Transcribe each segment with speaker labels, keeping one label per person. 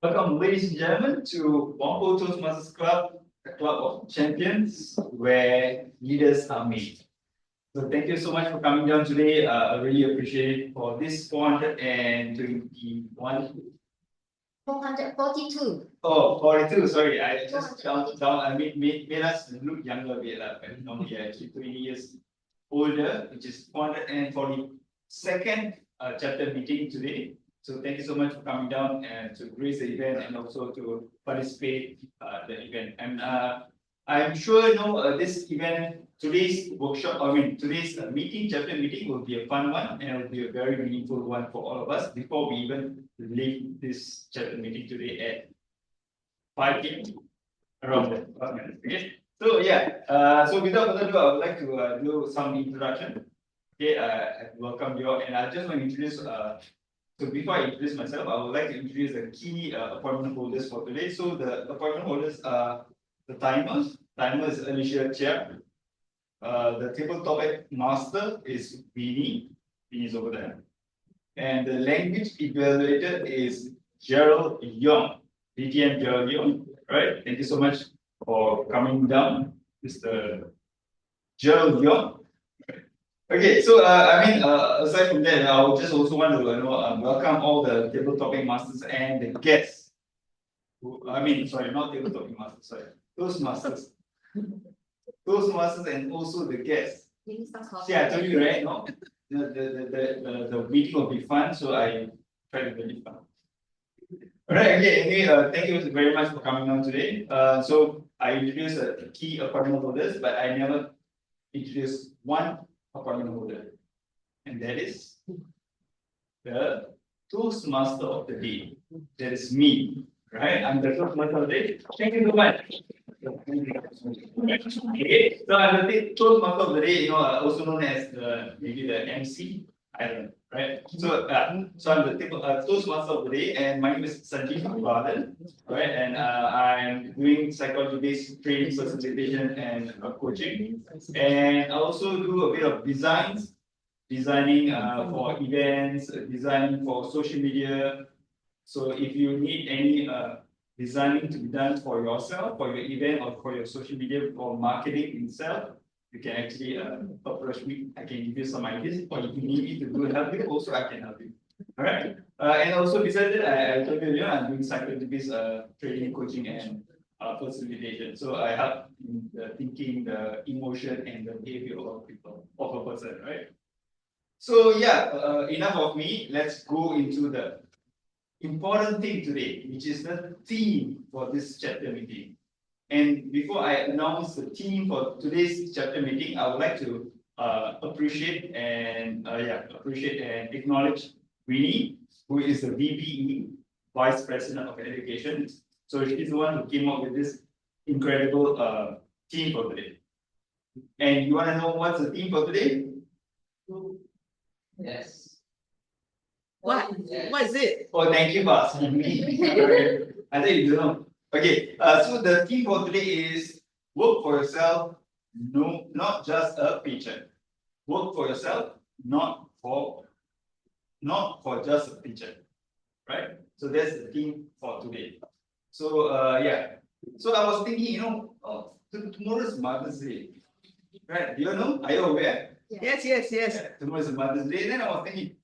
Speaker 1: Welcome, ladies and gentlemen, to Whampoa Toastmasters Club, a club of champions where leaders are made. So thank you so much for coming down today. I really appreciate it for this 421.
Speaker 2: 442.
Speaker 1: Oh, 42, sorry. I just down. I made us look younger a bit. Normally, I keep 20 years older, which is 442nd chapter meeting today. So thank you so much for coming down and to grace the event and also to participate the event. And I'm sure this event, today's workshop, today's meeting, chapter meeting will be a fun one and it will be a very meaningful one for all of us before we even leave this chapter meeting today at 5 p.m. around that. Okay. So yeah, so without further ado, I would like to do some introduction. Okay, I welcome you all, and I just want to introduce. So before I introduce myself, I would like to introduce the key appointment holders for today. So the appointment holders are the timers. Timer is Alicia Chia. The tabletop master is Vinny. Vinny's over there. And the language evaluator is Gerald Young. DTM Gerald Young. Right. Thank you so much for coming down, Mr. Gerald Young. Okay, so aside from that, I would just also want to welcome all the table topping masters and the guests. Sorry, not table topping masters, sorry, Toastmasters. Toastmasters and also the guests. See, I told you, right? No, the meeting will be fun, so I try to make it fun. Alright, okay, anyway, thank you very much for coming on today. So I introduced the key appointment holders, but I never introduced one appointment holder, and that is the Toastmaster of the day. That is me, right? I'm the Toastmaster of the day. Thank you so much. Okay, so I'm the Toastmaster of the day, also known as maybe the MC. I don't know, right? So, so I'm the Toastmaster of the day, and my name is Sanjeev Balan, right? And I'm doing psychology-based training, facilitation, and coaching. And I also do a bit of designing for events, designing for social media. So if you need any designing to be done for yourself, for your event, or for your social media, for marketing itself, you can actually approach me. I can give you some ideas, or if you need me to help you, also I can help you. All right. And also besides that, I told you, I'm doing psychology-based training, coaching, and facilitation. So I help in the thinking, the emotion, and the behavior of people, of a person, right? So yeah, enough of me. Let's go into the important thing today, which is the theme for this chapter meeting. And before I announce the theme for today's chapter meeting, I would like to appreciate and acknowledge Winnie, who is the VPE, Vice President of Education. So she's the one who came up with this incredible theme for today. And you want to know what's the theme for today?
Speaker 2: Yes.
Speaker 3: What is it?
Speaker 1: Oh, thank you for asking me. I think you don't know. Okay, so the theme for today is work for yourself, no, not just a paycheck. Work for yourself, not for just a paycheck, right? So that's the theme for today. So yeah, so I was thinking, tomorrow is Mother's Day, right? Do you know? Are you aware?
Speaker 3: Yes.
Speaker 1: Yeah, tomorrow is Mother's Day. Then I was thinking,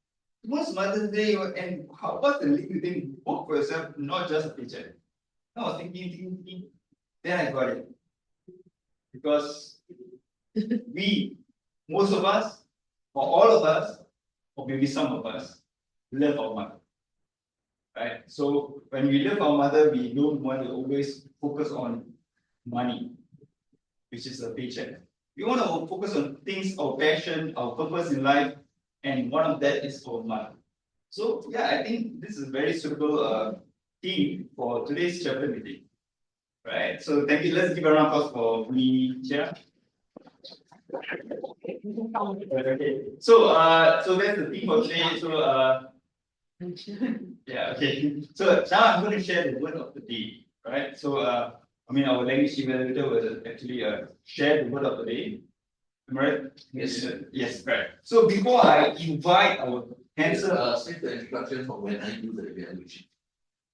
Speaker 1: tomorrow's Mother's Day, and what's the link between work for yourself, not just a paycheck? I was thinking, then I got it. Because most of us, or all of us, or maybe some of us, love our mother. Right? So when we love our mother, we don't want to always focus on money, which is a paycheck. We want to focus on things, our passion, our purpose in life, and one of that is our mother. So yeah, I think this is a very suitable theme for today's chapter meeting. Right. So thank you. Let's give a round of applause for me, Chair. Okay. So so that's the theme for today. So yeah, okay. So now I'm going to share the word of the day. Right. So our language evaluator will actually share the word of the day. Am I right?
Speaker 2: Yes.
Speaker 1: Yes, right. So before I invite our handsome
Speaker 2: Save the instructions for when I do the evaluation.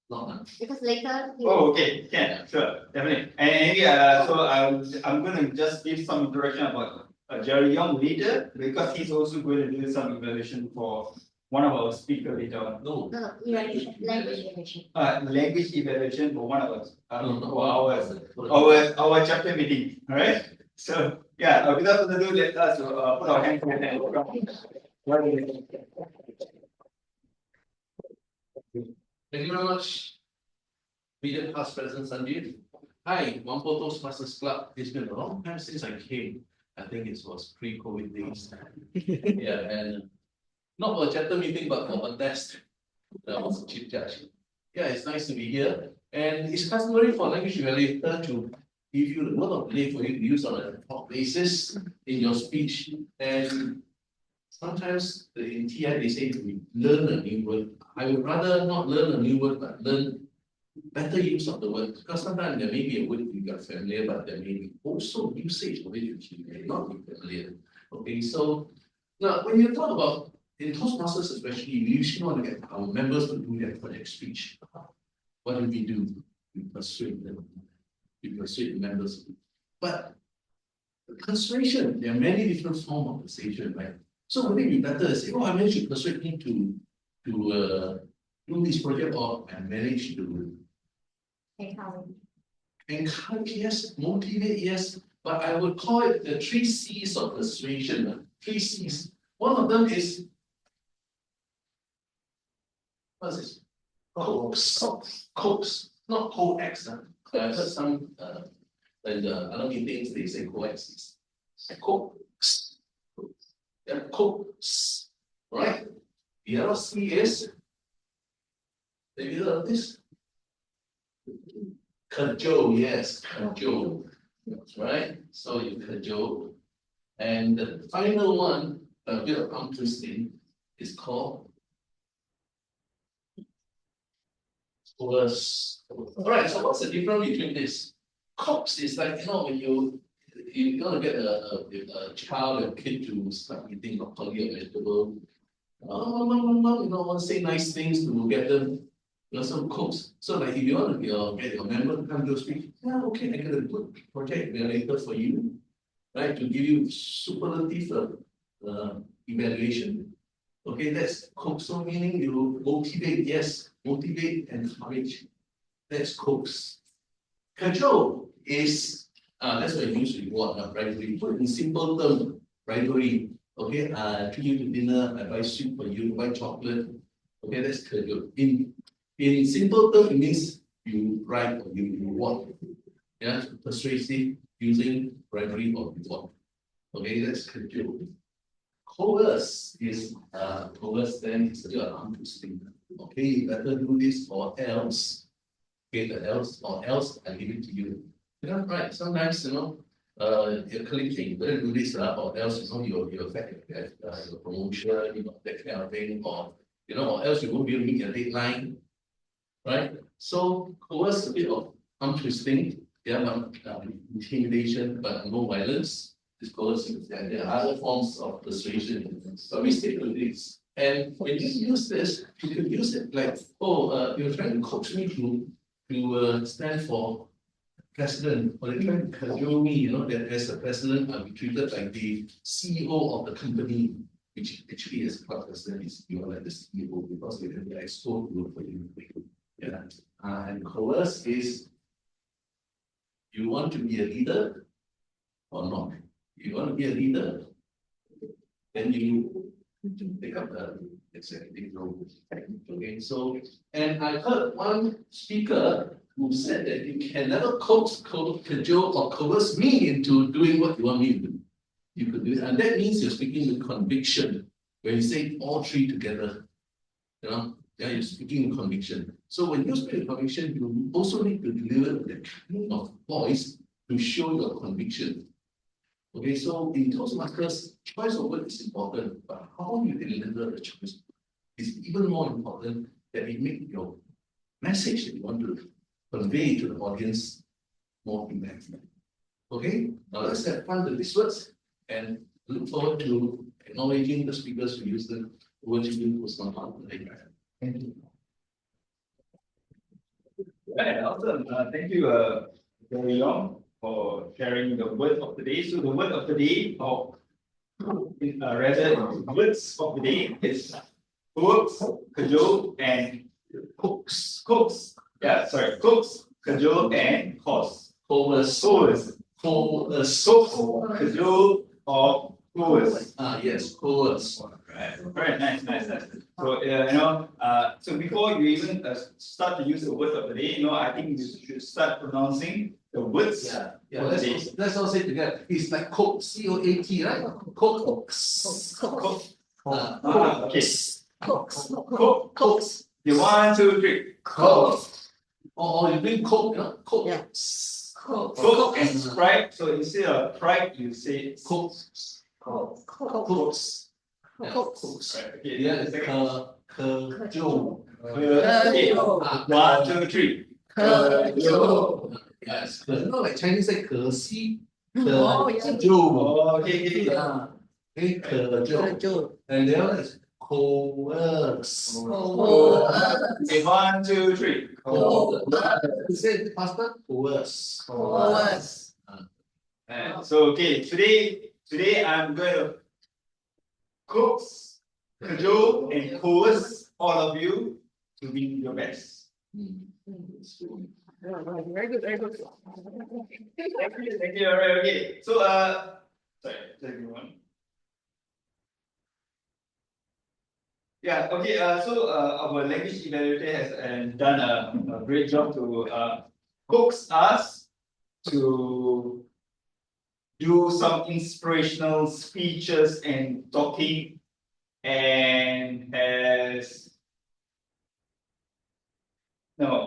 Speaker 2: Not now.
Speaker 4: Because later.
Speaker 1: Oh, okay, yeah, sure, definitely. And anyway, so I'm gonna just give some introduction about Jerry Young later, because he's also going to do some evaluation for one of our speaker later on.
Speaker 2: No.
Speaker 4: No, language evaluation.
Speaker 1: Language evaluation for one of us,
Speaker 2: No, no,
Speaker 1: for our chapter meeting, alright? So, yeah, without further ado, let us put our hands together and welcome.
Speaker 2: Thank you very much. Media past present Sanjeev. Hi, Whampoa Toastmasters Club. It's been a long time since I came. I think it was pre-COVID days. Yeah, and not for a chapter meeting, but for a test. That was a chief judge. Yeah, it's nice to be here. And it's customary for language evaluator to give you the word of the day for you to use on a talk basis in your speech. And sometimes in TI they say we learn a new word. I would rather not learn a new word, but learn better use of the word. Because sometimes there may be a word you got familiar, but there may be also usage of it which you may not be familiar. Okay, so now when you talk about in Toastmasters especially, we usually want to get our members to do their project speech. What do? We persuade them. We persuade the members. But persuasion, there are many different forms of persuasion, right? So would it be better to say, oh, I managed to persuade him to do this project, or I managed to encourage, yes, motivate, yes, but I would call it the 3 C's of persuasion. 3 C's. One of them is what's this? Coax, not coax. I heard some like the other meetings they say coax. Coax. Yeah, coax. Right? The other C is, have you heard of this? Cajole, yes, cajole. That's right. So you cajole. And the final one, a bit of tongue twisting, is called coerce. Alright, so what's the difference between this? Coax is like, when you're gonna get a child or kid to start eating broccoli or vegetable. Say nice things to get them. Some coax. So like if you want to get your member to come to speak, yeah, okay, I got a good project evaluator for you, right? To give you superlative evaluation. Okay, that's coax. So meaning you motivate, yes, motivate and encourage. That's coax. Cajole is that's what you use reward, right? We put in simple term, bribery. Okay, treat you to dinner, I buy soup for you, buy chocolate. Okay, that's cajole. In simple terms, it means you bribe or you reward. Yeah, persuasive using bribery or reward. Okay, that's cajole. Coerce is coerce, then it's still an arm twisting. Okay, you better do this or else. Okay, the else or else I give it to you. Right? Sometimes your colleague say you better do this or else you affect your promotion, that kind of thing, or else you won't be able to meet your deadline. Right? So coerce a bit of arm twisting, intimidation, but no violence. This coercive, there are other forms of persuasion, but we stick with this. And when you use this, you can use it like, you're trying to coax me to stand for president, or you're trying to cajole me, that as a president, I'll be treated like the CEO of the company, which actually as club president is you're like the CEO because they can be exposed to for you. Yeah. And coerce is you want to be a leader or not. You want to be a leader, then you take up the executive role. Okay, so, and I heard one speaker who said that you can never coax, cajole, or coerce me into doing what you want me to do. You could do it, and that means you're speaking with conviction. When you say all 3 together, you're speaking with conviction. So when you speak with conviction, you also need to deliver the kind of voice to show your conviction. Okay, so in Toastmasters, choice of word is important, but how you deliver the choice is even more important, that it make your message that you want to convey to the audience more impactful. Okay, now let's have fun with these words and look forward to acknowledging the speakers who use them. Over to you, Toastmaster. Thank you.
Speaker 1: Right, awesome. Thank you, very long for sharing the word of the day. So the word of the day, or rather, words of the day is cooks, cajole, and
Speaker 2: Cooks,
Speaker 1: cooks. Yeah, sorry, cooks, cajole, and horse.
Speaker 2: coerce,
Speaker 1: Coerce.
Speaker 2: coerce.
Speaker 1: Cooks, cajole, or coerce.
Speaker 2: Yes, coerce.
Speaker 1: Right, nice. So, so before you even start to use the word of the day, I think you should start pronouncing the words.
Speaker 2: Yeah, let's all say together. It's like coat, COAT, right? Cooks.
Speaker 1: Okay.
Speaker 3: Cooks.
Speaker 1: Cooks. The 1, 2, 3.
Speaker 2: Cooks. Or you bring coke, coke.
Speaker 3: Yeah.
Speaker 1: Coke and Sprite. So instead of Sprite, you say
Speaker 2: Cooks.
Speaker 3: Cooks.
Speaker 2: Cooks.
Speaker 3: Cooks.
Speaker 1: Right, okay,
Speaker 2: Yeah,
Speaker 1: the second.
Speaker 2: cajole.
Speaker 1: Okay. 1, 2, 3.
Speaker 3: Cajole.
Speaker 2: Yes, like Chinese say 可惜,
Speaker 3: Oh, yeah.
Speaker 2: cajole.
Speaker 1: Okay.
Speaker 2: cajole.
Speaker 3: Cajole.
Speaker 2: And the other is coerce.
Speaker 1: Okay, 1, 2, 3.
Speaker 2: You say it faster? Coerce.
Speaker 3: Coerce.
Speaker 1: So okay, today I'm going to coax, cajole, and coerce all of you to be your best.
Speaker 3: Very good.
Speaker 1: Thank you. All right, okay. So sorry, second one. Yeah, okay. So our language evaluator has done a great job to coax us to do some inspirational speeches and talking, and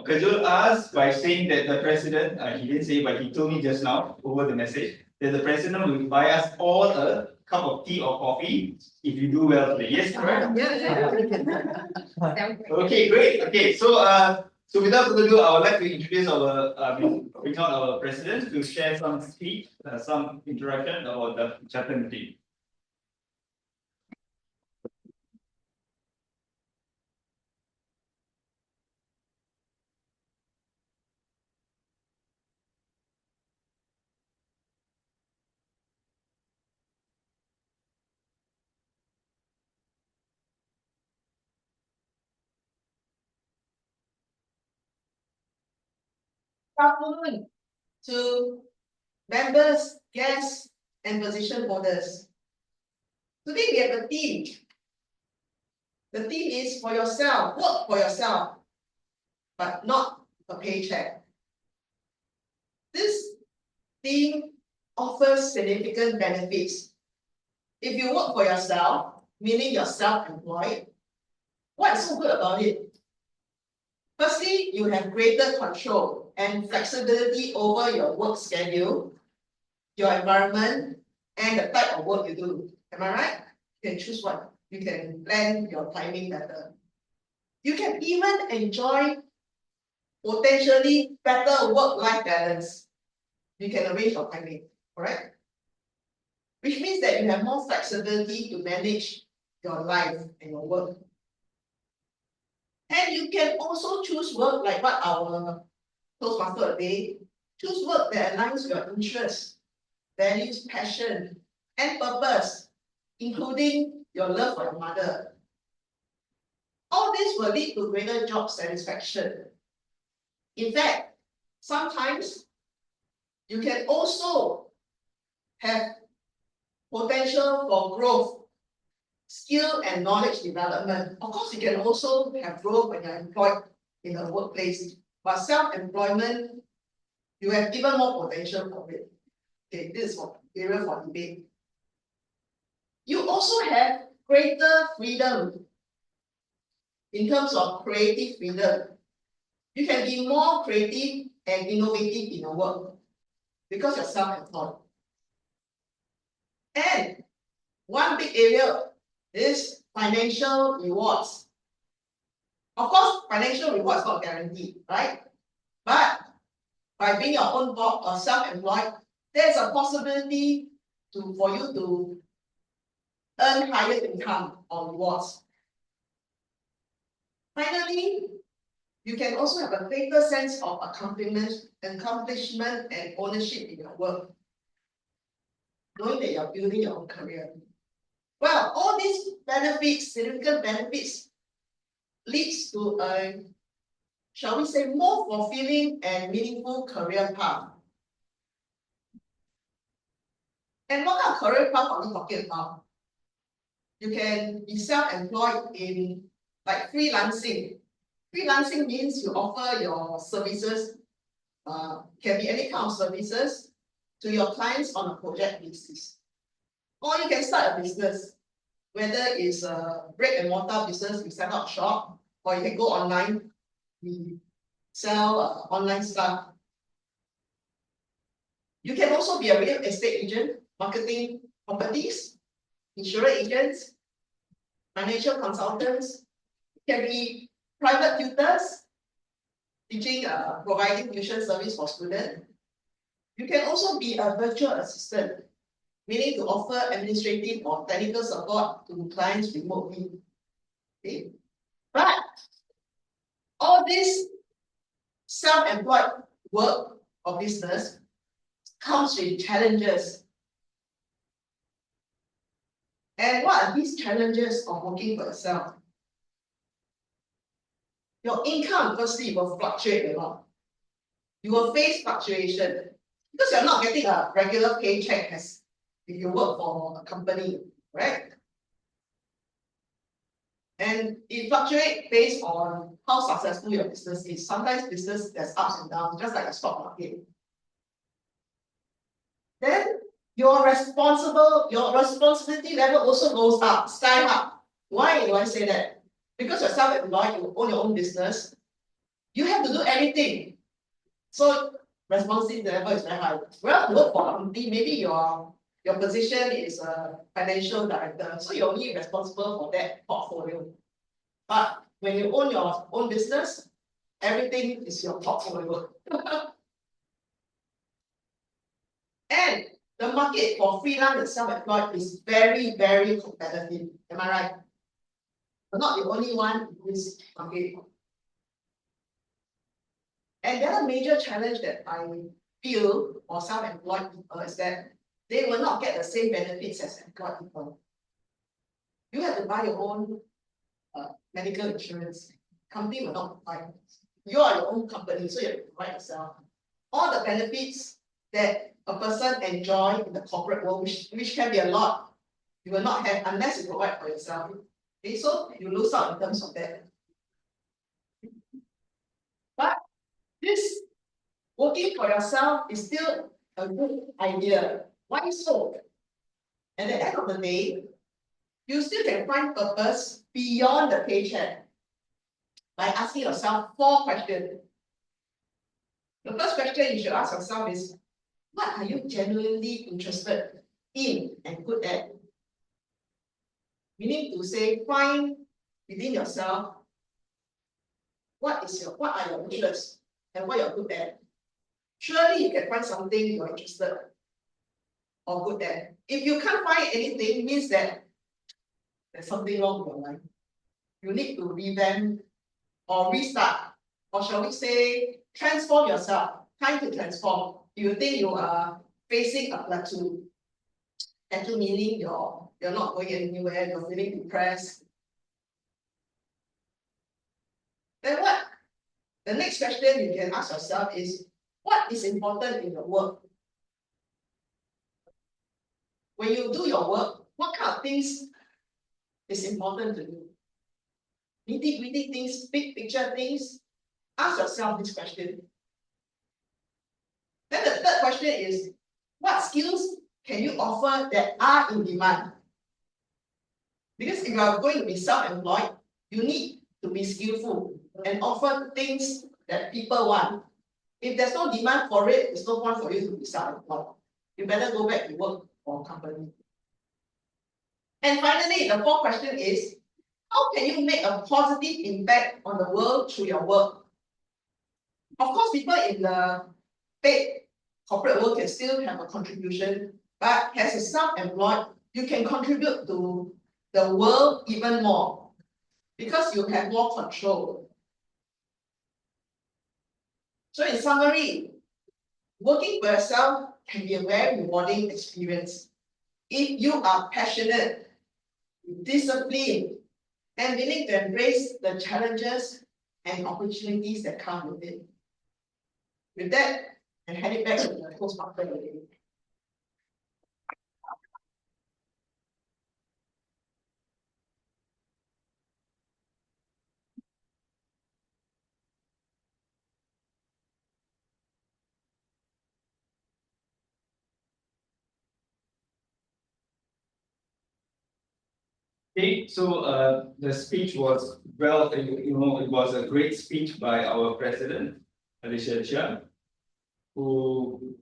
Speaker 1: cajole us by saying that the president, he didn't say, but he told me just now over the message that the president will buy us all a cup of tea or coffee if you do well today. Yes, correct?
Speaker 3: Yeah.
Speaker 1: Okay, great. Okay, so without further ado, I would like to introduce bring out our president to share some speech, some introduction about the chapter meeting.
Speaker 3: Good afternoon to members, guests, and position holders. Today we have a theme. The theme is for yourself, work for yourself, but not a paycheck. This theme offers significant benefits. If you work for yourself, meaning you're self-employed, what's so good about it? Firstly, you have greater control and flexibility over your work schedule, your environment, and the type of work you do. Am I right? You can choose one. You can plan your timing better. You can even enjoy potentially better work-life balance. You can arrange your timing, correct? Which means that you have more flexibility to manage your life and your work. And you can also choose work like what our Toastmaster today, choose work that aligns with your interests, values, passion, and purpose, including your love for your mother. All this will lead to greater job satisfaction. In fact, sometimes you can also have potential for growth, skill and knowledge development. Of course, you can also have growth when you're employed in a workplace, but self-employment, you have even more potential for it. Okay, this is area for debate. You also have greater freedom in terms of creative freedom. You can be more creative and innovative in your work because you're self-employed. And one big area is financial rewards. Of course, financial rewards not guaranteed, right? But by being your own boss or self-employed, there's a possibility for you to earn higher income or rewards. Finally, you can also have a greater sense of accomplishment and ownership in your work, knowing that you're building your own career. Well, all these benefits, significant benefits, leads to a, shall we say, more fulfilling and meaningful career path. And what kind of career path are we talking about? You can be self-employed in like freelancing. Freelancing means you offer your services, can be any kind of services, to your clients on a project basis. Or you can start a business, whether it's a brick and mortar business, you set up shop, or you can go online, you sell online stuff. You can also be a real estate agent, marketing properties, insurance agents, financial consultants. You can be private tutors, teaching, providing tuition service for students. You can also be a virtual assistant, meaning to offer administrative or technical support to clients remotely. Okay? But all this self-employed work or business comes with challenges. And what are these challenges of working for yourself? Your income, firstly, will fluctuate a lot. You will face fluctuation because you're not getting a regular paycheck as if you work for a company, right? And it fluctuates based on how successful your business is. Sometimes business there's ups and downs, just like a stock market. Then your responsibility level also goes up, sky up. Why do I say that? Because you're self-employed, you own your own business, you have to do everything. So responsibility level is very high. Well, you work for a company, maybe your position is a financial director, so you're only responsible for that portfolio. But when you own your own business, everything is your portfolio. And the market for freelance and self-employed is very, very competitive. Am I right? We're not the only one in this market. And the other major challenge that I feel for self-employed people is that they will not get the same benefits as employed people. You have to buy your own medical insurance. Company will not buy. You are your own company, so you have to provide yourself. All the benefits that a person enjoy in the corporate world, which can be a lot, you will not have unless you provide for yourself. Okay, so you lose out in terms of that. But this working for yourself is still a good idea. Why so? At the end of the day, you still can find purpose beyond the paycheck by asking yourself 4 questions. The first question you should ask yourself is, what are you genuinely interested in and good at? Meaning to say, find within yourself what are your interests and what you're good at. Surely you can find something you're interested or good at. If you can't find anything, it means that there's something wrong with your life. You need to revamp or restart, or shall we say, transform yourself. Time to transform. You think you are facing a plateau. Plateau meaning you're not going anywhere, you're feeling depressed. Then what? The next question you can ask yourself is, what is important in your work? When you do your work, what kind of things is important to you? Nitty-gritty things, big picture things. Ask yourself this question. Then the third question is, what skills can you offer that are in demand? Because if you are going to be self-employed, you need to be skillful and offer things that people want. If there's no demand for it, it's no point for you to be self-employed. You better go back to work for a company. And finally, the 4th question is, how can you make a positive impact on the world through your work? Of course, people in the paid corporate world can still have a contribution, but as a self-employed, you can contribute to the world even more because you have more control. So in summary, working for yourself can be a very rewarding experience if you are passionate, disciplined, and willing to embrace the challenges and opportunities that come with it. With that, I hand it back to the Toastmaster again.
Speaker 1: Okay, so the speech was well, it was a great speech by our president, Alicia Chia, who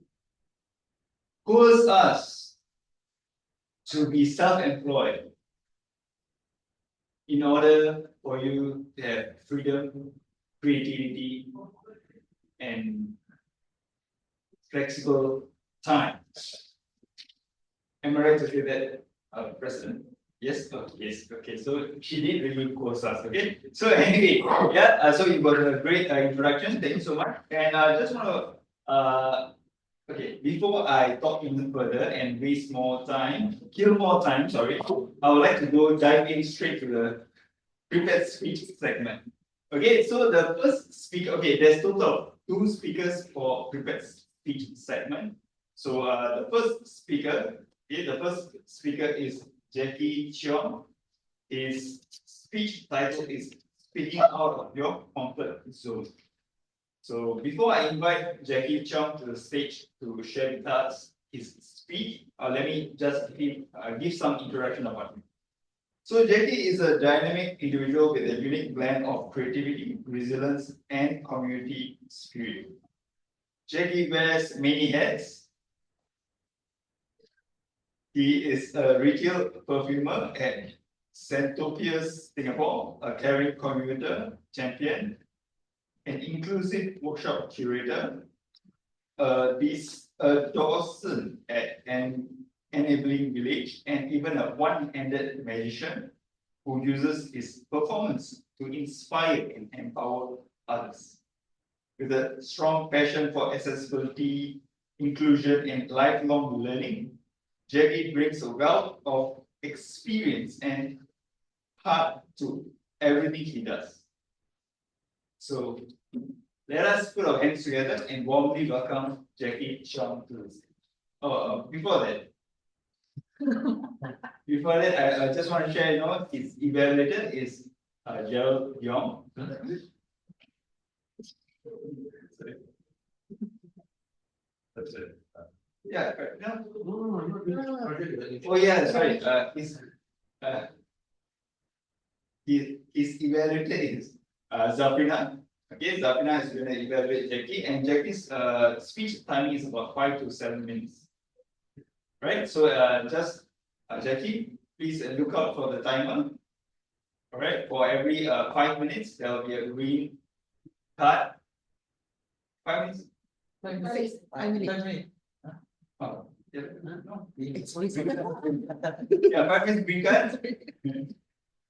Speaker 1: calls us to be self-employed in order for you to have freedom, creativity, and flexible time. Am I right to say that, President? Yes, yes, okay, so she did really quote us, okay? So anyway, yeah, so it was a great introduction, thank you so much. And I just want to, okay, before I talk even further and waste more time, kill more time, sorry, I would like to go dive in straight to the prepared speech segment. Okay, so the first speaker, okay, there's total of 2 speakers for prepared speech segment. So the first speaker is Jackie Cheong. His speech title is Speaking Out of Your Comfort Zone. So before I invite Jackie Cheong to the stage to share with us his speech, let me just give some introduction about him. So Jackie is a dynamic individual with a unique blend of creativity, resilience, and community spirit. Jackie wears many hats. He is a retail perfumer at Centopias Singapore, a caring commuter champion, an inclusive workshop curator, a Dawson at an enabling village, and even a one-handed magician who uses his performance to inspire and empower others. With a strong passion for accessibility, inclusion, and lifelong learning, Jackie brings a wealth of experience and heart to everything he does. So let us put our hands together and warmly welcome Jackie Cheong to the stage. Before that, I just want to share, his evaluator is Gerald Yong. That's it. Yeah, correct. No. Oh yeah, sorry. His evaluator is Zafrina. Okay, Zafrina is going to evaluate Jackie, and Jackie's speech timing is about 5 to 7 minutes. Right, so just Jackie, please look out for the timer. All right, for every 5 minutes, there will be a green card. 5 minutes?
Speaker 3: 5 minutes. 5 minutes.
Speaker 1: Oh, yeah, no.
Speaker 3: It's always
Speaker 1: Yeah, 5 minutes green card.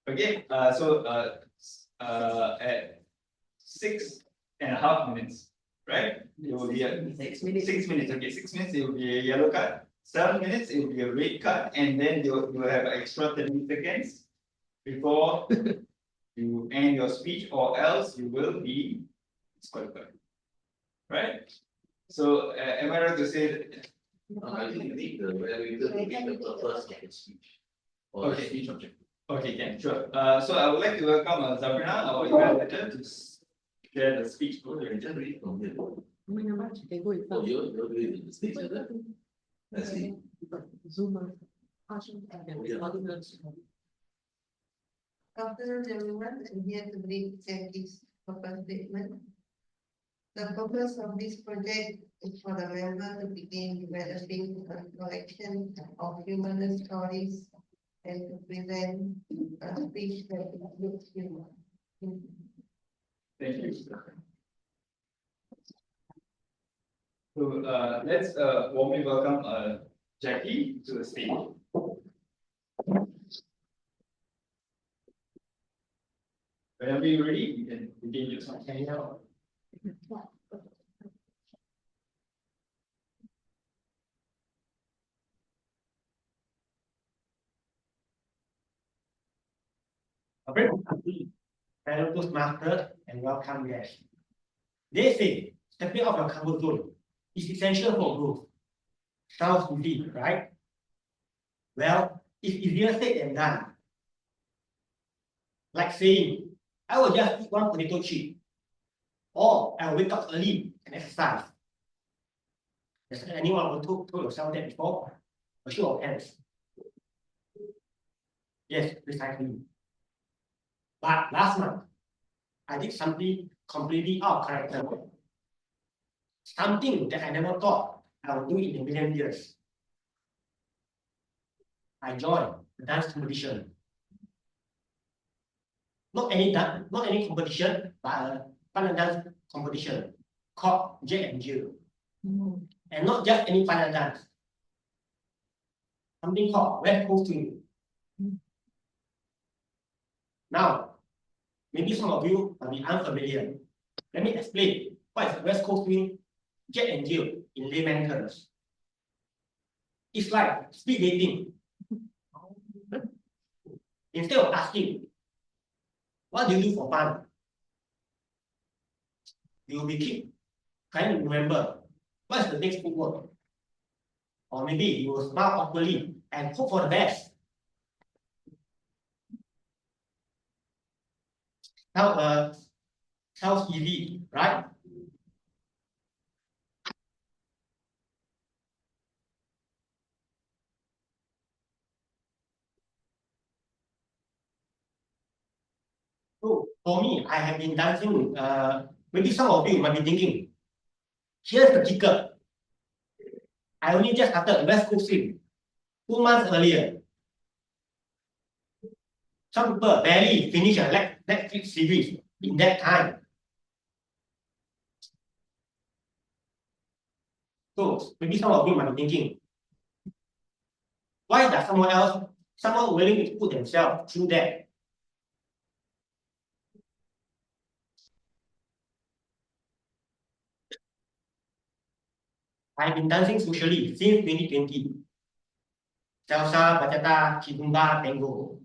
Speaker 1: Okay, so at 6.5 minutes, right? It will be a
Speaker 3: 6 minutes.
Speaker 1: 6 minutes. Okay, 6 minutes. It will be a yellow card. 7 minutes. It will be a red card, and then you will have an extra 30 seconds before you end your speech, or else you will be disqualified. Right? So, am I right to say that?
Speaker 2: I think the evaluator will be the purpose of the speech. Or the speech objective.
Speaker 1: Okay, can sure. So I would like to welcome Sabrina, our evaluator, to share the speech.
Speaker 2: You can just read it from here.
Speaker 3: They go in
Speaker 2: Oh, you're doing the speech, is it? I see.
Speaker 3: Zoom.
Speaker 5: Afternoon, everyone. I'm here to read Jackie's purpose statement. The purpose of this project is for the member to begin developing a collection of human stories and to present a speech that includes humor.
Speaker 1: Thank you. So let's warmly welcome Jackie to the stage. Whenever you're ready, you can begin your talk.
Speaker 6: A very good company, fellow Toastmaster, and welcome guests. They say stepping out of your comfort zone is essential for growth. Sounds easy, right? Well, it's easier said than done. Like saying, I will just eat one potato chip, or I will wake up early and exercise. Has anyone ever told yourself that before? A show of hands. Yes, precisely. But last month, I did something completely out of character. Something that I never thought I would do in a million years. I joined the dance competition. Not any competition, but a fun dance competition called Jack and Jill. And not just any fun dance. Something called West Coast Swing. Now, maybe some of you might be unfamiliar. Let me explain what is West Coast Swing, Jack and Jill in layman terms. It's like speed dating. Instead of asking, what do you do for fun? You will be keep trying to remember what's the next footwork. Or maybe you will smile awkwardly and hope for the best. Sounds easy, right? So for me, I have been dancing. Maybe some of you might be thinking, here's the kicker. I only just started West Coast Swing 2 months earlier. Some people barely finish a Netflix series in that time. So maybe some of you might be thinking, why does someone willing to put themselves through that? I've been dancing socially since 2020. Salsa, bachata, kizomba, tango.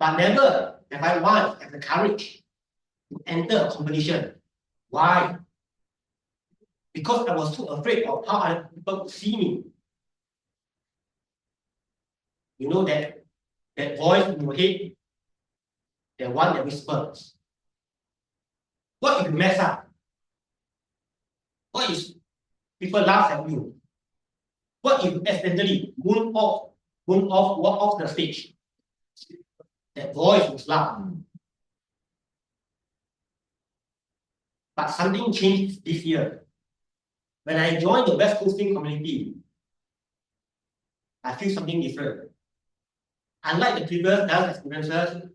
Speaker 6: But never have I once had the courage to enter a competition. Why? Because I was too afraid of how other people would see me. You know that voice in your head, the one that whispers. What if you mess up? What if people laugh at you? What if you accidentally walk off the stage? That voice was loud. But something changed this year. When I joined the West Coast Swing community, I feel something different. Unlike the previous dance experiences,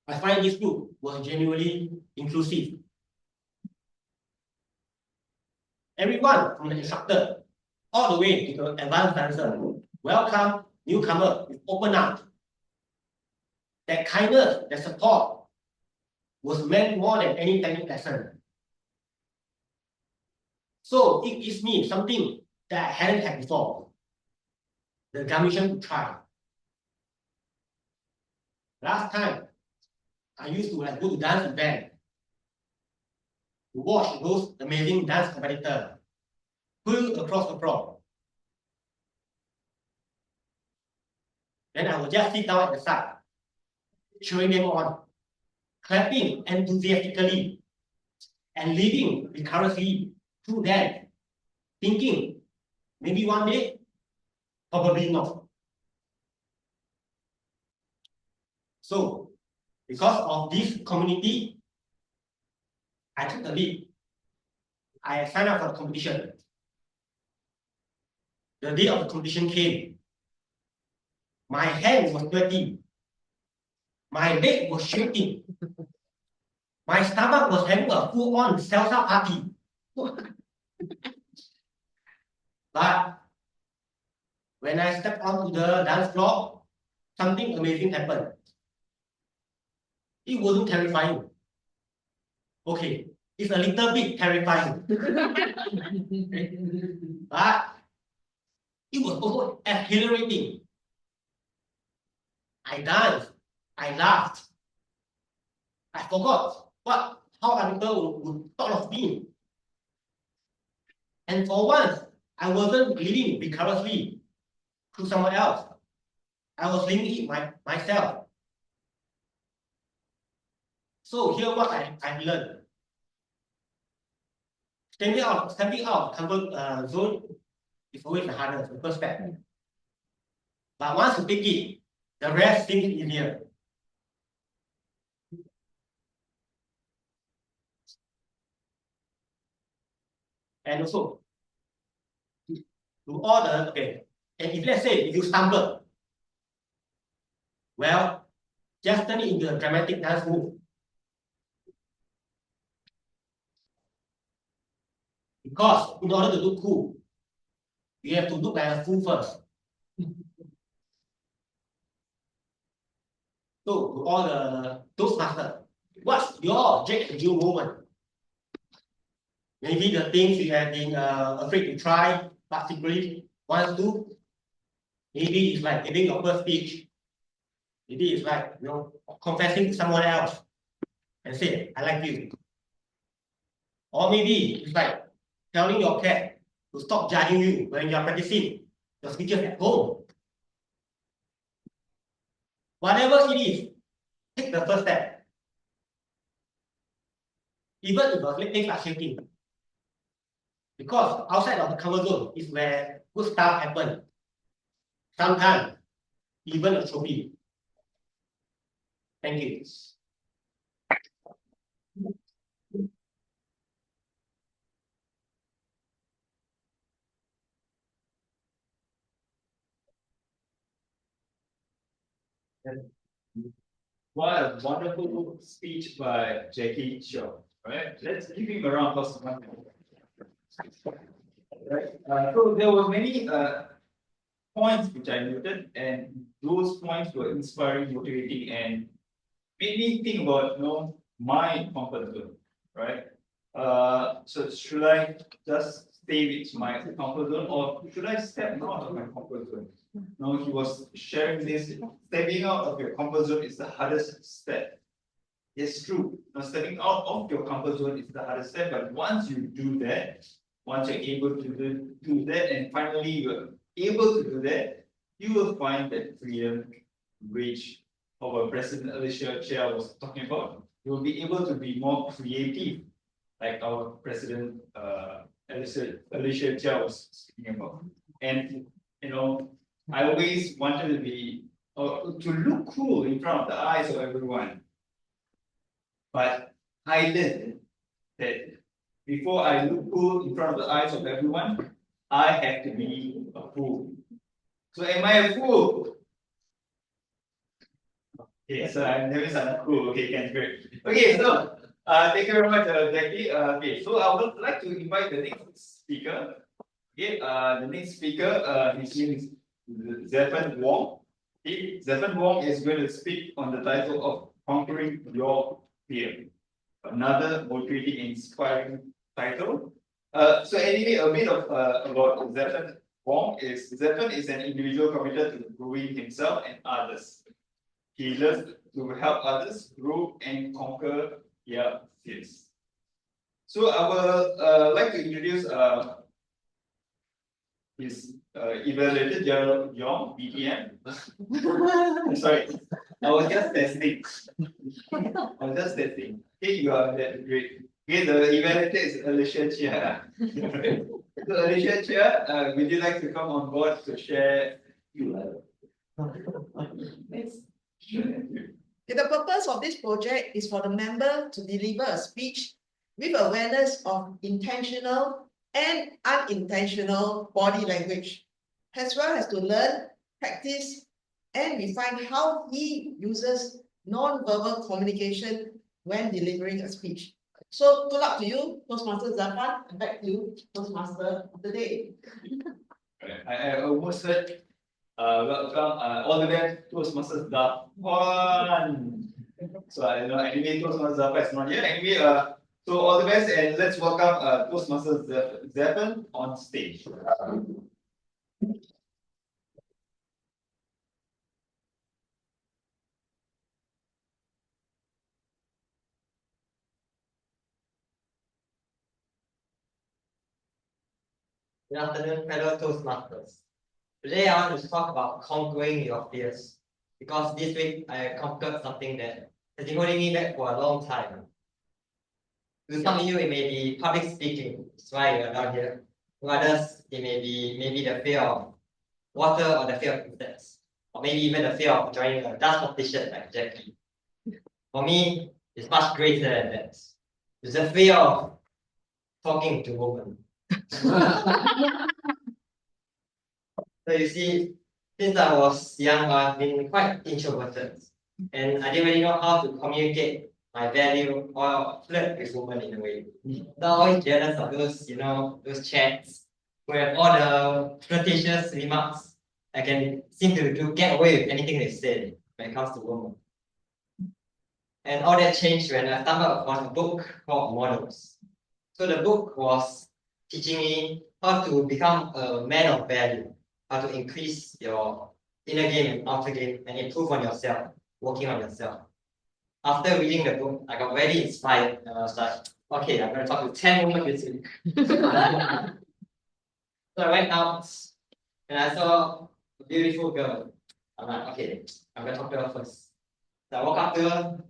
Speaker 6: I find this group was genuinely inclusive. Everyone from the instructor all the way to the advanced dancer welcome newcomer with open arms. That kindness, that support was meant more than any technique lesson. So it gives me something that I hadn't had before. The gumption to try. Last time, I used to go to dance event to watch those amazing dance competitors pull across the floor. Then I would just sit down at the side, cheering them on, clapping enthusiastically, and living vicariously through them, thinking maybe one day, probably not. So, because of this community, I took the lead. I signed up for the competition. The day of the competition came. My hand was sweaty. My leg was shaking. My stomach was having a full-on salsa party. But when I stepped onto the dance floor, something amazing happened. It wasn't terrifying. Okay, it's a little bit terrifying. But it was also exhilarating. I danced I laughed. I forgot how other people would thought of me. And for once, I wasn't living vicariously to someone else. I was living it myself. So here what I learned. Stepping out of comfort zone is always the hardest, the first step. But once you pick it, the rest seems easier. And also, to all the, okay, and if let's say if you stumble, well, just turn it into a dramatic dance move. Because in order to look cool, you have to look like a fool first. So to all the Toastmasters, what's your Jack and Jill moment? Maybe the things you have been afraid to try, but secretly want to do. Maybe it's like giving your first speech. Maybe it's like confessing to someone else and say, I like you. Or maybe it's like telling your cat to stop judging you when you're practicing your speeches at home. Whatever it is, take the first step. Even if your legs are shaking. Because outside of the comfort zone is where good stuff happens. Sometimes, even a trophy. Thank you.
Speaker 1: What a wonderful speech by Jackie Shaw. Right? Let's give him a round of applause. Right. So there were many points which I noted, and those points were inspiring, motivating, and made me think about my comfort zone. Right. So should I just stay with my comfort zone, or should I step out of my comfort zone? No, he was sharing this. Stepping out of your comfort zone is the hardest step. It's true. Now, stepping out of your comfort zone is the hardest step, but once you do that, once you're able to do that, and finally you're able to do that, you will find that freedom which our President Alicia Chia was talking about. You will be able to be more creative, like our President Alicia Chia was speaking about. And I always wanted to be to look cool in front of the eyes of everyone. But I learned that before I look cool in front of the eyes of everyone, I have to be a fool. So am I a fool? Okay, so I'm never I'm cool. Okay, can great. Okay, so thank you very much, Jackie. Okay, so I would like to invite the next speaker. Okay, the next speaker, his name is Zephan Wong. Okay, Zephan Wong is going to speak on the title of Conquering Your Fear. Another motivating and inspiring title. So anyway, a bit of about Zephan Wong is Zephan is an individual committed to growing himself and others. He loves to help others grow and conquer their fears. So I will like to introduce his evaluated Gerald Young, BTM. Sorry, I was just testing. Okay, you are that great. Okay, the evaluator is Alicia Chia. So Alicia Chia, would you like to come on board to share?
Speaker 3: The purpose of this project is for the member to deliver a speech with awareness of intentional and unintentional body language, as well as to learn, practice, and refine how he uses non-verbal communication when delivering a speech. So good luck to you, Toastmaster Zafan, and back to you, Toastmaster of the day.
Speaker 1: I almost heard welcome all the way Toastmasters Zafan. So I know anyway Toastmasters Zafan is not here. Anyway, so all the best, and let's welcome Toastmasters Zafan on stage.
Speaker 7: Good afternoon, fellow Toastmasters. Today I want to talk about conquering your fears. Because this week I conquered something that has been holding me back for a long time. To some of you, it may be public speaking, that's why you're down here. To others, it may be maybe the fear of water or the fear of insects. Or maybe even the fear of joining a dance competition like Jackie. For me, it's much greater than that. It's the fear of talking to women. So you see, since I was young, I've been quite introverted. And I didn't really know how to communicate my value or flirt with women in a way. So I'm always jealous of those, those chats where all the flirtatious remarks, I can seem to get away with anything they say when it comes to women. And all that changed when I stumbled upon a book called Models. So the book was teaching me how to become a man of value, how to increase your inner game and outer game and improve on yourself, working on yourself. After reading the book, I got very inspired and I was like, okay, I'm going to talk to 10 women this week. So I went out and I saw a beautiful girl. I'm like, okay, I'm going to talk to her first. So I walked up to her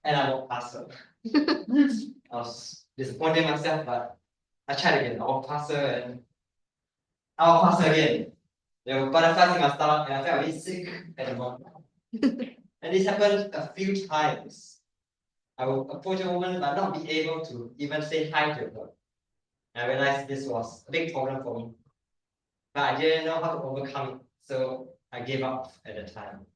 Speaker 7: and I walked past her. I was disappointed in myself, but I tried again. I walked past her and I walked past her again. There were butterflies in my stomach and I felt really sick at the moment. And this happened a few times. I would approach a woman but not be able to even say hi to her. And I realized this was a big problem for me. But I didn't know how to overcome it, so I gave up at the time.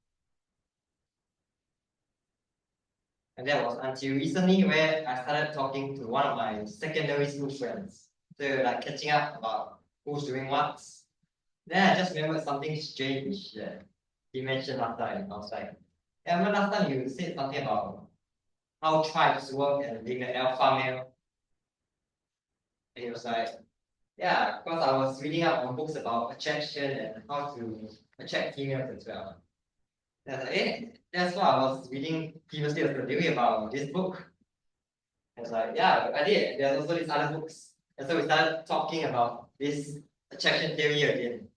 Speaker 7: And that was until recently where I started talking to one of my secondary school friends. So like catching up about who's doing what. Then I just remembered something strange that he mentioned last time. I was like, yeah, I remember last time you said something about how tribes work and being an alpha male. And he was like, yeah, because I was reading up on books about attraction and how to attract females as well. And I was like, eh, that's what I was reading previously about this book. I was like, yeah, I did. There's also these other books. And so we started talking about this attraction theory again.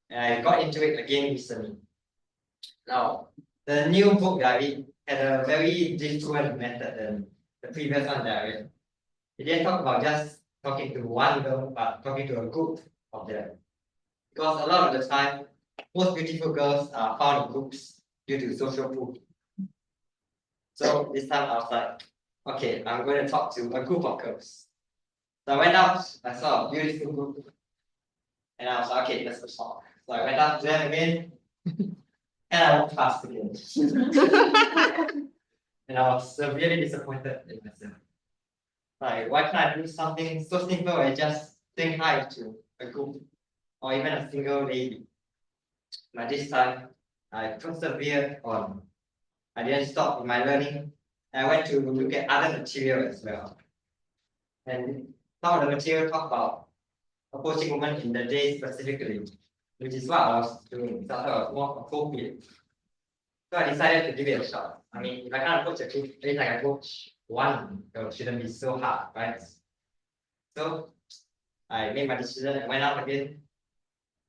Speaker 7: And I got into it again recently. Now, the new book that I read had a very different method than the previous one that I read. It didn't talk about just talking to one girl, but talking to a group of them. Because a lot of the time, most beautiful girls are found in groups due to social proof. So this time I was like, okay, I'm going to talk to a group of girls. So I went out, I saw a beautiful group, and I was like, okay, let's go talk. So I went up to them again, and I walked past again. And I was severely disappointed in myself. Like, why can't I do something so simple as just saying hi to a group or even a single lady? But this time, I persevered on. I didn't stop in my learning. I went to look at other material as well. And some of the material talk about approaching women in the day specifically, which is what I was doing. So I thought it was more appropriate. So I decided to give it a shot. I mean, if I can't approach a group, at least I can approach one. It shouldn't be so hard, right? So I made my decision and went out again.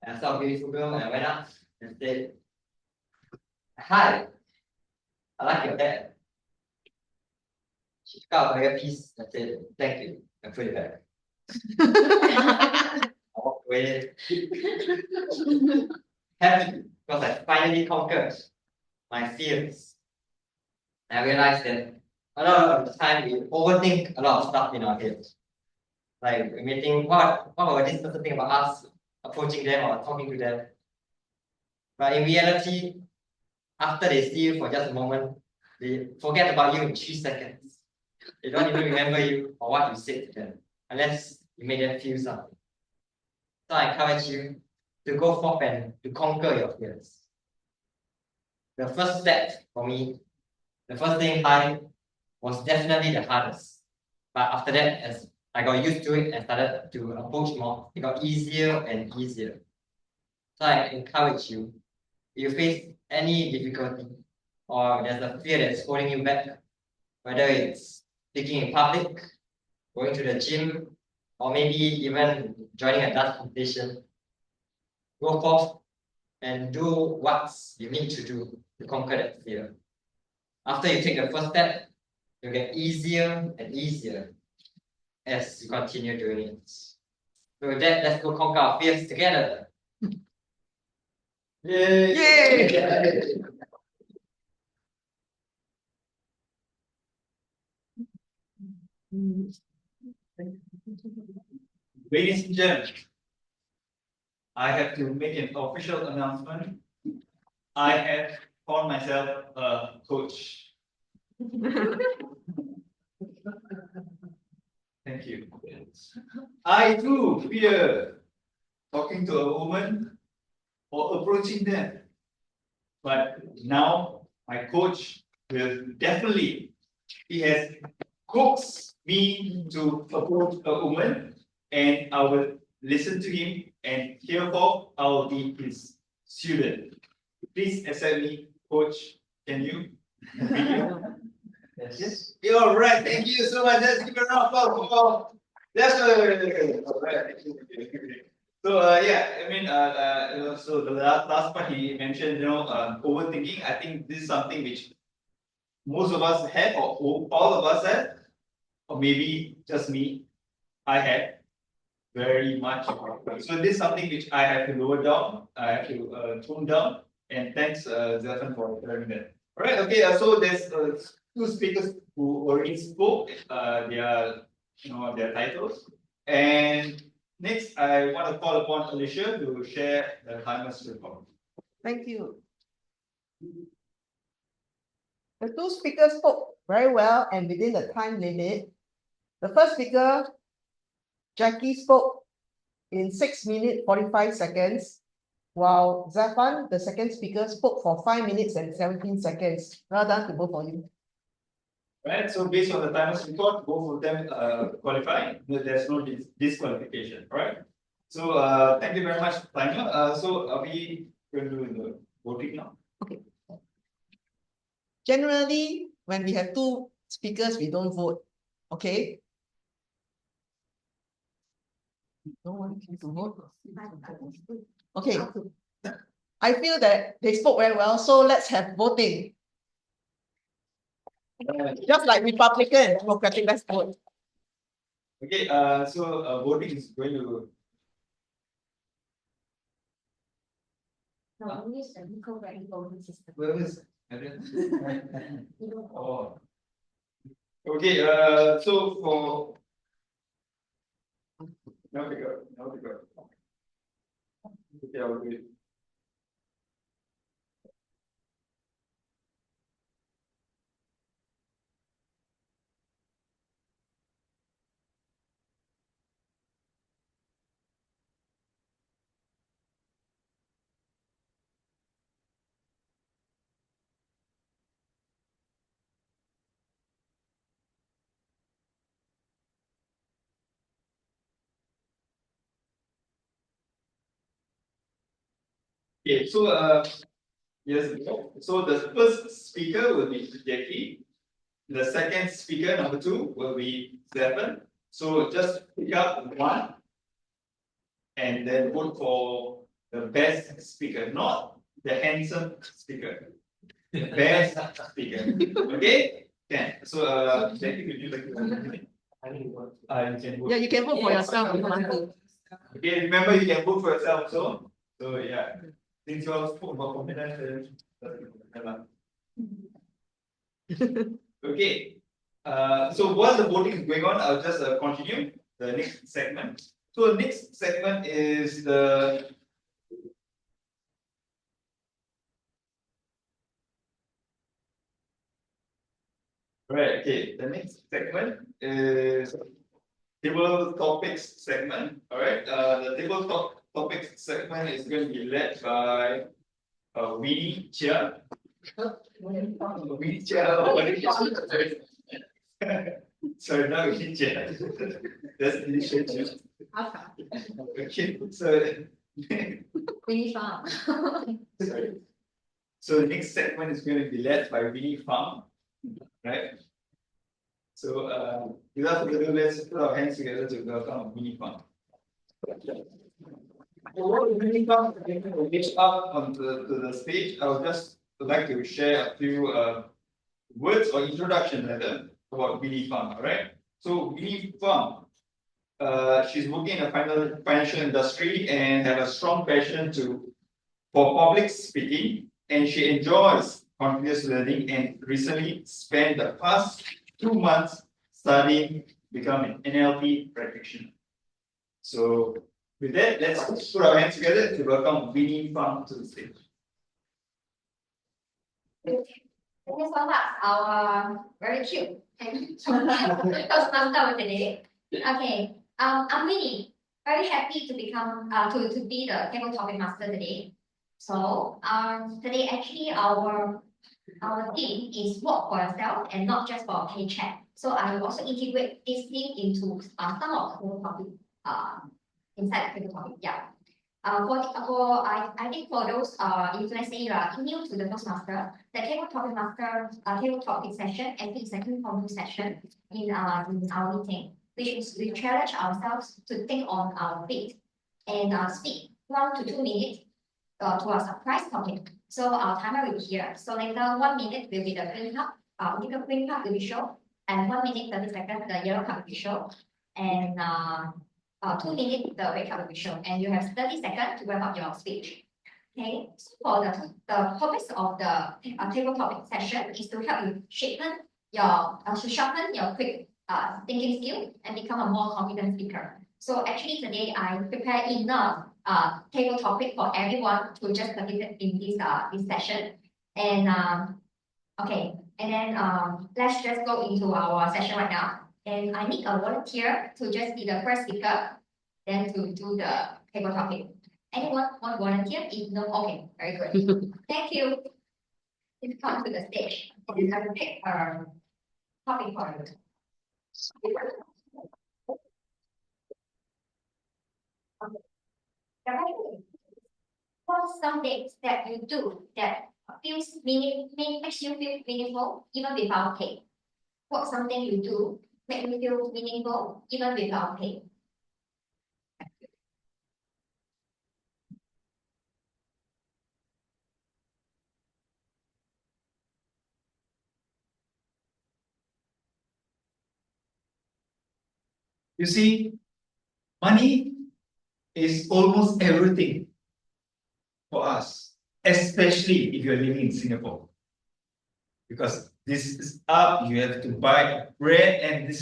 Speaker 7: And I saw a beautiful girl and I went up and said, hi, I like your hair. She took out her earpiece and said, thank you, and put it back. I walked away happy because I finally conquered my fears. I realized that a lot of the time we overthink a lot of stuff in our heads. Like we may think, what would this person think about us approaching them or talking to them? But in reality, after they see you for just a moment, they forget about you in 3 seconds. They don't even remember you or what you said to them, unless you made them feel something. So I encourage you to go forth and to conquer your fears. The first step for me, the first thing high was definitely the hardest. But after that, as I got used to it and started to approach more, it got easier and easier. So I encourage you, if you face any difficulty or there's a fear that's holding you back, whether it's speaking in public, going to the gym, or maybe even joining a dance competition, go forth and do what you need to do to conquer that fear. After you take the first step, you'll get easier and easier as you continue doing it. So with that, let's go conquer our fears together.
Speaker 1: Yay! Ladies and gentlemen, I have to make an official announcement. I have called myself a coach. Thank you. I too fear talking to a woman or approaching them. But now my coach will definitely, he has coaxed me to approach a woman, and I will listen to him, and herefore I will be his student. Please accept me, coach. Can you? Yes. All right. Thank you so much. Let's give a round of applause. That's all right. So yeah, I mean so the last part he mentioned, overthinking. I think this is something which most of us have, or all of us have, or maybe just me. I had very much. So this is something which I have to lower down. I have to tone down. And thanks, Zafan, for sharing that. All right. Okay. So there's two speakers who already spoke. Their titles. And next, I want to call upon Alicia to share the timer's report.
Speaker 3: Thank you. The two speakers spoke very well and within the time limit. The first speaker, Jackie, spoke in 6 minutes 45 seconds, while Zafan, the second speaker, spoke for 5 minutes and 17 seconds. Well done to both of you.
Speaker 1: Right, so based on the timer's report, both of them qualify. There's no disqualification, right? So thank you very much, timer. So are we going to do the voting now?
Speaker 3: Okay. Generally, when we have two speakers, we don't vote. Okay. No one can to vote. Okay. I feel that they spoke very well, so let's have voting. Just like Republican and Democratic, let's vote.
Speaker 1: Okay, so voting is going to.
Speaker 4: No, we use the eco-friendly voting system.
Speaker 1: Where is Oh. Okay, so for. Now we go. Okay, I will do it. Okay, so yes, so the first speaker will be Jackie. The second speaker, number 2, will be Stephen. So just pick up one and then vote for the best speaker, not the handsome speaker. The best speaker. Okay? Then so Jackie, would you like to vote? You can vote.
Speaker 3: Yeah, you can vote for yourself if you want to.
Speaker 1: Okay, remember you can vote for yourself also. So yeah. Since you all spoke about confidence, okay. So while the voting is going on, I'll just continue the next segment. So the next segment is the right. Okay, the next segment is table topics segment. All right. The table topics segment is going to be led by Winnie Chia. Winnie Chia. Sorry, not Winnie Chia. That's initiative. Okay, so
Speaker 4: Really fun.
Speaker 1: sorry. So the next segment is going to be led by Winnie Pham, right? So without further ado, let's put our hands together to welcome Winnie Fang. Before Winnie Fang reach up onto the stage, I would just like to share a few words or introduction rather about Winnie Fang. Alright. So Winnie Fang, she's working in the financial industry and have a strong passion for public speaking, and she enjoys continuous learning and recently spent the past 2 months studying becoming an NLP practitioner. So with that, let's put our hands together to welcome Winnie Fang to the stage.
Speaker 4: Thank you so much. Our very cute Toastmaster today. Okay. I'm Winnie. Very happy to become to be the table topic master today. So today actually our theme is work for yourself and not just for a paycheck. So I will also integrate this theme into some of the table topic inside the table topic. Yeah. I think for those if let's say you are new to the Toastmaster, the table topic master table topic session and the second common session in our meeting, which is we challenge ourselves to think on our feet and speak 1 to 2 minutes to our surprise topic. So our timer will be here. So later 1 minute will be the green cup, the green cup will be shown, and 1 minute 30 seconds the yellow cup will be shown, and 2 minutes the red cup will be shown, and you have 30 seconds to wrap up your speech. Okay, so for the purpose of the table topic session is to help you sharpen your quick thinking skill and become a more confident speaker. So actually today I prepared enough table topic for everyone to just participate in this session. And okay, and then let's just go into our session right now. And I need a volunteer to just be the first speaker, then to do the table topic. Anyone want to volunteer? If no, okay, very good. Thank you. Please come to the stage. And I will pick a topic for you. What's some things that you do that makes you feel meaningful even without pay? What's something you do make you feel meaningful even without pay?
Speaker 1: You see, money is almost everything for us, especially if you're living in Singapore. Because this is up, you have to buy bread, and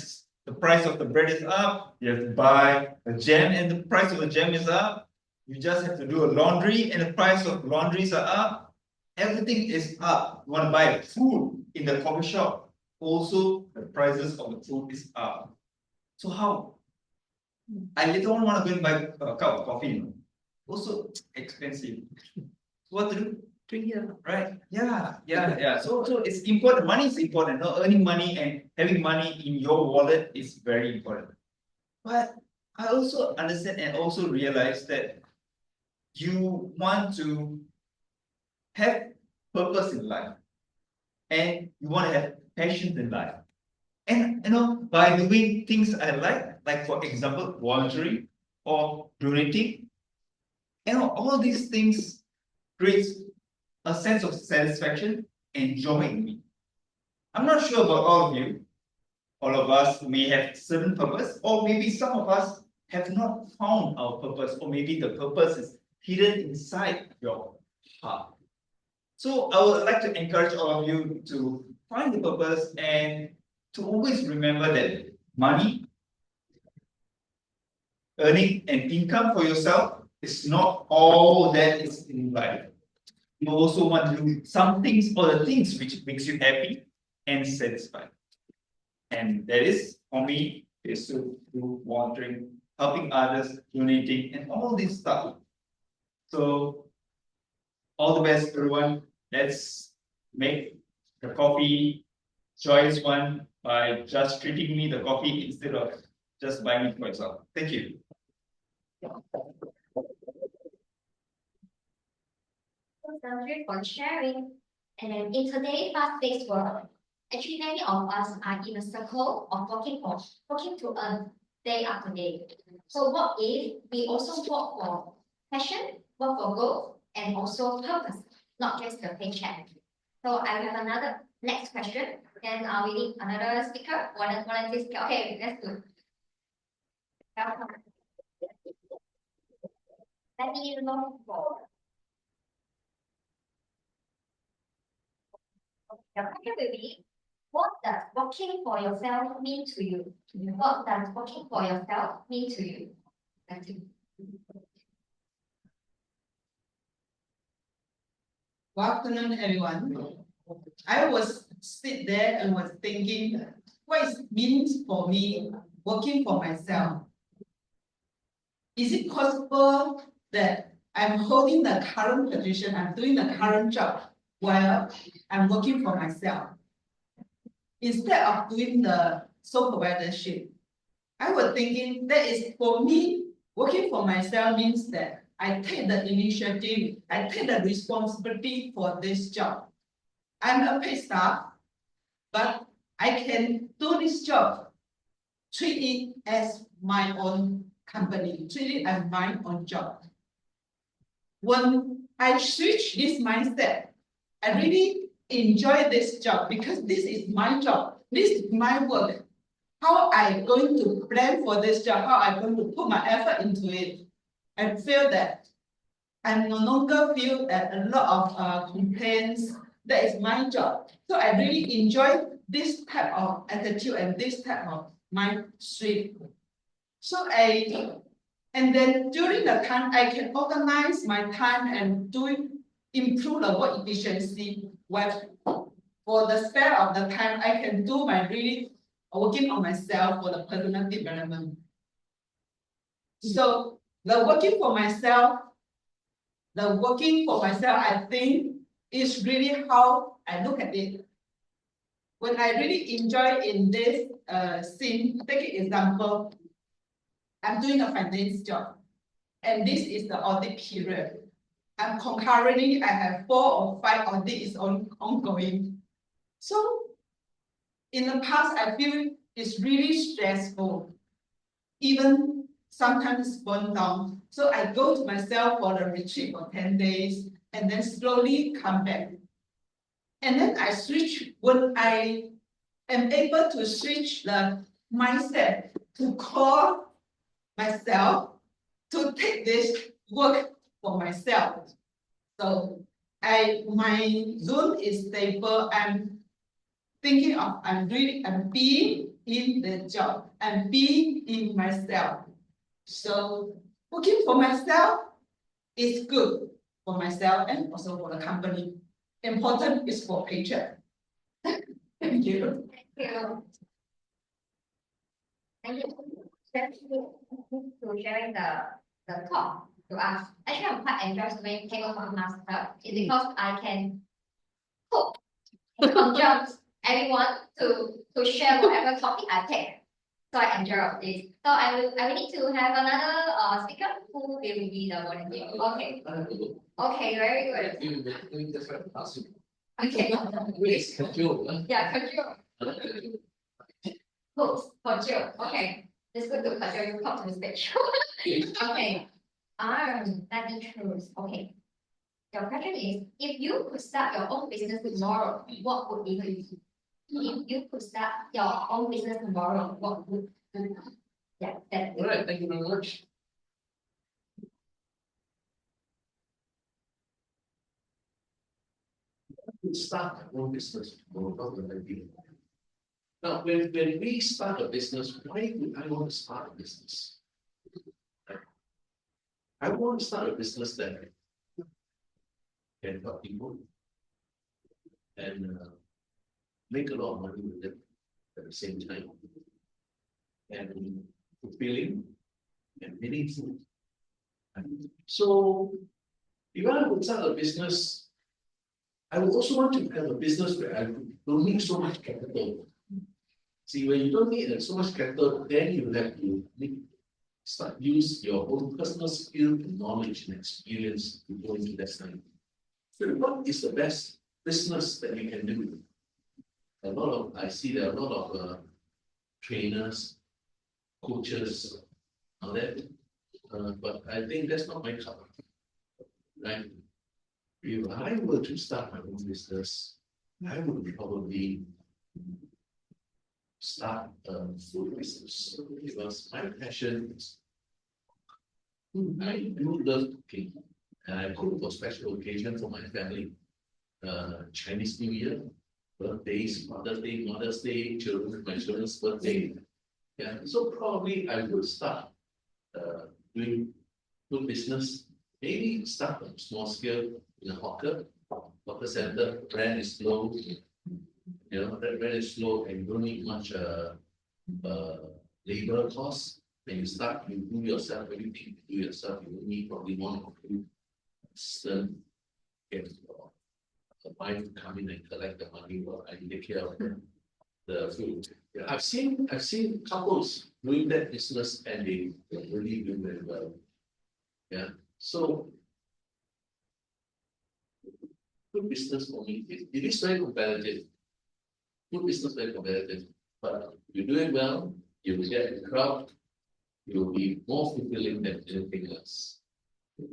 Speaker 1: the price of the bread is up. You have to buy a jam, and the price of the jam is up. You just have to do a laundry, and the price of laundries are up. Everything is up. You want to buy food in the coffee shop, also the prices of the food is up. So how? I later on want to go and buy a cup of coffee. Also expensive. What to do? Drink here, right? Yeah. So it's important. Money is important. No, earning money and having money in your wallet is very important. But I also understand and also realize that you want to have purpose in life, and you want to have passion in life. And by doing things I like for example, volunteering or donating, all these things creates a sense of satisfaction and joy in me. I'm not sure about all of you. All of us may have certain purpose, or maybe some of us have not found our purpose, or maybe the purpose is hidden inside your heart. So I would like to encourage all of you to find the purpose and to always remember that money, earning an income for yourself is not all that is in life. You also want to do some things or the things which makes you happy and satisfied. And that is, for me, is to do volunteering, helping others, donating, and all this stuff. So all the best, everyone. Let's make the coffee joyous one by just treating me the coffee instead of just buying it for yourself. Thank you.
Speaker 4: Thank you for sharing. And then in today's fast-paced world, actually many of us are in a circle of working to earn day after day. So what if we also work for passion, work for growth, and also purpose, not just the paycheck? So I have another next question, and we need another speaker, volunteer speaker. Okay, let's do. Let me know for. The question will be, what does working for yourself mean to you? What does working for yourself mean to you? Thank you.
Speaker 3: Good afternoon, everyone. I was sit there and was thinking, what it means for me working for myself? Is it possible that I'm holding the current position, I'm doing the current job while I'm working for myself? Instead of doing the sole proprietorship, I was thinking that is for me, working for myself means that I take the initiative, I take the responsibility for this job. I'm a paid staff, but I can do this job, treat it as my own company, treat it as my own job. When I switch this mindset, I really enjoy this job because this is my job, this is my work. How I going to plan for this job, how I going to put my effort into it. I feel that I no longer feel that a lot of complaints. That is my job. So I really enjoy this type of attitude and this type of mind street. So and then during the time I can organize my time and improve the work efficiency. For the spare of the time, I can do my really working on myself for the personal development. So the working for myself, I think is really how I look at it. When I really enjoy in this scene, take an example, I'm doing a finance job, and this is the audit period. And concurrently, I have 4 or 5 audits ongoing. So in the past, I feel it's really stressful, even sometimes burn down. So I go to myself for the retreat for 10 days and then slowly come back. And then I switch when I am able to switch the mindset to call myself to take this work for myself. So my zone is stable. I'm thinking of I'm being in the job and being in myself. So working for myself is good for myself and also for the company. Important is for Paycheck. Thank you.
Speaker 4: Thank you. Thank you. Thank you to sharing the talk to us. Actually, I'm quite enjoying doing Toastmaster. It's because I can cook and conjure everyone to share whatever topic I take. So I enjoy this. So I will need to have another speaker who will be the volunteer. Okay. Okay, very good. Okay. Yeah, control. Books, control. Okay. It's good to control you come to the stage. Okay. Let me choose. Okay. Your question is, if you could start your own business tomorrow, what would it be? If you could start your own business tomorrow, what would it be? Yeah, that's it.
Speaker 2: All right, thank you very much. We start our own business tomorrow, what would I be? Now, when we start a business, why would I want to start a business? I want to start a business that can help people and make a lot of money with it at the same time, and fulfilling and meaningful. So, if I would start a business, I would also want to have a business where I don't need so much capital. See, when you don't need so much capital, then you have to use your own personal skill and knowledge and experience to go into that side. So what is the best business that you can do? I see there are a lot of trainers, coaches, all that. But I think that's not my cup, right? If I were to start my own business, I would probably start a food business because my passion is I do love cooking and I cook for special occasion for my family. Chinese New Year, birthdays, Mother's Day, my children's birthday. Yeah, so probably I would start doing food business, maybe start on a small scale in a hawker center, rent is low, rent is low and you don't need much labor costs. When you start, you do yourself, everything you do yourself, you need probably one or two assistant, get a wife to come in and collect the money while I take care of the food. Yeah, I've seen couples doing that business and they really do very well. Yeah, so food business for me, it is very competitive. Food business very competitive, but you do it well, you will get a crowd, you will be more fulfilling than anything else.
Speaker 4: Thank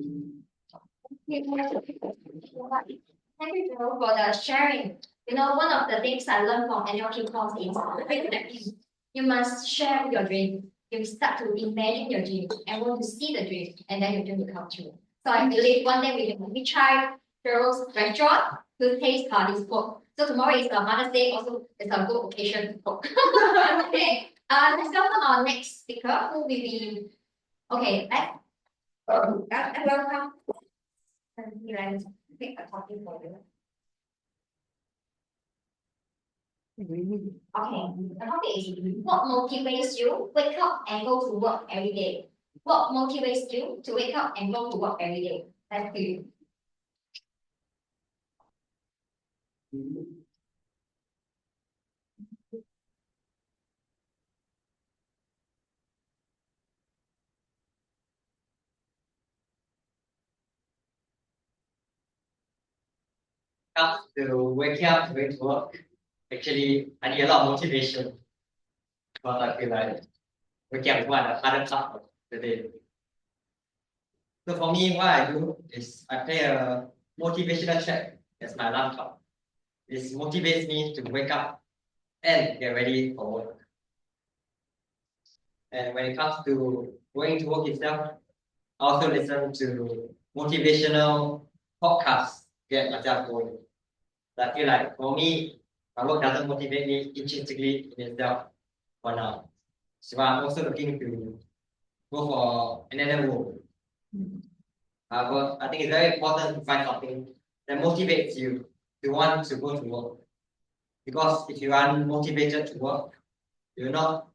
Speaker 4: you, Joe, for the sharing. One of the things I learned from NLP course is you must share your dream. You start to imagine your dream and want to see the dream, and then your dream will come true. So I believe one day we try Cheryl's restaurant to taste his food. So tomorrow is the Mother's Day, also it's a good occasion to cook. Okay. Let's go to our next speaker, who will be welcome. Pick a topic for you. Okay, the topic is what motivates you wake up and go to work every day? What motivates you to wake up and go to work every day? Thank you.
Speaker 7: Up to waking up, going to work. Actually, I need a lot of motivation because I feel like waking up is one of the hardest part of the day. So for me, what I do is I play a motivational track as my alarm clock. This motivates me to wake up and get ready for work. And when it comes to going to work itself, I also listen to motivational podcasts to get myself going. So I feel like for me, my work doesn't motivate me intrinsically in itself for now. So I'm also looking to go for another role. However, I think it's very important to find something that motivates you to want to go to work. Because if you are unmotivated to work, you will not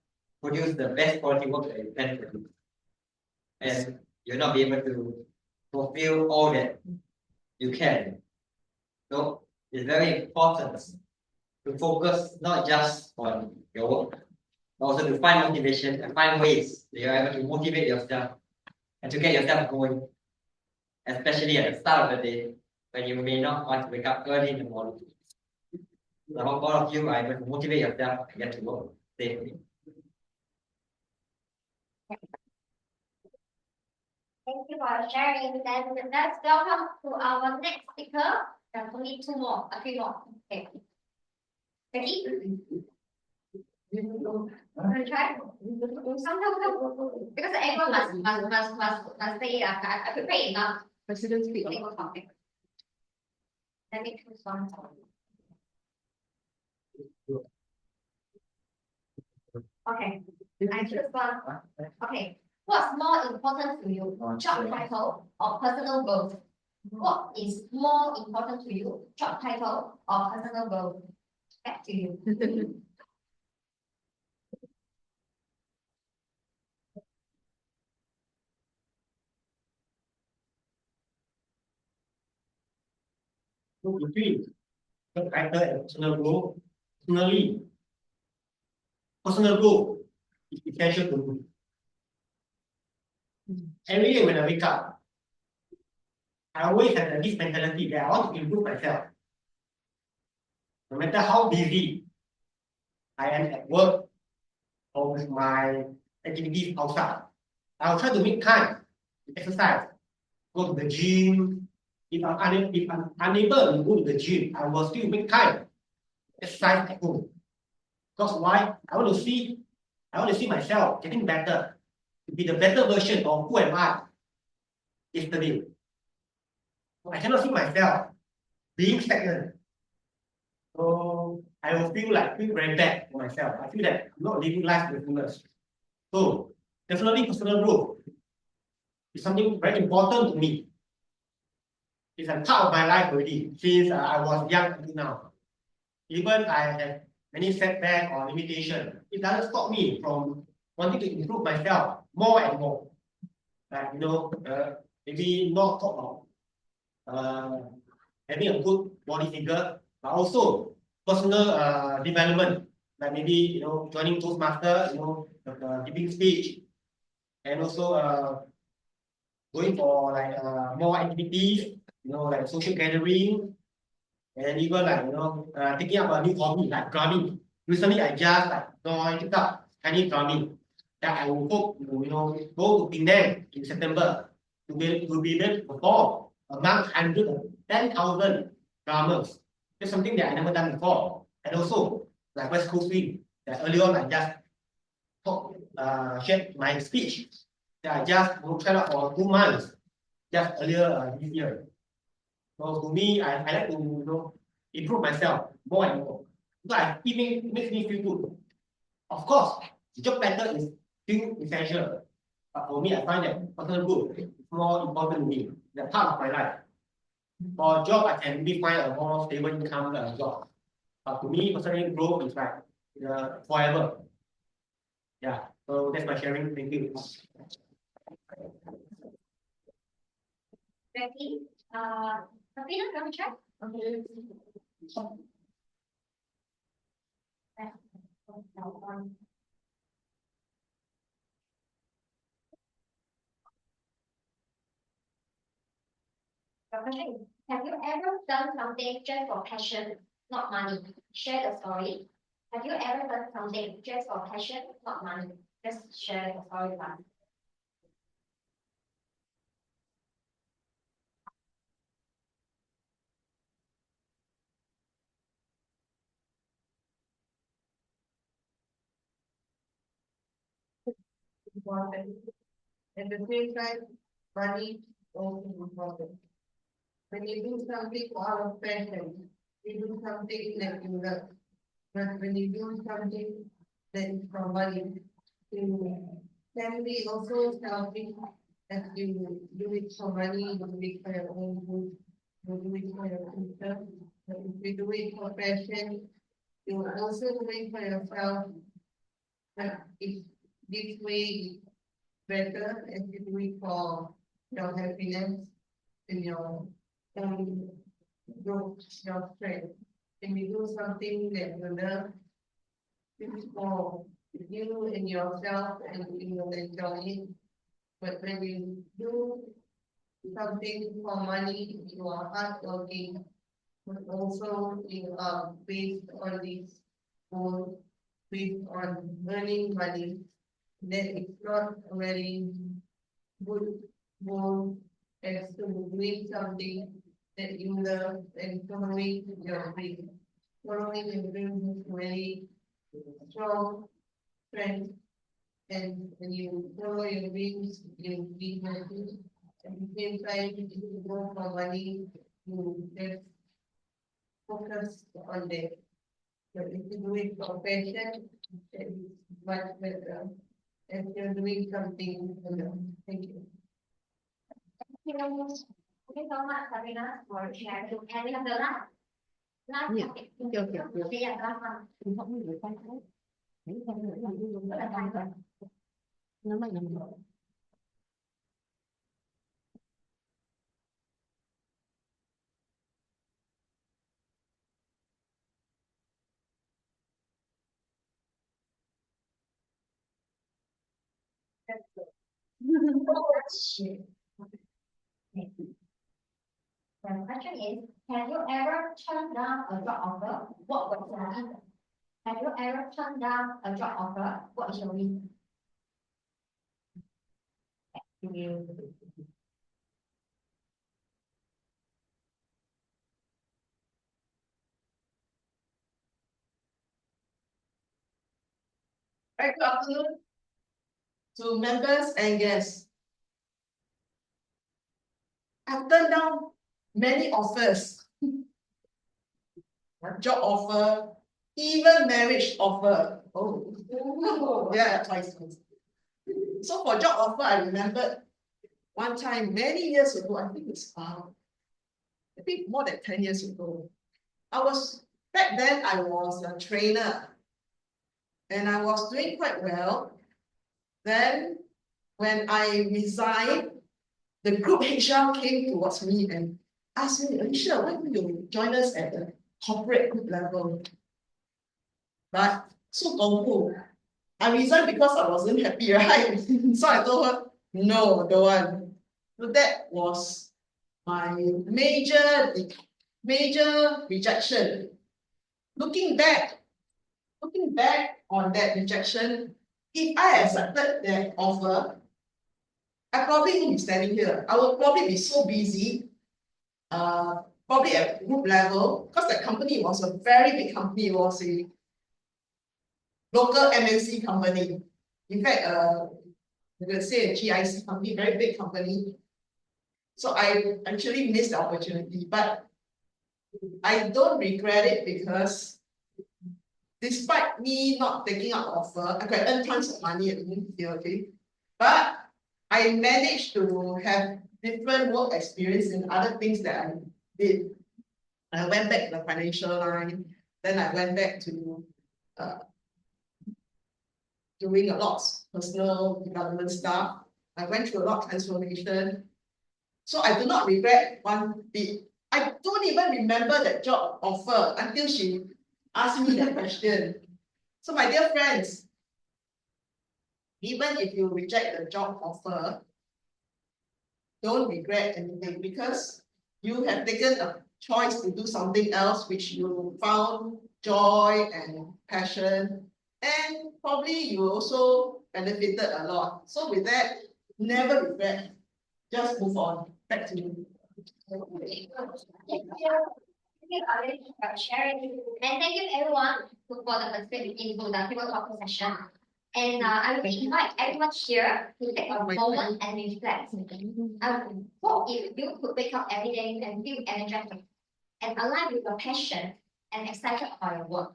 Speaker 7: produce the best quality work that you can produce. And you'll not be able to fulfill all that you can. So it's very important to focus not just on your work, but also to find motivation and find ways that you're able to motivate yourself and to get yourself going, especially at the start of the day when you may not want to wake up early in the morning. I hope all of you are able to motivate yourself and get to work safely.
Speaker 4: Thank you for sharing. Then let's welcome to our next speaker. There are only three more. Okay. Becky? Want to try? Because everyone must say I prepare enough. President speak. Let me choose one. Okay, I choose one. Okay, what's more important to you, job title or personal growth? What is more important to you, job title or personal growth? Back to you.
Speaker 6: Between job title and personal growth, personal growth is essential to me. Every day when I wake up, I always have this mentality that I want to improve myself. No matter how busy I am at work or with my activities outside. I'll try to make time to exercise, go to the gym. If I'm unable to go to the gym, I will still make time exercise at home. Because why? I want to see myself getting better, to be the better version of who am I yesterday. I cannot see myself being stagnant. So I will feel very bad for myself. I feel that I'm not living life with fullness. So definitely personal growth is something very important to me. It's a part of my life already since I was young until now. Even I have many setbacks or limitations, it doesn't stop me from wanting to improve myself more and more. Like maybe not talk about having a good body figure, but also personal development, like maybe joining Toastmaster, giving speech, and also going for more activities, like social gathering, and even taking up a new hobby like drumming. Recently, I just picked up Chinese drumming that I will hope to go to Penang in September to be able to perform among 110,000 drummers. It's something that I never done before, and also like West Coast Swing that earlier on I just shared my speech that I just tried out for 2 months just earlier this year. So to me, I like to improve myself more and more. Because it makes me feel good. Of course, the job title is still essential. But for me, I find that personal growth is more important to me. That's part of my life. For a job, I can maybe find a more stable income job. But to me, personal growth is forever. Yeah. So that's my sharing. Thank you.
Speaker 4: Becky, Sabrina, can we check? Okay. Have you ever done something just for passion, not money? Share the story. Have you ever done something just for passion, not money? Just share the story with us.
Speaker 5: Important. At the same time, money is also important. When you do something out of passion, you do something that you love. But when you do something that is for money, you can be also selfish as you do it for money, you do it for your own good, you do it for your future. But if you do it for passion, you also do it for yourself. But if this way is better as you do it for your happiness and your own growth, your strength. When you do something that you love, it's for you and yourself and you will enjoy it. But when you do something for money, you are hardworking, but also you are based on this goal, based on earning money. That is not a very good goal as to doing something that you love and following your dream. Following your dream is very strong strength, and when you follow your dreams, you be happy. At the same time, if you go for money, you just focus on that. But if you do it for passion, that is much better. If you're doing something alone. Thank you.
Speaker 4: Thank you so much, Sabrina, for sharing. And we have the last
Speaker 5: Yeah.
Speaker 4: topic.
Speaker 5: Okay.
Speaker 4: Yeah, last one. The question is, have you ever turned down a job offer? What was the reason? Have you ever turned down a job offer? What is your reason? You.
Speaker 3: Very good afternoon to members and guests. I've turned down many offers. Job offer, even marriage offer. Oh, yeah, twice. So for job offer, I remembered one time many years ago, I think more than 10 years ago. Back then I was a trainer and I was doing quite well. Then when I resigned, the group HR came towards me and asked me, Alicia, why don't you join us at the corporate group level? But so gongfu. I resigned because I wasn't happy, right? So I told her, no, don't want. So that was my major rejection. Looking back on that rejection, if I accepted that offer, I probably wouldn't be standing here. I would probably be so busy, probably at group level, because that company was a very big company. It was a local MNC company. In fact, let's say a GIC company, very big company. So I actually missed the opportunity, but I don't regret it because despite me not taking up offer, I could earn tons of money here, okay? But I managed to have different work experience in other things that I did. I went back to the financial line, then I went back to doing a lot of personal development stuff. I went through a lot of transformation. So I do not regret one bit. I don't even remember that job offer until she asked me that question. So my dear friends, even if you reject the job offer, don't regret anything because you have taken a choice to do something else which you found joy and passion, and probably you also benefited a lot. So with that, never regret, just move on. Back to you.
Speaker 4: Thank you, Alice, for sharing. And thank you everyone for the participation into the table talking session. And I will invite everyone here to take a moment and reflect. I hope if you could wake up every day and feel energetic and aligned with your passion and excited about your work.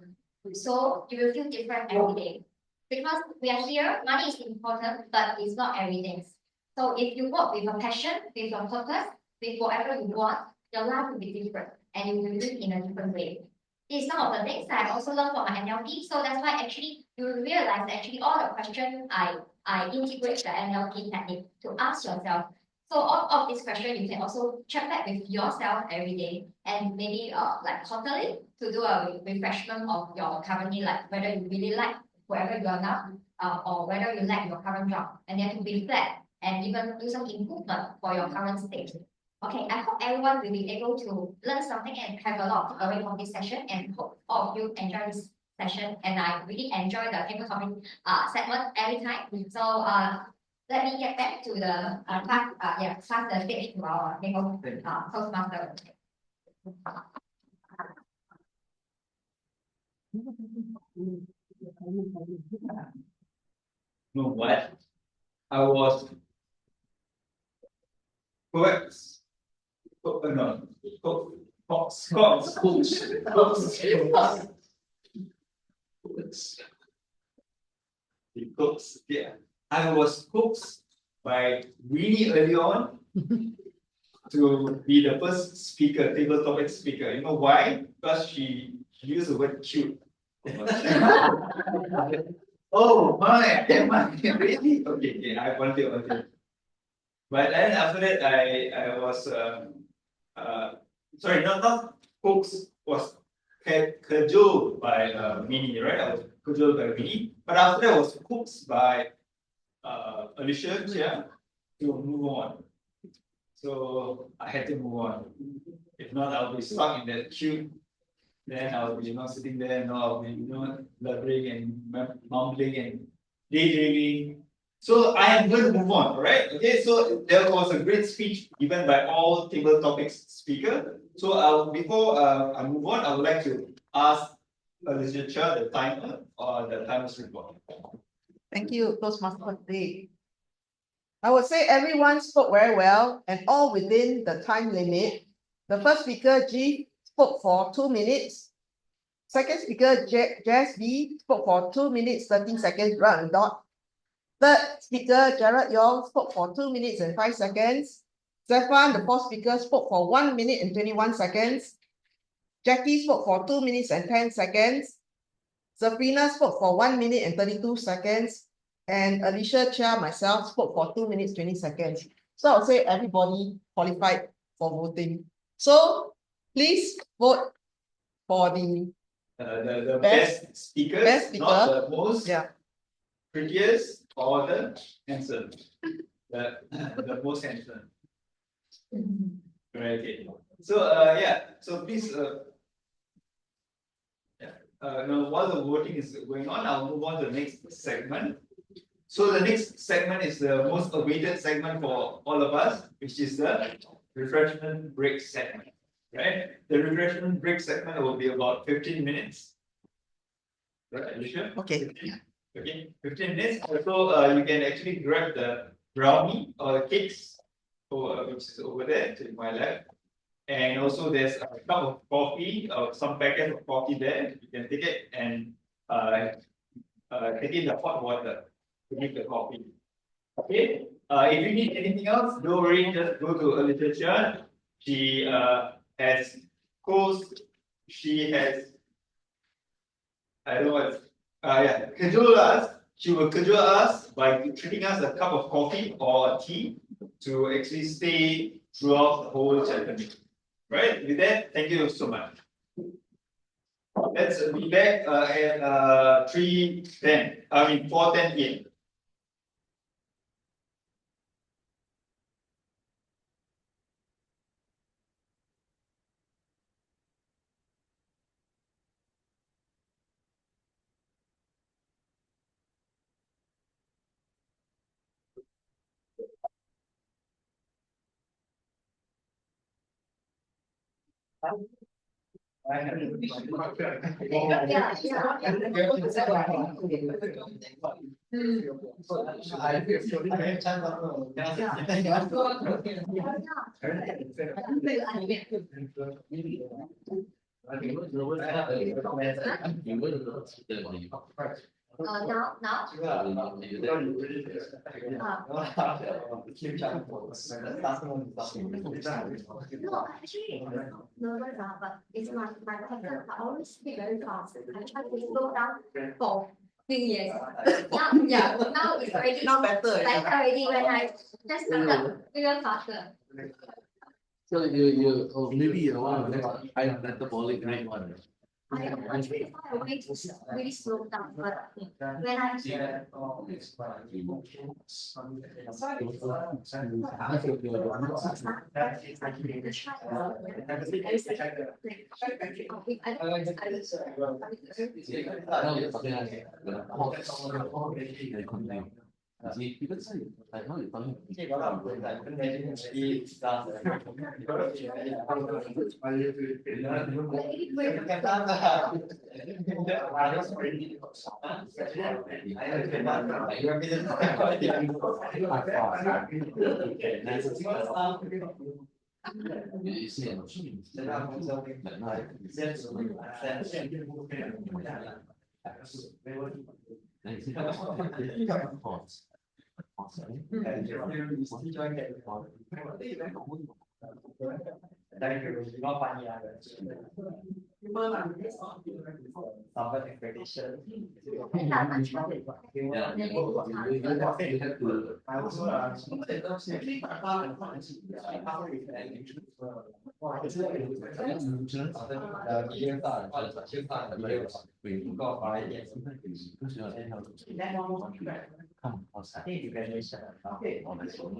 Speaker 4: So you will feel different every day. Because we are here, money is important, but it's not everything. So if you work with your passion, with your purpose, with whatever you want, your life will be different and you will live in a different way. These some of the things that I also learned from my NLP. So that's why actually you will realize that actually all the questions I integrate the NLP technique to ask yourself. So all of these questions you can also check back with yourself every day and maybe like quarterly to do a refreshment of your currently like whether you really like wherever you are now or whether you like your current job and then to reflect and even do some improvement for your current state. Okay, I hope everyone will be able to learn something and have a lot of takeaway from this session and hope all of you enjoy this session and I really enjoy the table talking segment every time. So let me get back to the pass the stage to our table Toastmaster.
Speaker 1: No, what? I was Coax. No, Cox. Yeah. I was coaxed by really early on to be the first speaker, table topic speaker. You know why? Because she used the word cute. Oh my, am I really? Okay, I volunteer. But then after that, I was sorry, not coaxed, was cajoled by Minnie, right? I was cajoled by Minnie, but after that I was coaxed by Alicia to move on. So I had to move on. If not, I'll be stuck in that cute then I'll be sitting there, I'll be blubbering and mumbling and daydreaming. So I am going to move on, alright? Okay, so there was a great speech given by all table topics speaker. So before I move on, I would like to ask Mr. Chair the timer or the timer's report.
Speaker 3: Thank you, Toastmaster today. I would say everyone spoke very well and all within the time limit. The first speaker, G, spoke for 2 minutes. Second speaker, Jazz B, spoke for 2 minutes, 13 seconds, right on the dot. Third speaker, Gerard Yong, spoke for 2 minutes and 5 seconds. Zephan, the fourth speaker, spoke for 1 minute and 21 seconds. Jackie spoke for 2 minutes and 10 seconds. Sabrina spoke for 1 minute and 32 seconds. And Alicia Chia, myself, spoke for 2 minutes, 20 seconds. So I would say everybody qualified for voting. So please vote for the
Speaker 1: best speakers,
Speaker 3: speaker.
Speaker 1: not the most
Speaker 3: Yeah.
Speaker 1: prettiest or the handsome. The most handsome. Right, okay. So so please now while the voting is going on, I'll move on to the next segment. So the next segment is the most awaited segment for all of us, which is the refreshment break segment. Right? The refreshment break segment will be about 15 minutes. Right, Alicia?
Speaker 3: Okay.
Speaker 1: Okay, 15 minutes. So you can actually grab the brownie or the cakes, which is over there to my left. And also there's a cup of coffee or some packet of coffee there. You can take it and take in the hot water to make the coffee. Okay. If you need anything else, don't worry, just go to Alicia. She has I don't know what. Cajole us. She will cajole us by treating us a cup of coffee or tea to actually stay throughout the whole chapter. Right? With that, thank you so much. Let's be back at 4:10 p.m.
Speaker 4: Now. No, actually, no, but it's my pattern. I always speak very fast. I try to slow down for few years. Now it's already
Speaker 3: better
Speaker 4: already when I just started even faster.
Speaker 2: So you maybe you want to high metabolic rate one.
Speaker 4: I actually find a way to really slow down, but when I
Speaker 2: See, people say, I know you're talking. You see, I'm
Speaker 7: expectation.
Speaker 8: come outside.
Speaker 7: I think evaluation.
Speaker 3: Okay.
Speaker 8: On its own.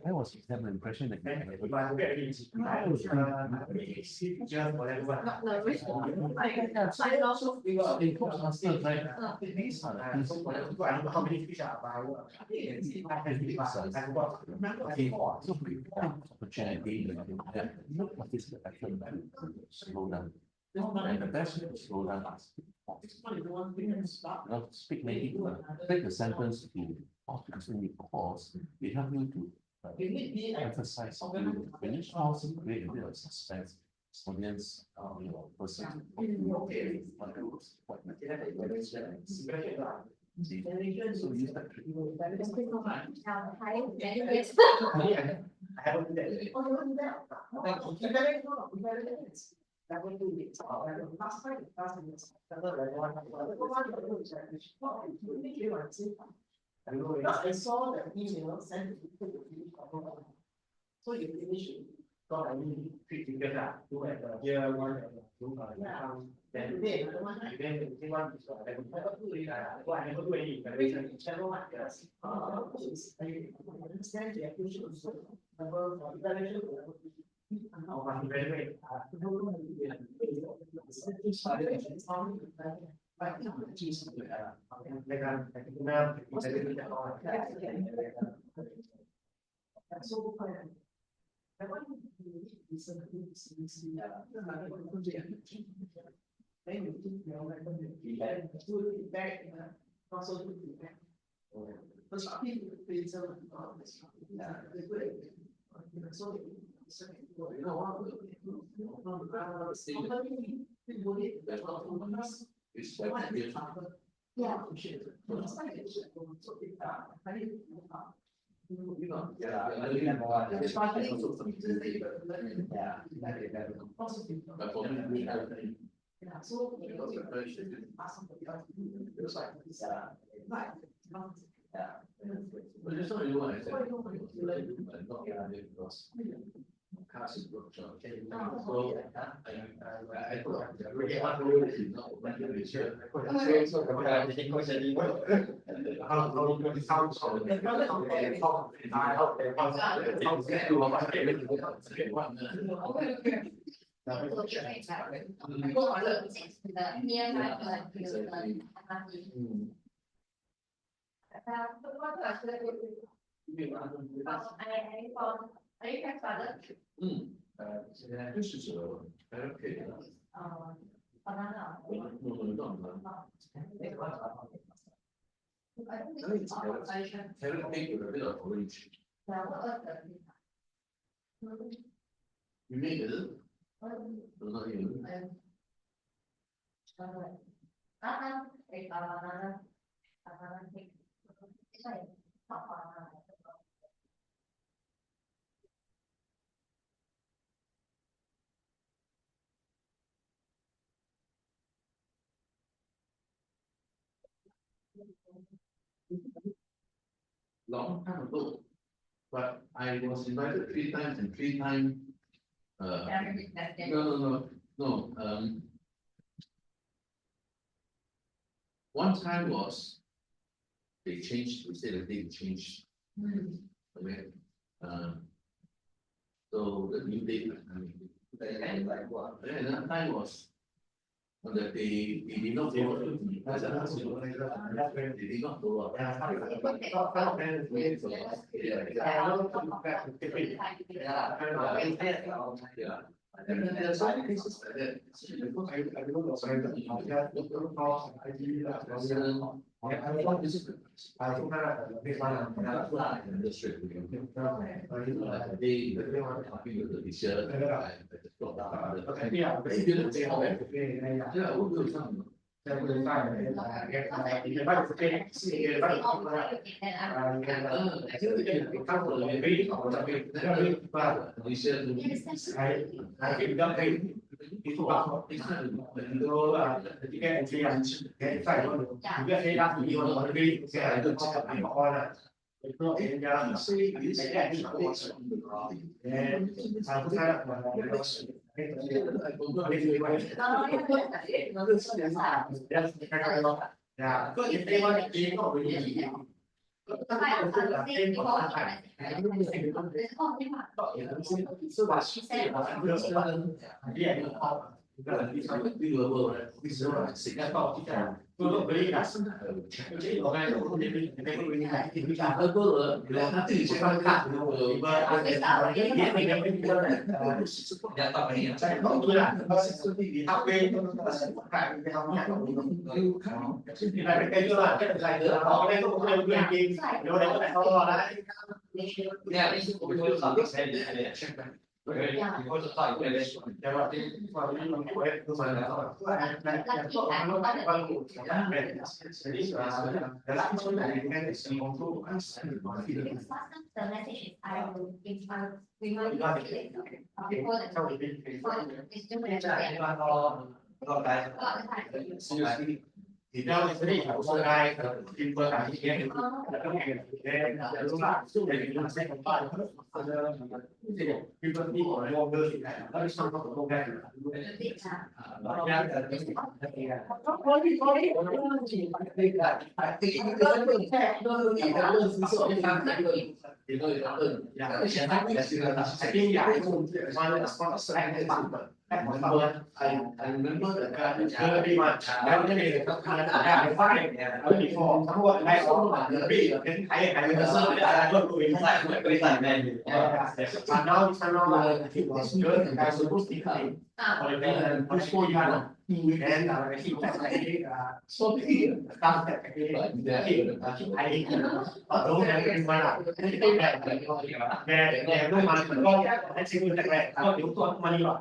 Speaker 8: I was with them the impression that in Toastmaster, right? These are the okay, so we opportunity, look what is slow down. And the best is to slow down. Not speak native, take the sentence to constantly pause. They help you to emphasize. When you pause, create a bit of suspense. Audience, person. So use that trick.
Speaker 6: I haven't done that.
Speaker 3: I saw the email sent to so you finish it.
Speaker 6: So I mean, 3 figures two at the year 1 and 2 then today the one I then the one is I never do it. I never do any evaluation in several months.
Speaker 3: I understand the application is number for evaluation.
Speaker 6: How much evaluate?
Speaker 3: So
Speaker 2: You made it? Long time ago. But I was invited 3 times and 3 times. No. One time was they changed. We said that they changed. Okay. So the new date. Another time was that they did not follow. They did not follow. Yeah. And there are so many cases like that.
Speaker 4: The message is I will give we might before the it's too much.
Speaker 6: Thì theo cái định của số 2 thì vừa là cái là đúng là số này là sẽ không phải thì khi tôi đi ở đây over thì nó xong nó cũng không ra nó ra thì tôi đã từng cái chuyện này là sự là sẽ đi giải cùng mà là có sự anh bạn I remember the very much. That cái này là các bạn đã làm phát này ở địa phươngทั้งหมดในของมันbịเป็นใครเป็นเซอร์ได้ก็คุยใส่ไม่ใส่แม่แต่น้องฉันน้องที่ว่าเกิดการสู้ที่ใครอะไรเป็นผู้ช่วยยันมีแรงอะไรที่ว่าใส่สู้ที่ตามแต่ที่ที่ไทยรู้แรงเป็นมาแต่รู้มันก็ให้สิ่งแรกก็เดี๋ยวตัวมันนี่หรอก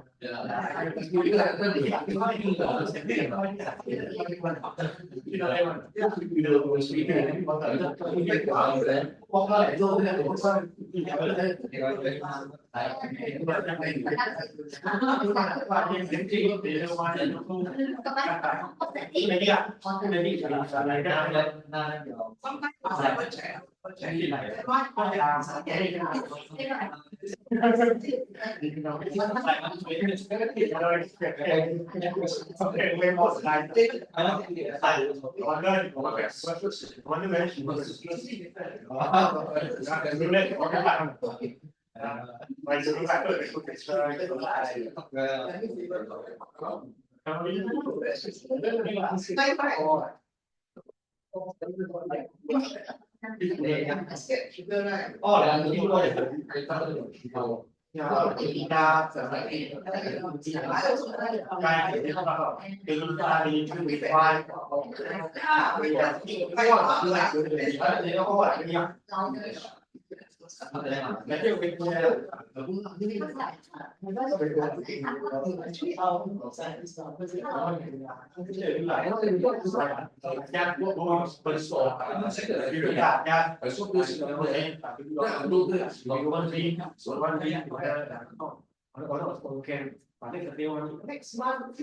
Speaker 6: Next month,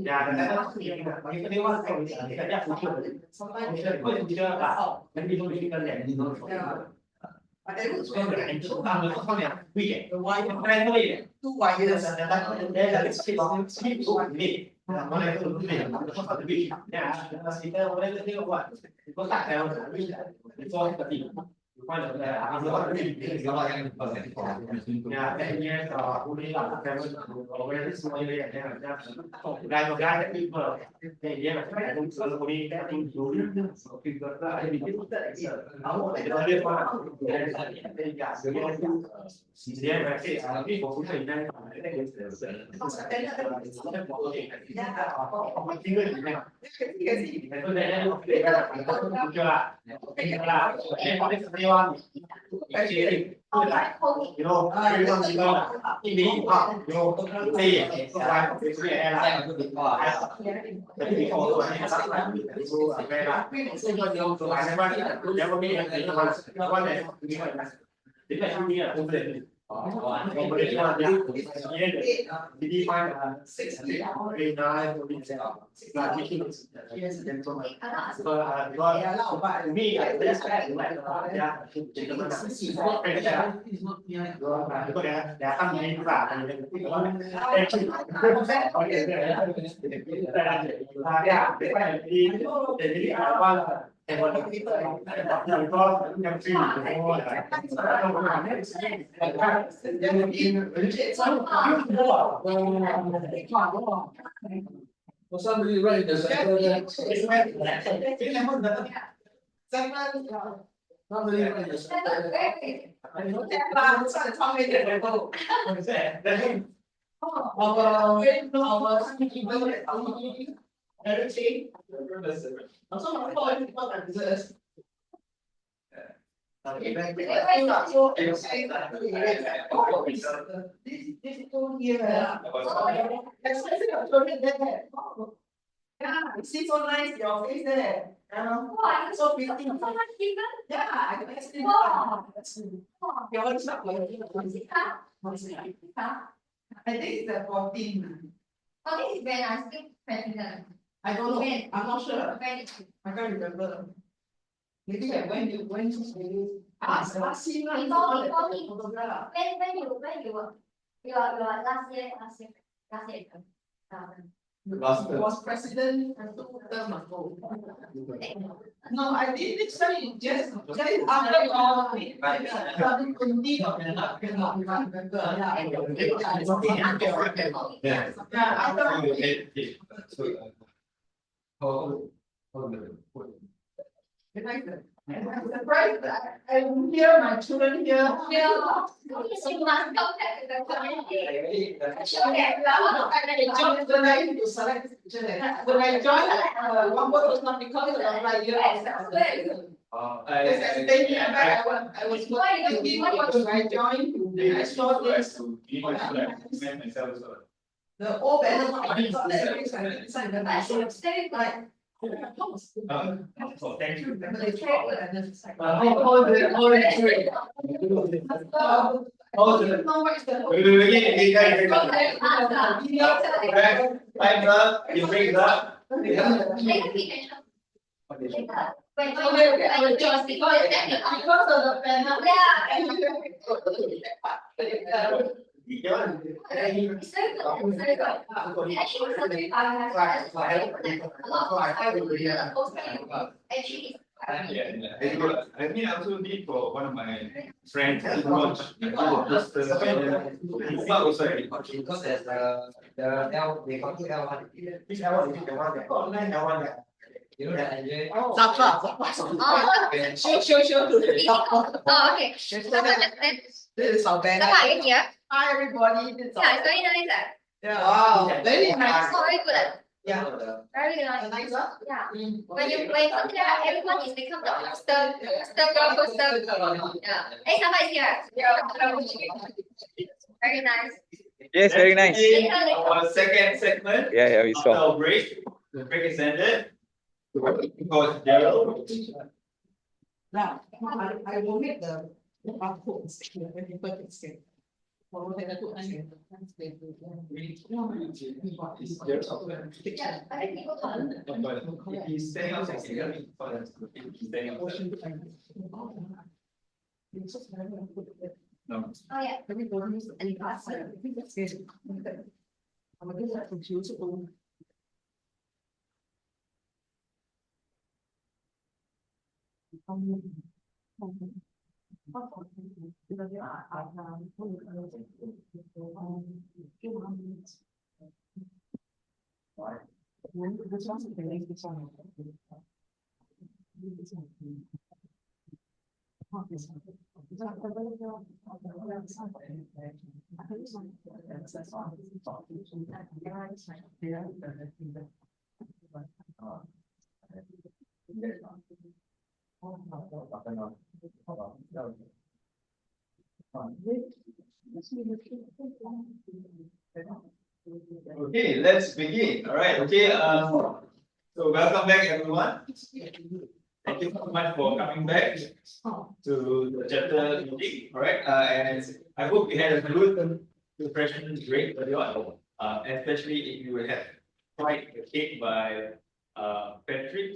Speaker 6: yeah, that's they want to but they would spend it until weekend. Why? Two years and then it's keep going me. When I go to the beach, yeah, I whatever they want. Có tại sao before the beach. Quay lại là nhà cái nghe trò cũng đi làm cái ở bên this way đây là đây một cái cái mở thì nghe là cái đúng sự của đi cái đúng đúng thì có là bị cái nó để liên quan đây cả sự nghe thì là cái của cũng thành đây you know, everyone you know, in the you know, say why it's really like the people who are sometimes who are very like so you so I never never meet one day this là như là công việc
Speaker 2: For somebody right in the center there. Somebody right in the center there.
Speaker 3: This two here. Yeah, it seems so nice, your face there.
Speaker 4: Wow,
Speaker 3: So
Speaker 4: so
Speaker 3: pretty.
Speaker 4: much different.
Speaker 3: Yeah, I can see.
Speaker 4: Wow.
Speaker 3: Your one's not like.
Speaker 4: Huh?
Speaker 3: I think it's the 14.
Speaker 4: Oh, this is when I still president.
Speaker 3: I don't know,
Speaker 4: When?
Speaker 3: I'm not sure,
Speaker 4: When?
Speaker 3: I can't remember. Maybe I went to, ask him,
Speaker 4: He told me.
Speaker 3: photograph.
Speaker 4: When you were last year.
Speaker 3: He was president and 2 terms ago. No, I did this time just after all. I'm surprised that I hear my children here.
Speaker 4: Yeah. You must contact the community.
Speaker 3: When I used to select this picture, when I joined, Whampoa was not because of the like year. I was thinking when I joined, I saw this. The old banner. I thought that it's like, like,
Speaker 1: So thank you. You bring it up.
Speaker 3: Because of the banner.
Speaker 1: I mean, I also did for one of my friends who launched.
Speaker 7: Because there's the L, they got two L1. Which L1 is the one that got L1 that you know that engine?
Speaker 3: Sure.
Speaker 4: Oh, okay.
Speaker 3: This is our banner.
Speaker 4: Here.
Speaker 3: Hi, everybody. This is
Speaker 4: Yeah,
Speaker 3: our.
Speaker 4: it's very nice.
Speaker 3: Yeah. Wow, very nice.
Speaker 4: Oh, very good.
Speaker 3: Yeah.
Speaker 4: Very nice.
Speaker 3: Nice, huh?
Speaker 4: Yeah. When you come there, everyone is become the poster girl, poster. Yeah. Hey, somebody is here. Very nice.
Speaker 9: Yes, very nice.
Speaker 1: Our second segment.
Speaker 9: Yeah, we
Speaker 1: After
Speaker 9: saw.
Speaker 1: our break, the break is ended. Because Daryl.
Speaker 3: Now, I will make the outputs when people can see.
Speaker 4: Yeah, I think people can.
Speaker 1: He's staying outside. He's staying outside. No.
Speaker 4: Oh, yeah.
Speaker 3: Everybody is any class. I think that's it. I'm gonna do that from Tuesday.
Speaker 1: Okay, let's begin. All right. Okay. So welcome back, everyone. Thank you so much for coming back to the chapter meeting. Alright, and I hope you had a good refreshment break early on. Especially if you have tried the cake by Patrick.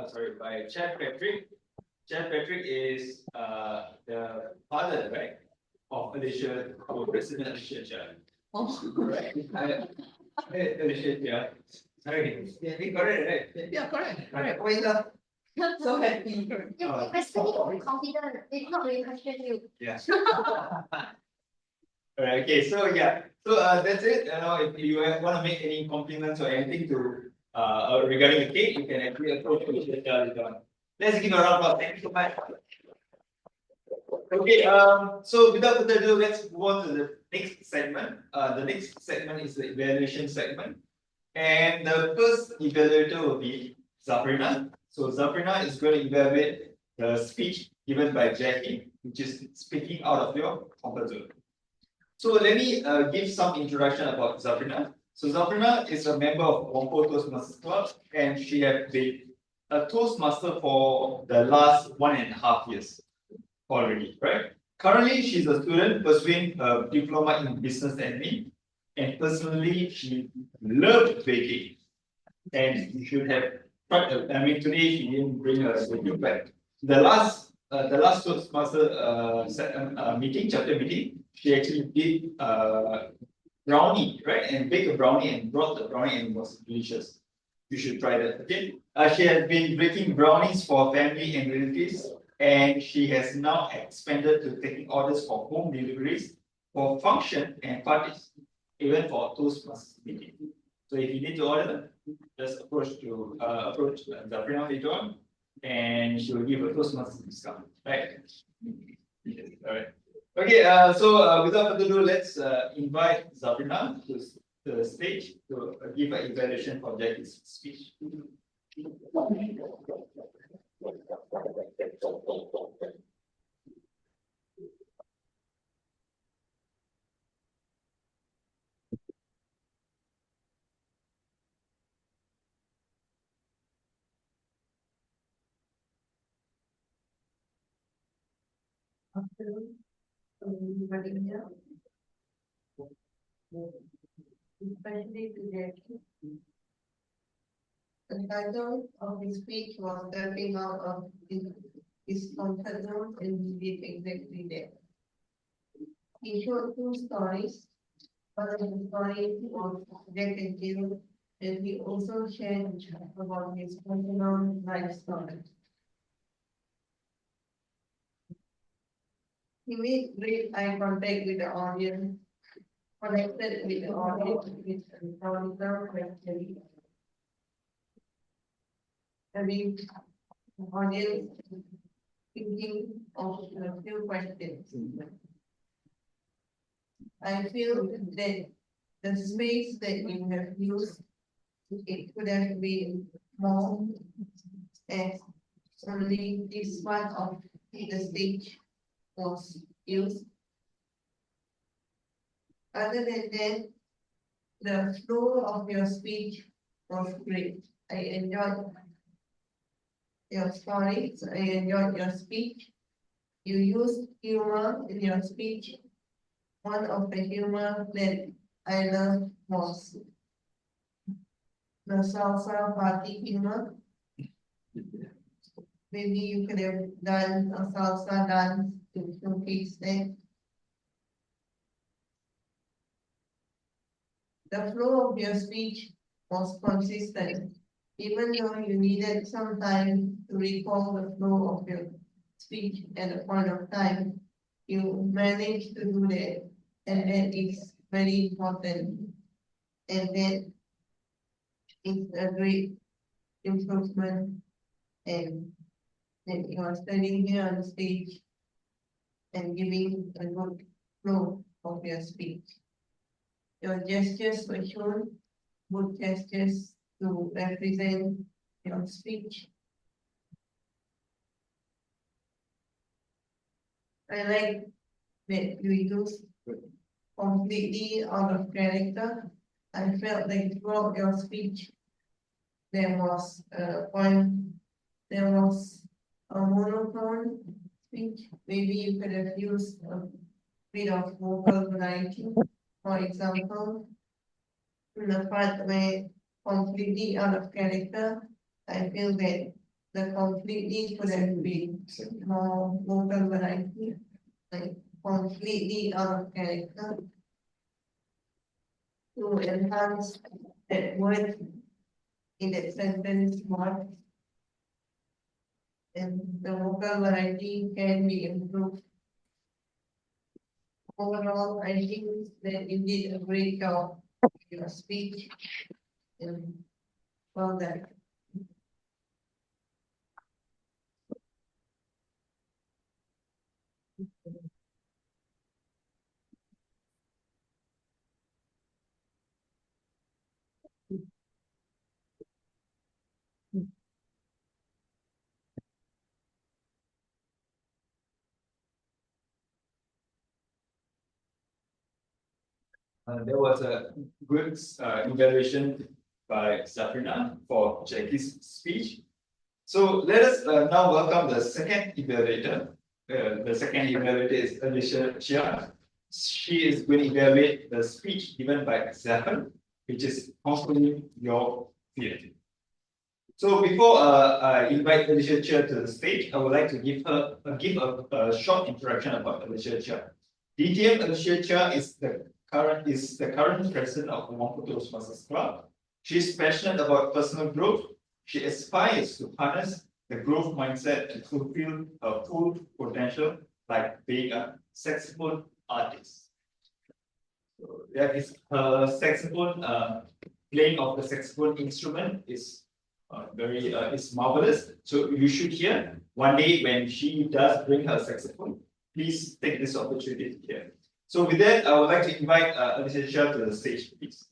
Speaker 1: Sorry, by Chef Patrick. Chef Patrick is the father, right, of Alicia, our President Alicia Chan.
Speaker 3: Oh,
Speaker 1: Right. Alicia, yeah. Sorry, yeah, we got it right.
Speaker 3: yeah, correct. We are so happy.
Speaker 4: You're speaking confident, it's not really question you.
Speaker 1: Yeah. Alright, okay, so yeah, so that's it. If you want to make any compliments or anything to regarding the cake, you can actually approach Alicia Chan later on. Let's give a round of applause. Thank you so much. Okay, so without further ado, let's move on to the next segment. The next segment is the evaluation segment. And the first evaluator will be Zafrina. So Zafrina is going to evaluate the speech given by Jackie, which is speaking out of your comfort zone. So let me give some introduction about Zafrina. So Zafrina is a member of Whampoa Toastmasters Club, and she has been a Toastmaster for the last 1.5 years already, right? Currently, she's a student pursuing a diploma in business admin, and personally, she loved baking. And you should have tried. I mean, today she didn't bring her baking back. The last Toastmaster meeting, chapter meeting, she actually did brownie, right? And baked a brownie and brought the brownie, and it was delicious. You should try that. Okay. She has been baking brownies for family and relatives, and she has now expanded to taking orders for home deliveries, for function and parties, even for Toastmasters meeting. So if you need to order them, just approach Zafrina later on, and she will give a Toastmasters discount. Right? All right. Okay. So without further ado, let's invite Zafrina to the stage to give an evaluation for Jackie's speech.
Speaker 5: Everybody here. Especially to Jackie. The title of his speech was stepping out of his comfort zone, and he did exactly that. He showed 2 stories. One of the stories was Jack and Jill, and he also shared about his personal life story. He made great eye contact with the audience, connected with the audience with rhetorical questions. Having the audience thinking of a few questions. I feel that the space that you have used, it could have been more, as only this part of the stage was used. Other than that, the flow of your speech was great. I enjoyed your stories, I enjoyed your speech. You used humor in your speech. One of the humor that I loved was the salsa party humor. Maybe you could have done a salsa dance to showcase that. The flow of your speech was consistent, even though you needed some time to recall the flow of your speech at a point of time. You managed to do that, and that is very important. And that is a great improvement, and that you are standing here on stage and giving a good flow of your speech. Your gestures were shown, good gestures to represent your speech. I like that you used completely out of character. I felt like throughout your speech, there was a point there was a monotone speech, maybe you could have used a bit of vocal variety. For example, in the part where completely out of character, I feel that the completely could have been more vocal variety, like completely out of character. To enhance that word in that sentence more. And the vocal variety can be improved. Overall, I think that you did a great job with your speech. And well done.
Speaker 1: There was a good evaluation by Safrina for Jackie's speech. So let us now welcome the second evaluator. The second evaluator is Alicia Chia. She is going to evaluate the speech given by Zafran, which is conquering your fear. So before I invite Alicia Chia to the stage, I would like to give a short introduction about Alicia Chia. DTM Alicia Chia is the current president of Whampoa Toastmasters Club. She is passionate about personal growth. She aspires to harness the growth mindset to fulfill her full potential, like being a saxophone artist. So that is her saxophone playing of the saxophone instrument is is marvelous. So you should hear one day when she does bring her saxophone. Please take this opportunity to hear. So with that, I would like to invite Alicia Chia to the stage, please.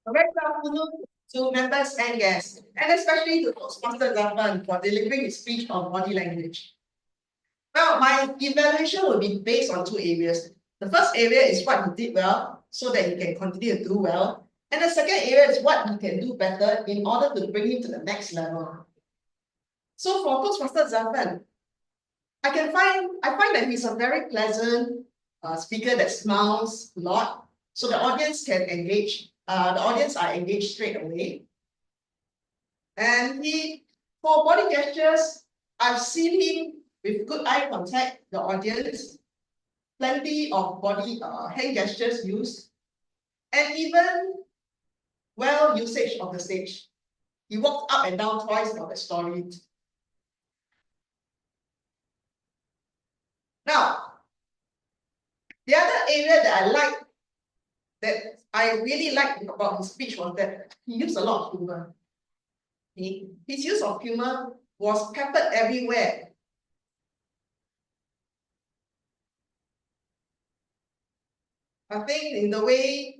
Speaker 3: A very good afternoon to members and guests, and especially to Toastmaster Zafran for delivering his speech on body language. Well, my evaluation will be based on two areas. The first area is what he did well, so that he can continue to do well. And the second area is what he can do better in order to bring him to the next level. So for Toastmaster Zafran, I find that he's a very pleasant speaker that smiles a lot, so the audience can engage. The audience are engaged straight away. And for body gestures, I've seen him with good eye contact, the audience, plenty of body hand gestures used, and even well usage of the stage. He walked up and down twice for the story. Now, the other area that I really liked about his speech was that he used a lot of humor. His use of humor was peppered everywhere. I think in the way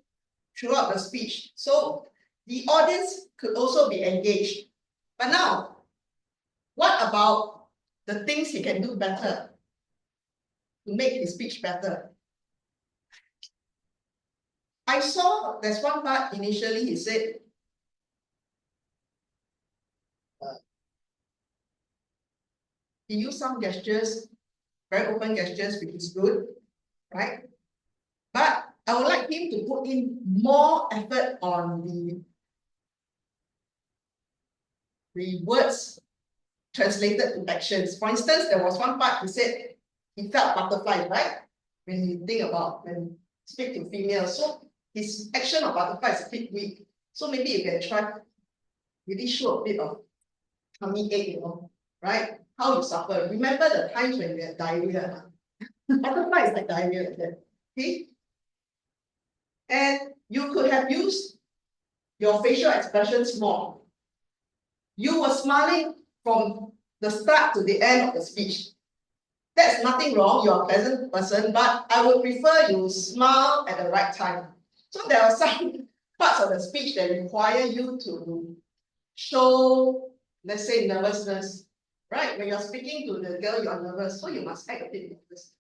Speaker 3: throughout the speech, so the audience could also be engaged. But now, what about the things he can do better to make his speech better? I saw there's one part initially he said, he used some gestures, very open gestures, which is good, right? But I would like him to put in more effort on the words translated to actions. For instance, there was one part he said he felt butterflies, right? When you think about when speak to females. So his action of butterfly is a bit weak. So maybe you can try really show a bit of tummy ache, right? How you suffer. Remember the times when you had diarrhea. Butterfly is like diarrhea like that. Okay? And you could have used your facial expressions more. You were smiling from the start to the end of the speech. That's nothing wrong, you're a pleasant person, but I would prefer you smile at the right time. So there are some parts of the speech that require you to show, let's say, nervousness. right? When you're speaking to the girl, you're nervous, so you must act a bit nervous.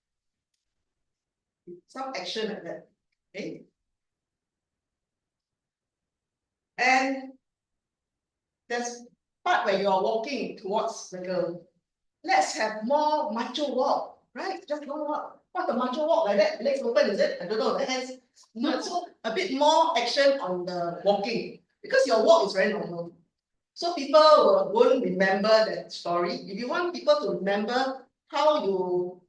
Speaker 3: Some action like that, okay? And there's part where you're walking towards the girl. Let's have more macho walk, right? Just go walk. What's the macho walk like that? Legs open, is it? I don't know. The hands. No, so a bit more action on the walking because your walk is very normal. So people won't remember that story. If you want people to remember how you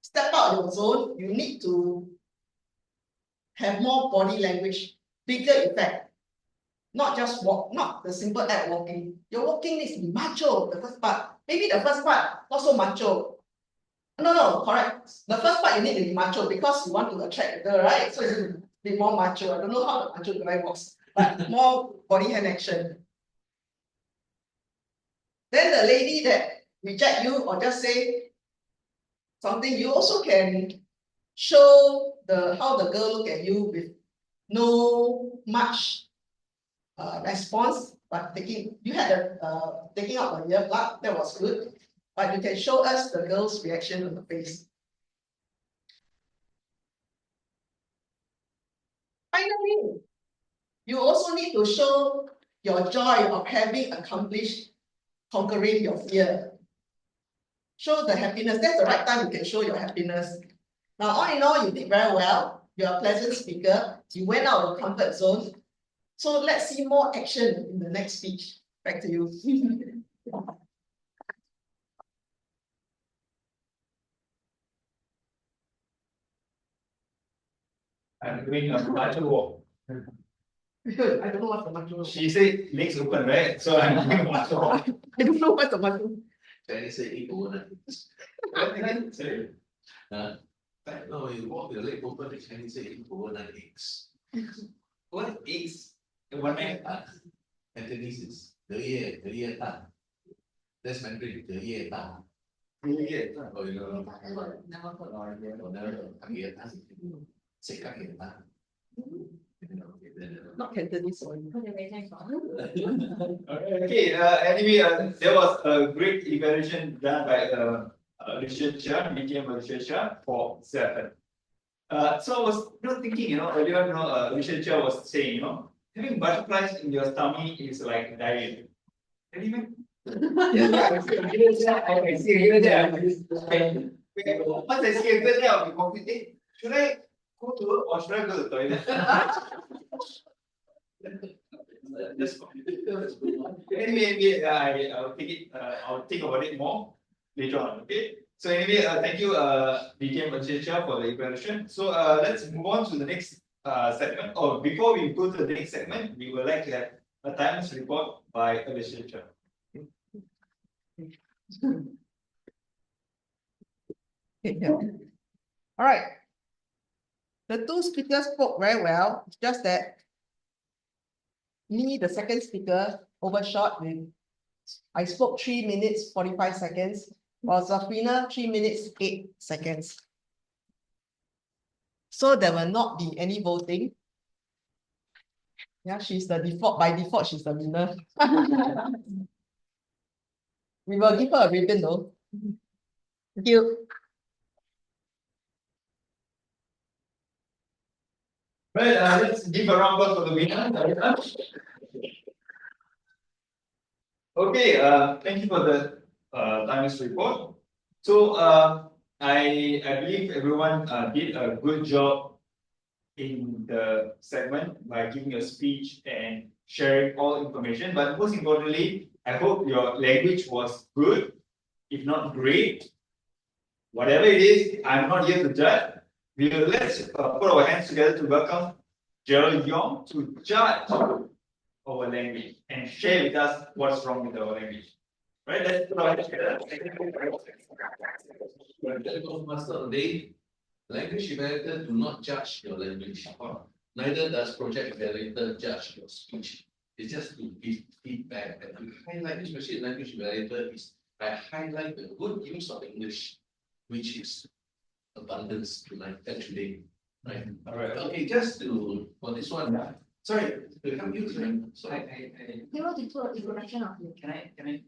Speaker 3: step out of your zone, you need to have more body language, bigger effect. Not just walk, not the simple act walking. Your walking needs to be macho, the first part. Maybe the first part, not so macho. No, correct. The first part you need to be macho because you want to attract the girl, right? So you need to be more macho. I don't know how the macho guy walks, but more body hand action. Then the lady that reject you or just say something, you also can show how the girl look at you with no much response, but you had taking out the earplug, that was good. But you can show us the girl's reaction on the face. Finally, you also need to show your joy of having accomplished conquering your fear. Show the happiness. That's the right time you can show your happiness. Now, all in all, you did very well. You're a pleasant speaker. You went out of your comfort zone. So let's see more action in the next speech. Back to you.
Speaker 1: I'm doing a macho walk.
Speaker 3: I don't know what's the macho.
Speaker 1: She said legs open, right? So I'm doing a macho walk.
Speaker 3: I don't know what's the macho.
Speaker 2: Chinese say ego.
Speaker 1: Again, sorry.
Speaker 2: No, you walk your leg open, the Chinese say ego eggs.
Speaker 1: What is one egg?
Speaker 2: Cantonese is 隔夜蛋. That's Mandarin, 隔夜蛋. Oh, you know.
Speaker 5: Never heard.
Speaker 2: Oh, never. 隔夜蛋. Say 隔夜蛋.
Speaker 3: Not Cantonese, sorry.
Speaker 1: Okay, anyway, there was a great evaluation done by researcher, medium researcher for 7. So I was thinking, earlier, researcher was saying, having butterflies in your tummy is like diarrhea. Anyway, I see a girl there. Once I see a girl there, I'll be confused. Should I go to work or should I go to the toilet? Anyway, I'll take it. I'll think about it more later on. Okay. So anyway, thank you, BKM Researcher, for the evaluation. So let's move on to the next segment. Or before we go to the next segment, we would like to have a times report by a researcher.
Speaker 3: All right. The two speakers spoke very well. It's just that me, the second speaker, overshot with. I spoke 3 minutes 45 seconds, while Zafrina 3 minutes 8 seconds. So there will not be any voting. Yeah, she's the default. By default, she's the winner. We will give her a ribbon though. Thank you.
Speaker 1: Well, let's give a round of applause for the winner. Okay, thank you for the times report. So I believe everyone did a good job in the segment by giving a speech and sharing all information. But most importantly, I hope your language was good, if not great. Whatever it is, I'm not here to judge. Let's put our hands together to welcome Gerald Yong to judge our language and share with us what's wrong with our language. Right? Let's put our hands together.
Speaker 2: Toastmaster, language evaluator do not judge your language. Neither does project evaluator judge your speech. It's just to give feedback and to highlight, especially language evaluator, is I highlight the good use of English, which is abundance tonight today. Right.
Speaker 1: All right.
Speaker 2: Okay, just for this one. Sorry, to help you.
Speaker 4: You want to do a introduction of you.
Speaker 1: Can I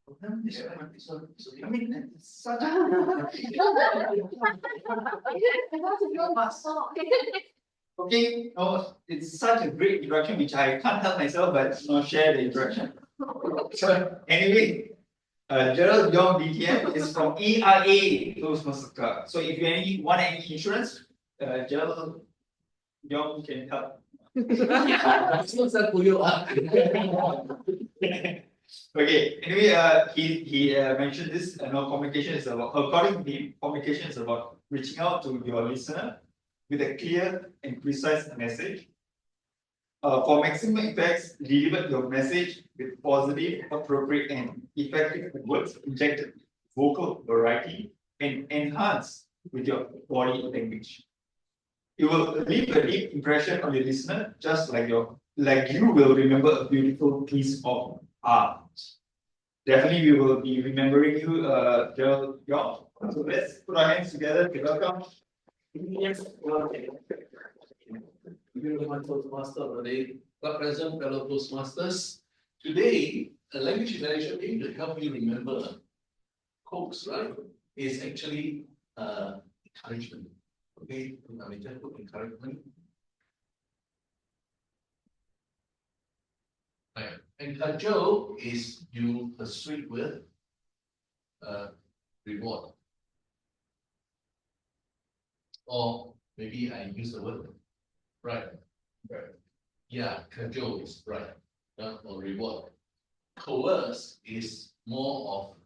Speaker 1: I mean, it's such okay, no, it's such a great introduction which I can't help myself but share the introduction. So anyway, Gerald Young DTM is from ERA Toastmaster. So if you want any insurance, Gerald Young can help. Okay, anyway, he mentioned this, communication is about, according to him, communication is about reaching out to your listener with a clear and precise message. For maximum effects, deliver your message with positive, appropriate, and effective words, injected vocal variety, and enhance with your body language. It will leave a deep impression on your listener, just like you will remember a beautiful piece of art. Definitely, we will be remembering you, Gerald Young. So let's put our hands together to welcome. Yes.
Speaker 2: Everyone, Toastmaster of the day, God present, fellow Toastmasters. Today, a language evaluation aim to help you remember quotes, right? Is actually encouragement. Okay, I mean, just put encouragement. Right. And cajole is you persuade with reward. Or maybe I use the word right. Yeah, cajole is right. Or reward. Coerce is more of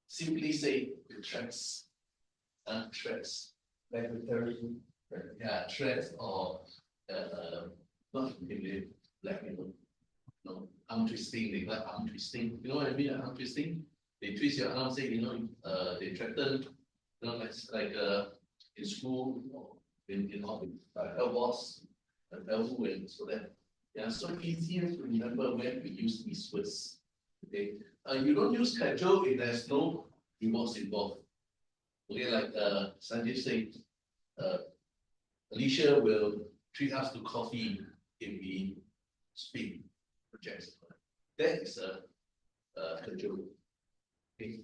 Speaker 2: simply say with threats. Threats. Like with terrorism. Yeah, threats or not really blackmail. No, arm twisting, they like arm twisting. You know what I mean? Arm twisting. They twist your arm, say, they threaten, like in school or in office, boss, elbow, and so that. Yeah, so easier to remember when we use these words. Okay, you don't use cajole if there's no rewards involved. Okay, like Sanjay said, Alicia will treat us to coffee if we speak projects. That is a cajole. Okay.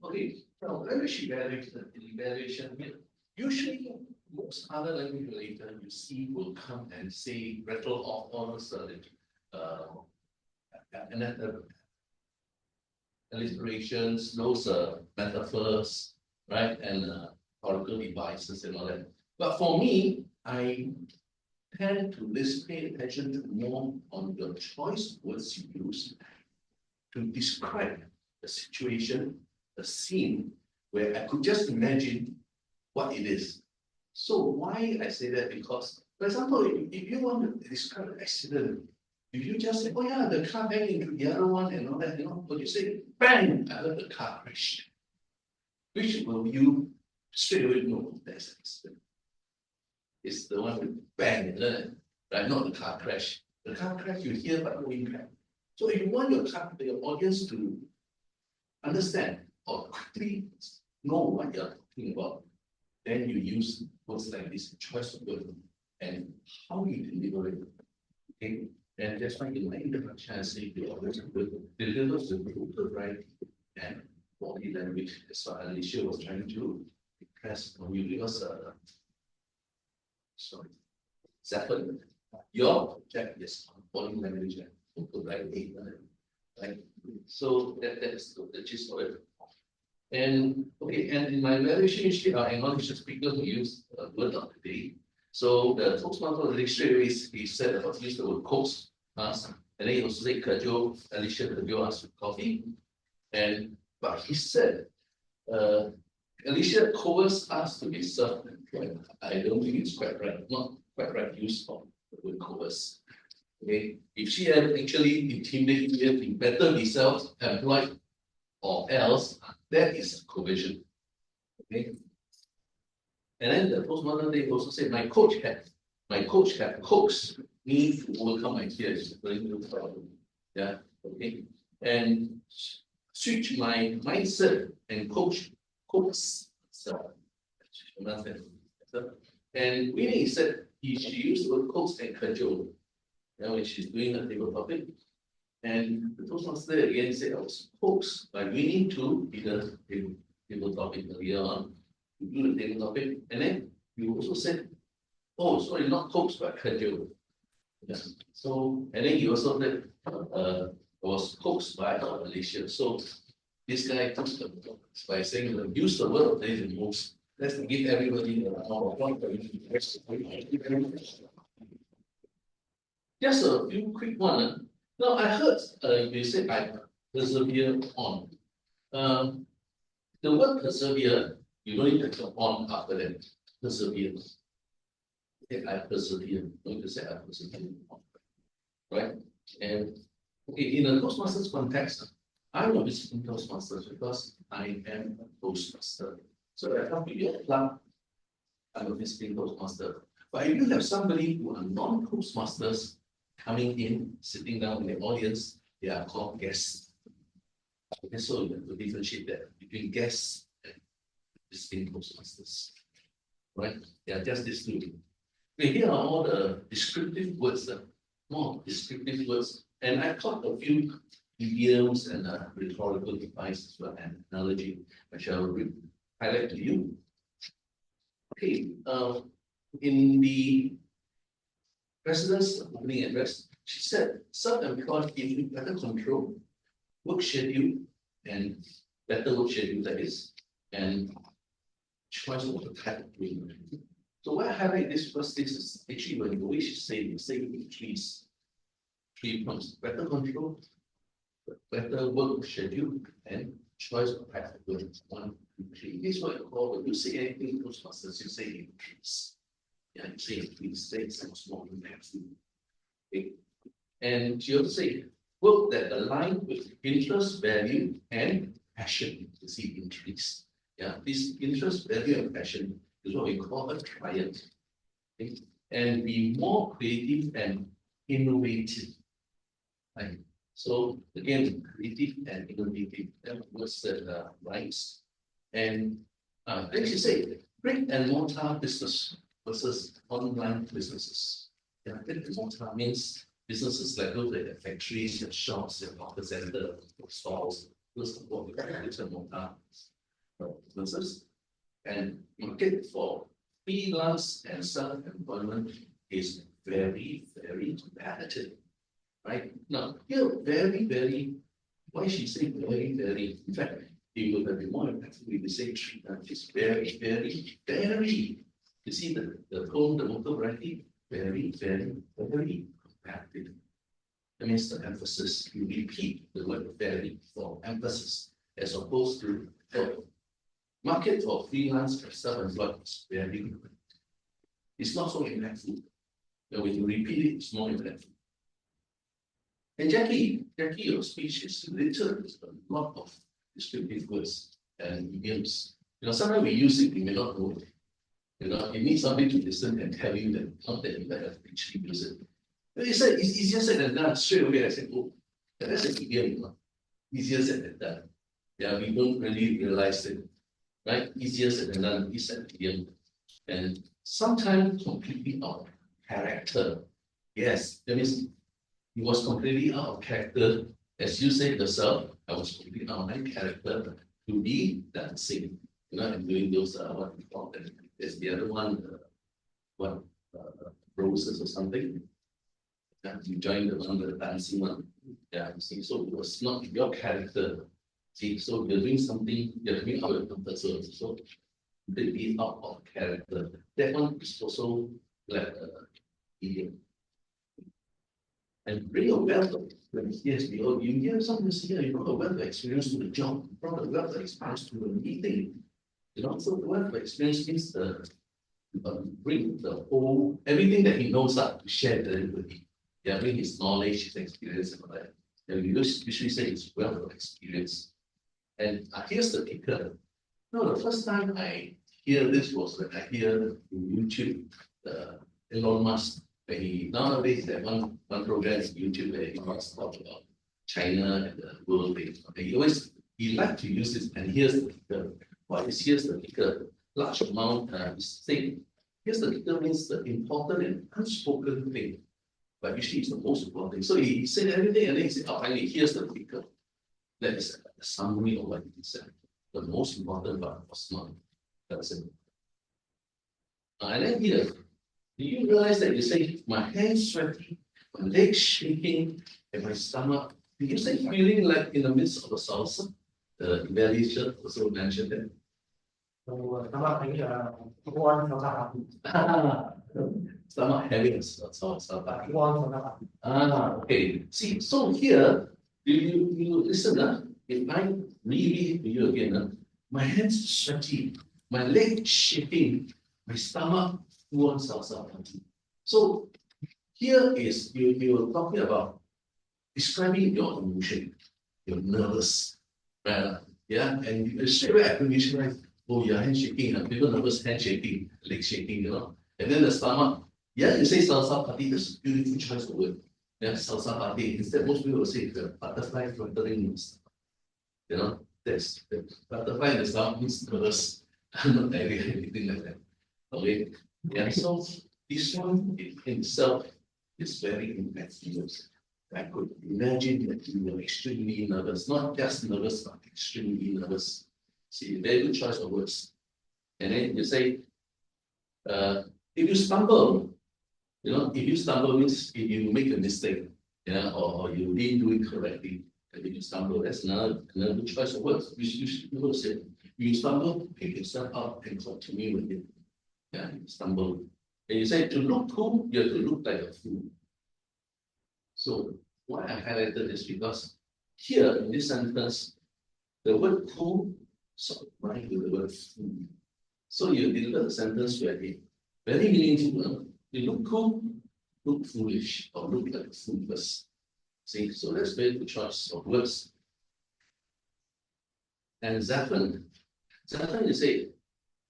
Speaker 2: Okay. Now language evaluation. Usually, most other language related you see will come and say rattle off all those and then illustrations, those metaphors, right, and oracle devices and all that. But for me, I tend to pay attention to more on the choice words you use to describe the situation, the scene, where I could just imagine what it is. So why I say that? Because, for example, if you want to describe an accident, if you just say, oh yeah, the car banged into the other one and all that, but you say, bang, I heard the car crash. Which will you straight away know that's an accident? It's the one with bang, right? Not the car crash. The car crash you hear but no impact. So if you want your audience to understand or quickly know what you're talking about, then you use words like this, choice of word, and how you deliver it. Okay, and that's why in my introduction I say the audience delivers the vocal variety and body language. That's what Alicia was trying to impress on you. Because sorry, Zephon, your project is on body language and vocal variety, right? So that's the gist of it. And okay, and in my evaluation, usually I acknowledge the speaker who use a word of the day. So the Toastmaster straight away he said about use the word coax, and then he also said cajole, Alicia cajole us with coffee. But he said Alicia coerced us to be self-employed. I don't think it's quite right, not quite right use of the word coerce. Okay, if she had actually intimidated you to better be self-employed or else, that is coercion. Okay. And then the Toastmaster they also say my coach had coaxed me to overcome my fears. Yeah. Okay. And switch my mindset and coax. And Winnie said she used the word coax and cajole. When she's doing a table topic. And the Toastmaster again said I was coaxed by winning to be the table topic earlier on. You do the table topic, and then you also said, oh, sorry, not coaxed, but cajoled. Yeah. So, and then he also said, was coaxed by Malaysia. So this guy took the by saying, use the word that is the most. Let's give everybody a round of applause. Just a few quick one. Now I heard you said I persevere on. The word persevere, you don't need to come on after that. Persevere. Okay, I persevere. Don't need to say I persevere. Right? And okay, in a Toastmasters context, I'm a visiting Toastmasters because I am a Toastmaster. So I come to your club, I'm a visiting Toastmaster. But if you have somebody who are non-Toastmasters coming in, sitting down in the audience, they are called guests. Okay, so you have to differentiate that between guests and visiting Toastmasters. Right? They are just these two. Okay, here are all the descriptive words, more descriptive words. And I taught a few idioms and rhetorical devices as well, and analogy, which I will highlight to you. Okay, in the President's opening address, she said, self-employed give you better control, work schedule, and better work schedule that is, and choice of the type of doing. So why I highlight this because this is actually when the way she say you say three points: better control, better work schedule, and choice of type of doing. 1, 2, 3. This is what I call when you say anything Toastmasters, you say increase. Yeah, you say increase, say some small impact. Okay. And she also say work that align with interest, value, and passion. You see increase. Yeah, this interest, value, and passion is what we call a triad. Okay. And be more creative and innovative. Right. So again, creative and innovative. That was the rights. And then she said, brick and mortar business versus online businesses. Yeah, brick and mortar means businesses like those that have factories, their shops, their hawker center, stores. Those are what we call brick and mortar businesses. And market for freelance and self-employment is very, very competitive. Right? Now, here, very, why she say very, in fact, it would have been more effective if we say 3 times. It's very. You see the tone, the vocal variety, very competitive. That means the emphasis, you repeat the word very for emphasis, as opposed to market for freelance and self-employed is very good. It's not so impactful. But when you repeat it, it's more impactful. And Jackie, your speech is littered with a lot of descriptive words and idioms. Sometimes we use it, we may not know it. You need somebody to listen and tell you that, not that you have actually use it. But it's easier said than done. Straight away, I said, oh, that's an idiom. Easier said than done. Yeah, we don't really realize it. Right? Easier said than done, is an idiom. And sometimes completely out of character. Yes, that means he was completely out of character. As you said yourself, I was completely out of my character to be dancing. And doing those, what we call them. There's the other one, roses or something. And you joined the one, the dancing one. Yeah, see, so it was not your character. See, so you're doing something, you're coming out of your comfort zone. So completely out of character. That one is also like idiom. And bring a wealth of yes, you hear something here, you brought a wealth of experience to the job, you brought a wealth of experience to the meeting. So the wealth of experience means bring the whole everything that he knows up to share with everybody. Yeah, bring his knowledge, his experience, and all that. And we usually say it's wealth of experience. And here's the kicker. No, the first time I hear this was when I hear in YouTube Elon Musk. Nowadays there one program in YouTube where he talks about China and the world thing. He like to use this, and here's the kicker. Here's the kicker. Large amount is thing. Here's the kicker means the important and unspoken thing. but usually it's the most important thing. So he said everything, and then he said, oh, finally, here's the figure. That is a summary of what he said. The most important part was not. That's it. And then here, do you realize that you say, my hands sweaty, my legs shaking, and my stomach? Did you say feeling like in the midst of a salsa? The evaluation also mentioned that. Stomach having a salsa. Okay. See, so here, you listen, if I read to you again, my hands sweaty, my legs shaking, my stomach full on salsa. So here is you're talking about describing your emotion. You're nervous, right? Yeah, and you straight away I can visualize, oh, your hand shaking, people nervous, hand shaking, leg shaking, and then the stomach. Yeah, you say salsa party, that's a beautiful choice of word. Yeah, salsa party. Instead, most people will say the butterfly fluttering in the stomach. That's the butterfly in the stomach means nervous. Not anything like that. Okay. Yeah, so this one in itself is very impactful. I could imagine that you were extremely nervous, not just nervous, but extremely nervous. See, very good choice of words. And then you say, if you stumble, if you stumble means if you make a mistake, or you didn't do it correctly, and if you stumble, that's another good choice of words. You will say, you stumble, pick yourself up and continue with it. Yeah, you stumble. And you say to look cool, you have to look like a fool. So why I highlighted this because here in this sentence, the word cool sort of rhymes with the word fool. So you deliver the sentence very, very meaningful. You look cool, look foolish, or look like a fool first. See, so that's very good choice of words. And Zephyr, you say,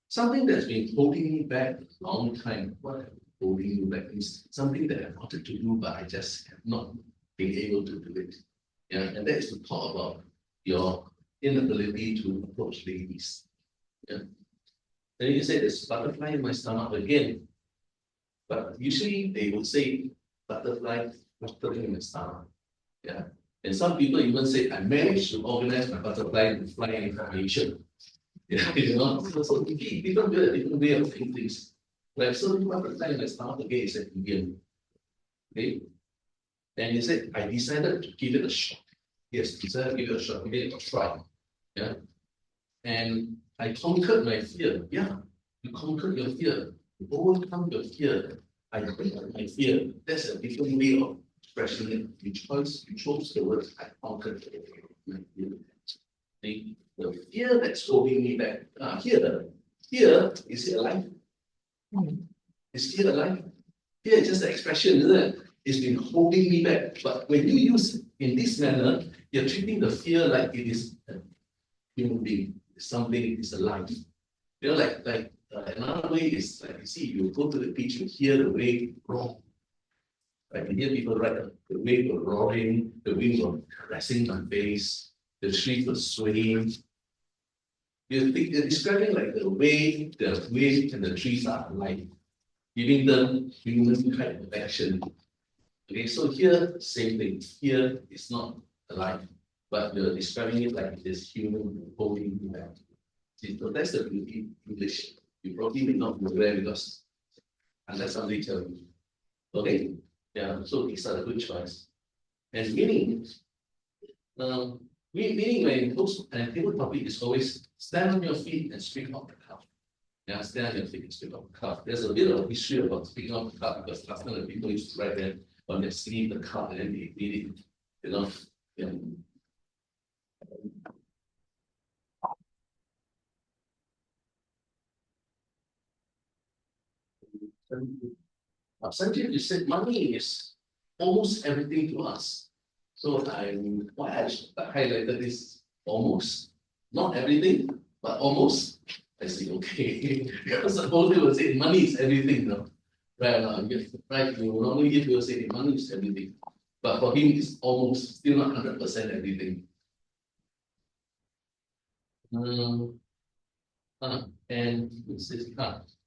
Speaker 2: something that's been holding me back a long time. What holding you back means something that I wanted to do, but I just have not been able to do it. Yeah, and that is to talk about your inability to approach ladies. Yeah. Then you say there's butterfly in my stomach again. But usually they will say butterfly fluttering in my stomach. Yeah. And some people even say, I managed to organize my butterfly to fly in formation. Yeah, so people do a different way of saying things. Like, so butterfly in my stomach again is an Indian. Okay. And he said, I decided to give it a shot. Yes, decided to give it a shot, give it a try. Yeah. And I conquered my fear. Yeah, you conquered your fear. You overcome your fear. I conquered my fear. That's a different way of expressing it. You chose the words I conquered my fear. The fear that's holding me back. Here, is it alive? Is fear alive? Fear is just an expression, isn't it? It's been holding me back. But when you use it in this manner, you're treating the fear like it is a human being. It's something is alive. Another way is like you see, you go to the beach, you hear the wave roar. Right? You hear people write the wave was roaring, the wind was caressing my face, the trees were swaying. You're describing like the wave and the trees are alive, giving them human kind of action. Okay, so here, same thing. Here is not alive, but you're describing it like it is human holding you back. See, so that's the beauty English. You probably may not be aware because unless somebody tell you. Okay, yeah, so these are the good choice. And meaning, meaning when books and table topic is always stand on your feet and speak off the cuff. Yeah, stand on your feet and speak off the cuff. There's a bit of history about speaking off the cuff because last time the people used to write that on their sleeve the cuff and then they read it, Sanjay, you said money is almost everything to us. So why I highlighted this almost, not everything, but almost. I say okay, because suppose you will say money is everything, no? Right? Right? You will normally give you say money is everything, but for him it's almost still not 100% everything. And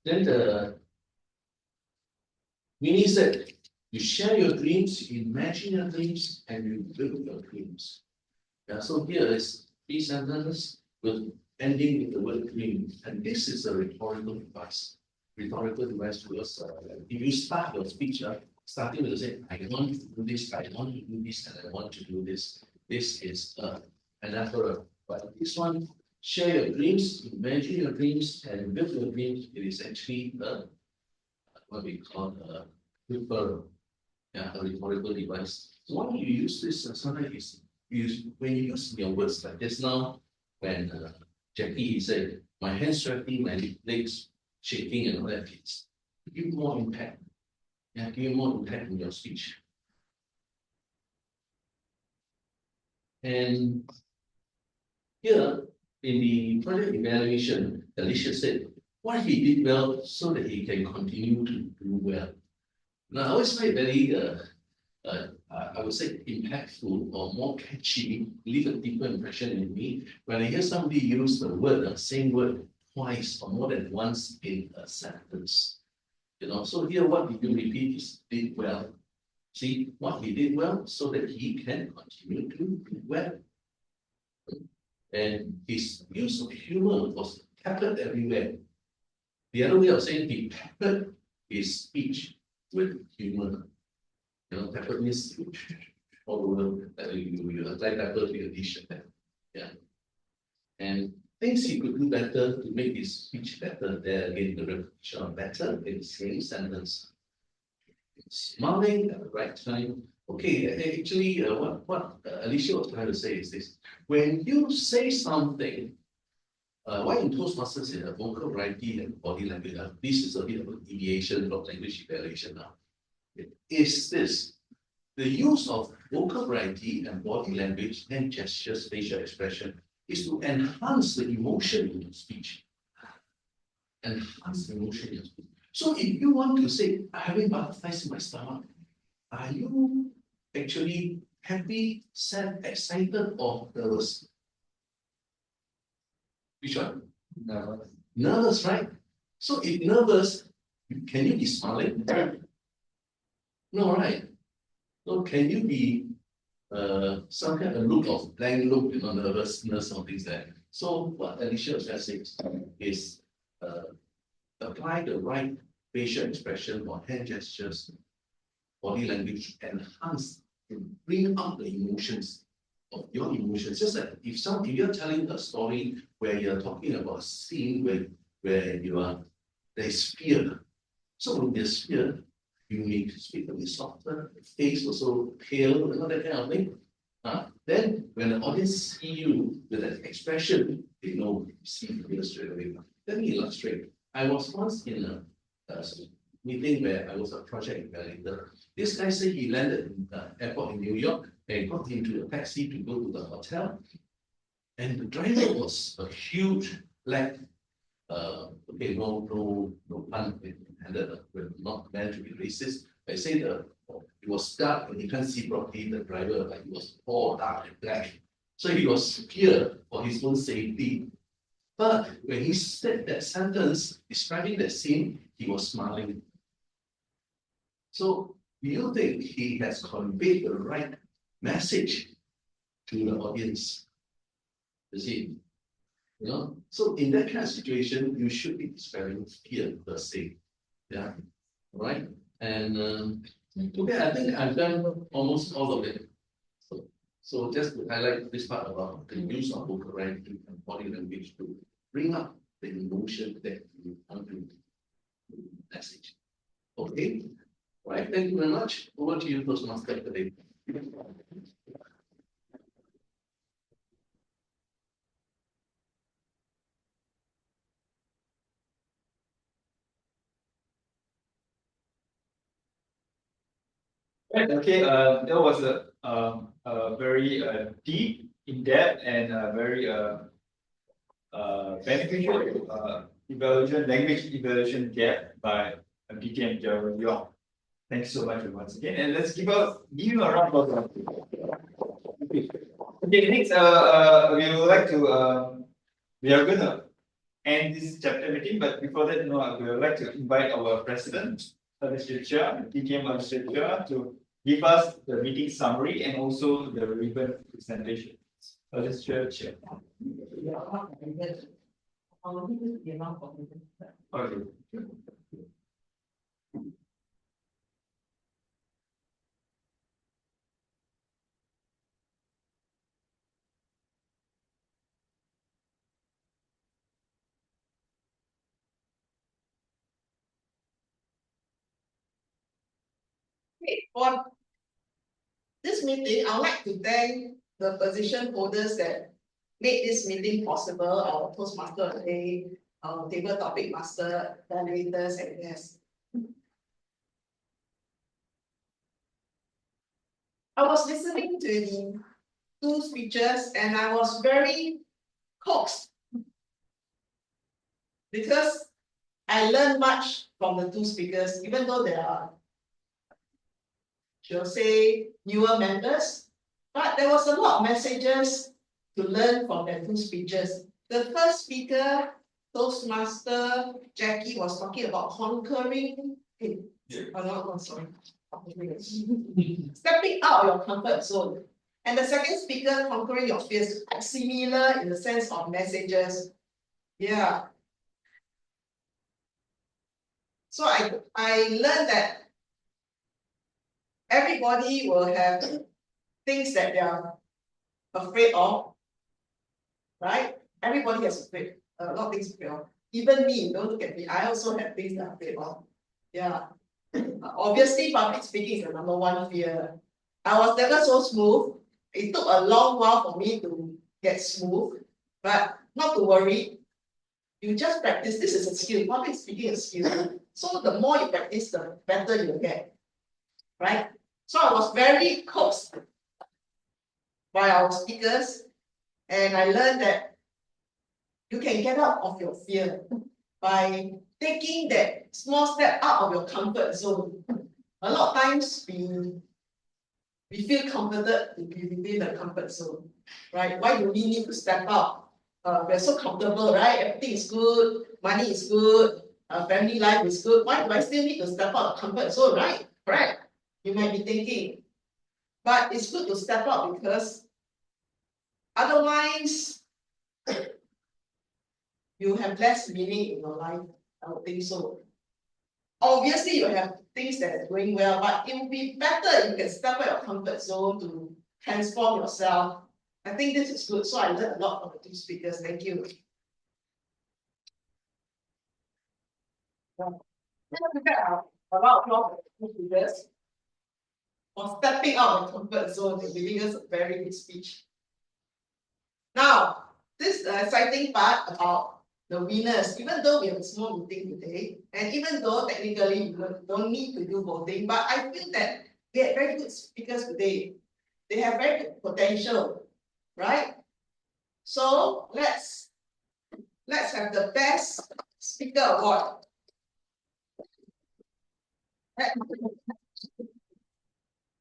Speaker 2: then the Winnie said, You share your dreams, you imagine your dreams, and you build your dreams. Yeah, so here is 3 sentences with ending with the word dream, and this is a rhetorical device. Rhetorical device because if you start your speech, starting with say, I want to do this, I want to do this, and I want to do this. This is an effort. But this one, share your dreams, imagine your dreams, and build your dreams. It is actually what we call a referral, yeah, a rhetorical device. So why you use this? Sometimes is when you use your words like just now, when Jackie said, "My hands sweating, my legs shaking, and all that," it's give more impact. Yeah, give more impact in your speech. And here in the project evaluation, Alicia said, what he did well so that he can continue to do well. Now, I always find very, I would say, impactful or more catchy, leave a deeper impression in me when I hear somebody use the word, the same word twice or more than once in a sentence. You know, so here what did you repeat is did well. See what he did well so that he can continue to do well. And his use of humor was peppered everywhere. The other way of saying he peppered his speech with humor. You know, pepper means all over you apply pepper to your dish. Yeah. And things he could do better to make his speech better. There again, the repetition of better in the same sentence. Smiling at the right time. Okay, actually, what Alicia was trying to say is this: when you say something, why in Toastmasters in vocal variety and body language, this is a bit of a deviation from language evaluation now. Is this the use of vocal variety and body language and gestures, facial expression is to enhance the emotion in your speech. Enhance the emotion in your speech. So if you want to say, I'm having butterflies in my stomach, are you actually happy, sad, excited, or nervous? Which one?
Speaker 7: Nervous.
Speaker 2: Nervous, right? So if nervous, can you be smiling? No, right? So can you be some kind of look of blank look, you know, nervousness or things like that? So what Alicia was just saying is apply the right facial expression or hand gestures, body language, enhance and bring out the emotions of your emotions. Just like if you're telling a story where you're talking about a scene where there's fear. So when there's fear, you need to speak a bit softer, face also pale, and all that kind of thing. Then when the audience see you with that expression, they know you see fear straight away. Let me illustrate. I was once in a meeting where I was a project evaluator. This guy said he landed in the airport in New York and got into a taxi to go to the hotel. And the driver was a huge black, okay, no pun intended, we're not meant to be racist. I say it was dark and he can't see properly the driver, like it was all dark and black. So he was scared for his own safety. But when he said that sentence describing that scene, he was smiling. So do you think he has conveyed the right message to the audience? You see, you know, so in that kind of situation, you should be dispelling fear per se. Yeah, right. And okay, I think I've done almost all of it. So just to highlight this part about the use of vocal variety and body language to bring up the emotion that you want to message. Okay, right. Thank you very much. Over to you, Toastmaster today.
Speaker 1: Okay, that was a very deep, in-depth, and very beneficial evaluation, language evaluation gap by BK and Gerald Yong. Thank you so much once again, and let's give him a round of applause. Okay, next, we would like to we are gonna end this chapter meeting, but before that, we would like to invite our president Administrator, DKM Administrator, to give us the meeting summary and also the ribbon presentation. Administrator. Okay.
Speaker 3: Okay, for this meeting, I would like to thank the position holders that made this meeting possible, our Toastmaster today, our table topic master, evaluators, and guests. I was listening to the two speeches and I was very coaxed because I learned much from the two speakers, even though they are, shall say, newer members, but there was a lot of messages to learn from the two speeches. The first speaker, Toastmaster Jackie, was talking about conquering. Oh, no, sorry. Stepping out of your comfort zone. And the second speaker, conquering your fears, similar in the sense of messages. Yeah. So I learned that everybody will have things that they are afraid of, right? Everybody has afraid, a lot of things afraid of. Even me, don't look at me, I also have things that I'm afraid of. Yeah. Obviously, public speaking is the number one fear. I was never so smooth. It took a long while for me to get smooth, but not to worry. You just practice. This is a skill. Public speaking is a skill. So the more you practice, the better you'll get. Right? So I was very coaxed by our speakers, and I learned that you can get out of your fear by taking that small step out of your comfort zone. A lot of times we feel comforted to be within the comfort zone, right? Why do we need to step out? We're so comfortable, right? Everything is good, money is good, family life is good. Why do I still need to step out of comfort zone, right? Correct. You might be thinking. But it's good to step out because otherwise you have less meaning in your life. I would think so. Obviously, you have things that are going well, but it would be better if you can step out of your comfort zone to transform yourself. I think this is good. So I learned a lot from the two speakers. Thank you. A lot of two speakers for stepping out of the comfort zone and giving us a very good speech. Now, this is the exciting part about the winners. Even though we have a small meeting today, and even though technically we don't need to do voting, but I feel that we had very good speakers today. They have very good potential, right? So let's have the best speaker award.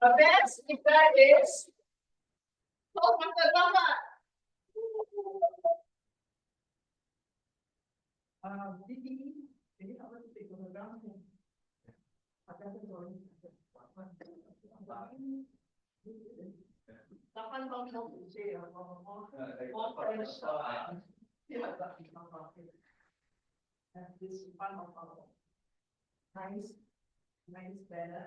Speaker 3: The best speaker is Toastmaster Rahmat. Didi, help us take over ground. This one of our nice banner.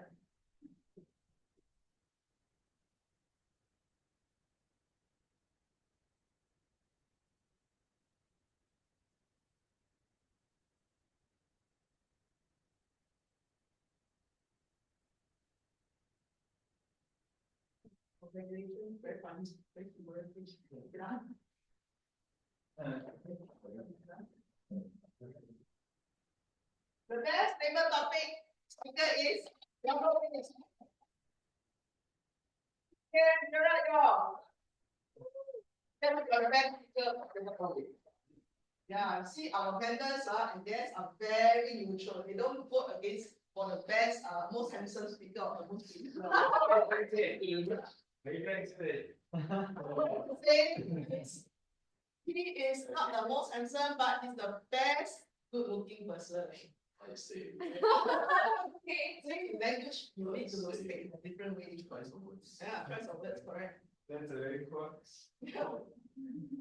Speaker 3: Congratulations, very fun. Thank you very much. The best table topic speaker is yeah, see our vendors and guests are very neutral. They don't vote against for the best, most handsome speaker or the most speaker. He is not the most handsome, but he's the best good looking person.
Speaker 2: I say.
Speaker 3: Speak language, you need to speak in a different way.
Speaker 2: Choice of words.
Speaker 3: Yeah, choice of words, correct.
Speaker 1: That's a very cool,
Speaker 3: Yeah.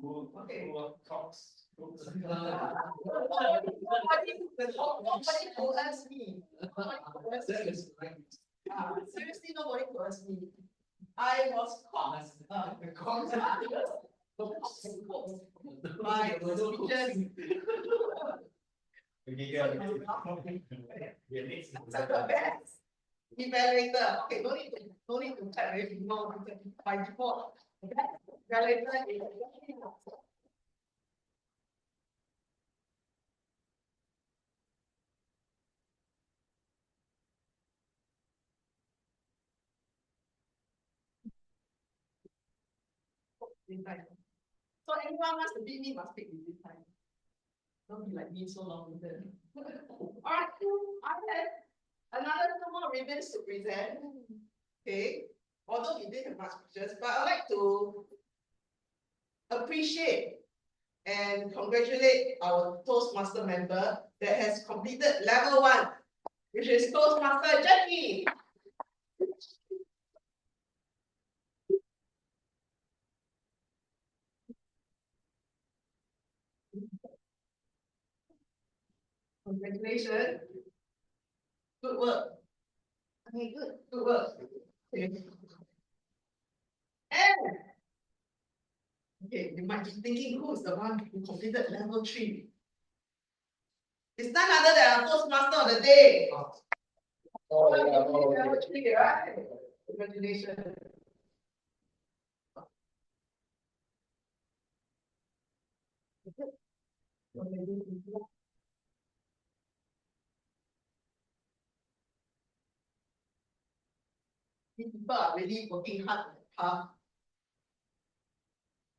Speaker 1: cool,
Speaker 3: Okay.
Speaker 1: cool talks.
Speaker 3: Nobody coerced me. Nobody coerced
Speaker 2: That
Speaker 3: me.
Speaker 2: is right.
Speaker 3: Seriously, nobody coerced me. I was caught. My teachers. That's the best. Evaluator. Okay, no need to type very long. By default. Evaluator is. So anyone wants to beat me must speak in this time. Don't be like me so long with it. Alright, I have another two more ribbons to present. Okay, although we didn't have much pictures, but I'd like to appreciate and congratulate our Toastmaster member that has completed level 1, which is Toastmaster Jackie. Congratulations. Good work.
Speaker 4: Okay, good.
Speaker 3: Good work. Okay. And okay, you might be thinking who is the one who completed level 3? It's none other than our Toastmaster of the day. Oh, yeah, level 3, right? Congratulations. People are really working hard on the path.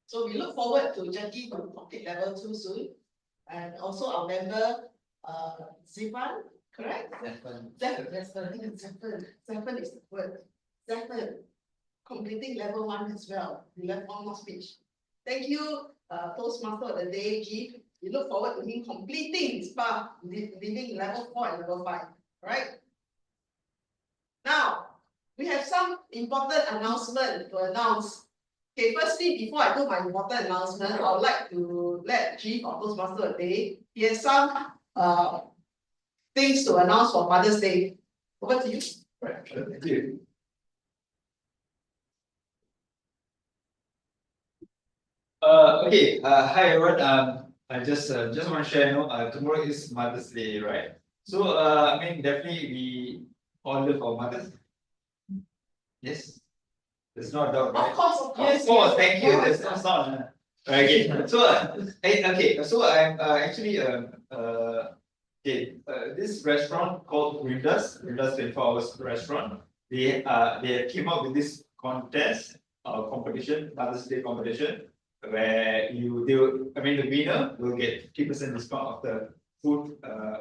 Speaker 3: So we look forward to Jackie to complete level 2 soon. And also our member, Zifan, correct? Zephyr is the word. Zephyr, completing level 1 as well. We left one more speech. Thank you, Toastmaster of the day, Keith. We look forward to him completing his path, leaving level 4 and level 5. Right? Now, we have some important announcement to announce. Okay, firstly, before I do my important announcement, I would like to let Chief of Toastmaster of the day. He has some things to announce for Mother's Day. Over to you.
Speaker 1: Right, thank you. Okay, hi everyone. I just want to share, tomorrow is Mother's Day, right? So, I mean, definitely we all love our mothers. Yes, there's no doubt, right?
Speaker 3: Of course,
Speaker 1: Yes, thank you. That's not. Okay, so okay, so I'm actually okay, this restaurant called Rindas 24 Hours Restaurant. They came up with this contest, competition, Mother's Day competition, where the winner will get 50% discount of the food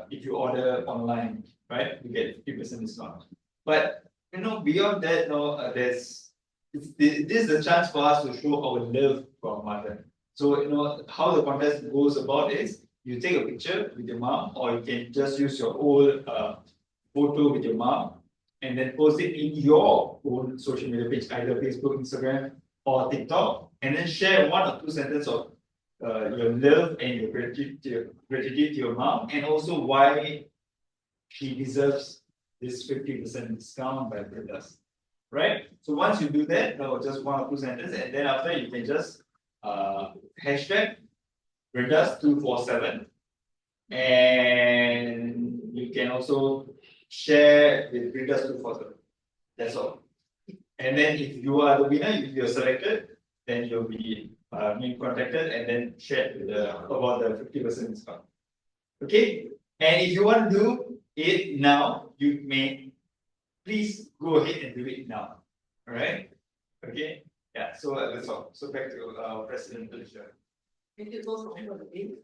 Speaker 1: if you order online, right? You get 50% discount. But beyond that, this is the chance for us to show our love for our mother. So how the contest goes about is you take a picture with your mom, or you can just use your old photo with your mom and then post it in your own social media page, either Facebook, Instagram, or TikTok, and then share 1 or 2 sentences of your love and your gratitude to your mom, and also why she deserves this 50% discount by Brindas. Right? So once you do that, just 1 or 2 sentences, and then after you can just hashtag Brindas247, and you can also share with Brindas247. That's all. And then if you are the winner, if you're selected, then you'll be being contacted and then shared with about the 50% discount. Okay? And if you want to do it now, you may please go ahead and do it now. All right? Okay? Yeah, so that's all. So back to President Alicia.
Speaker 3: Thank you so much for the game.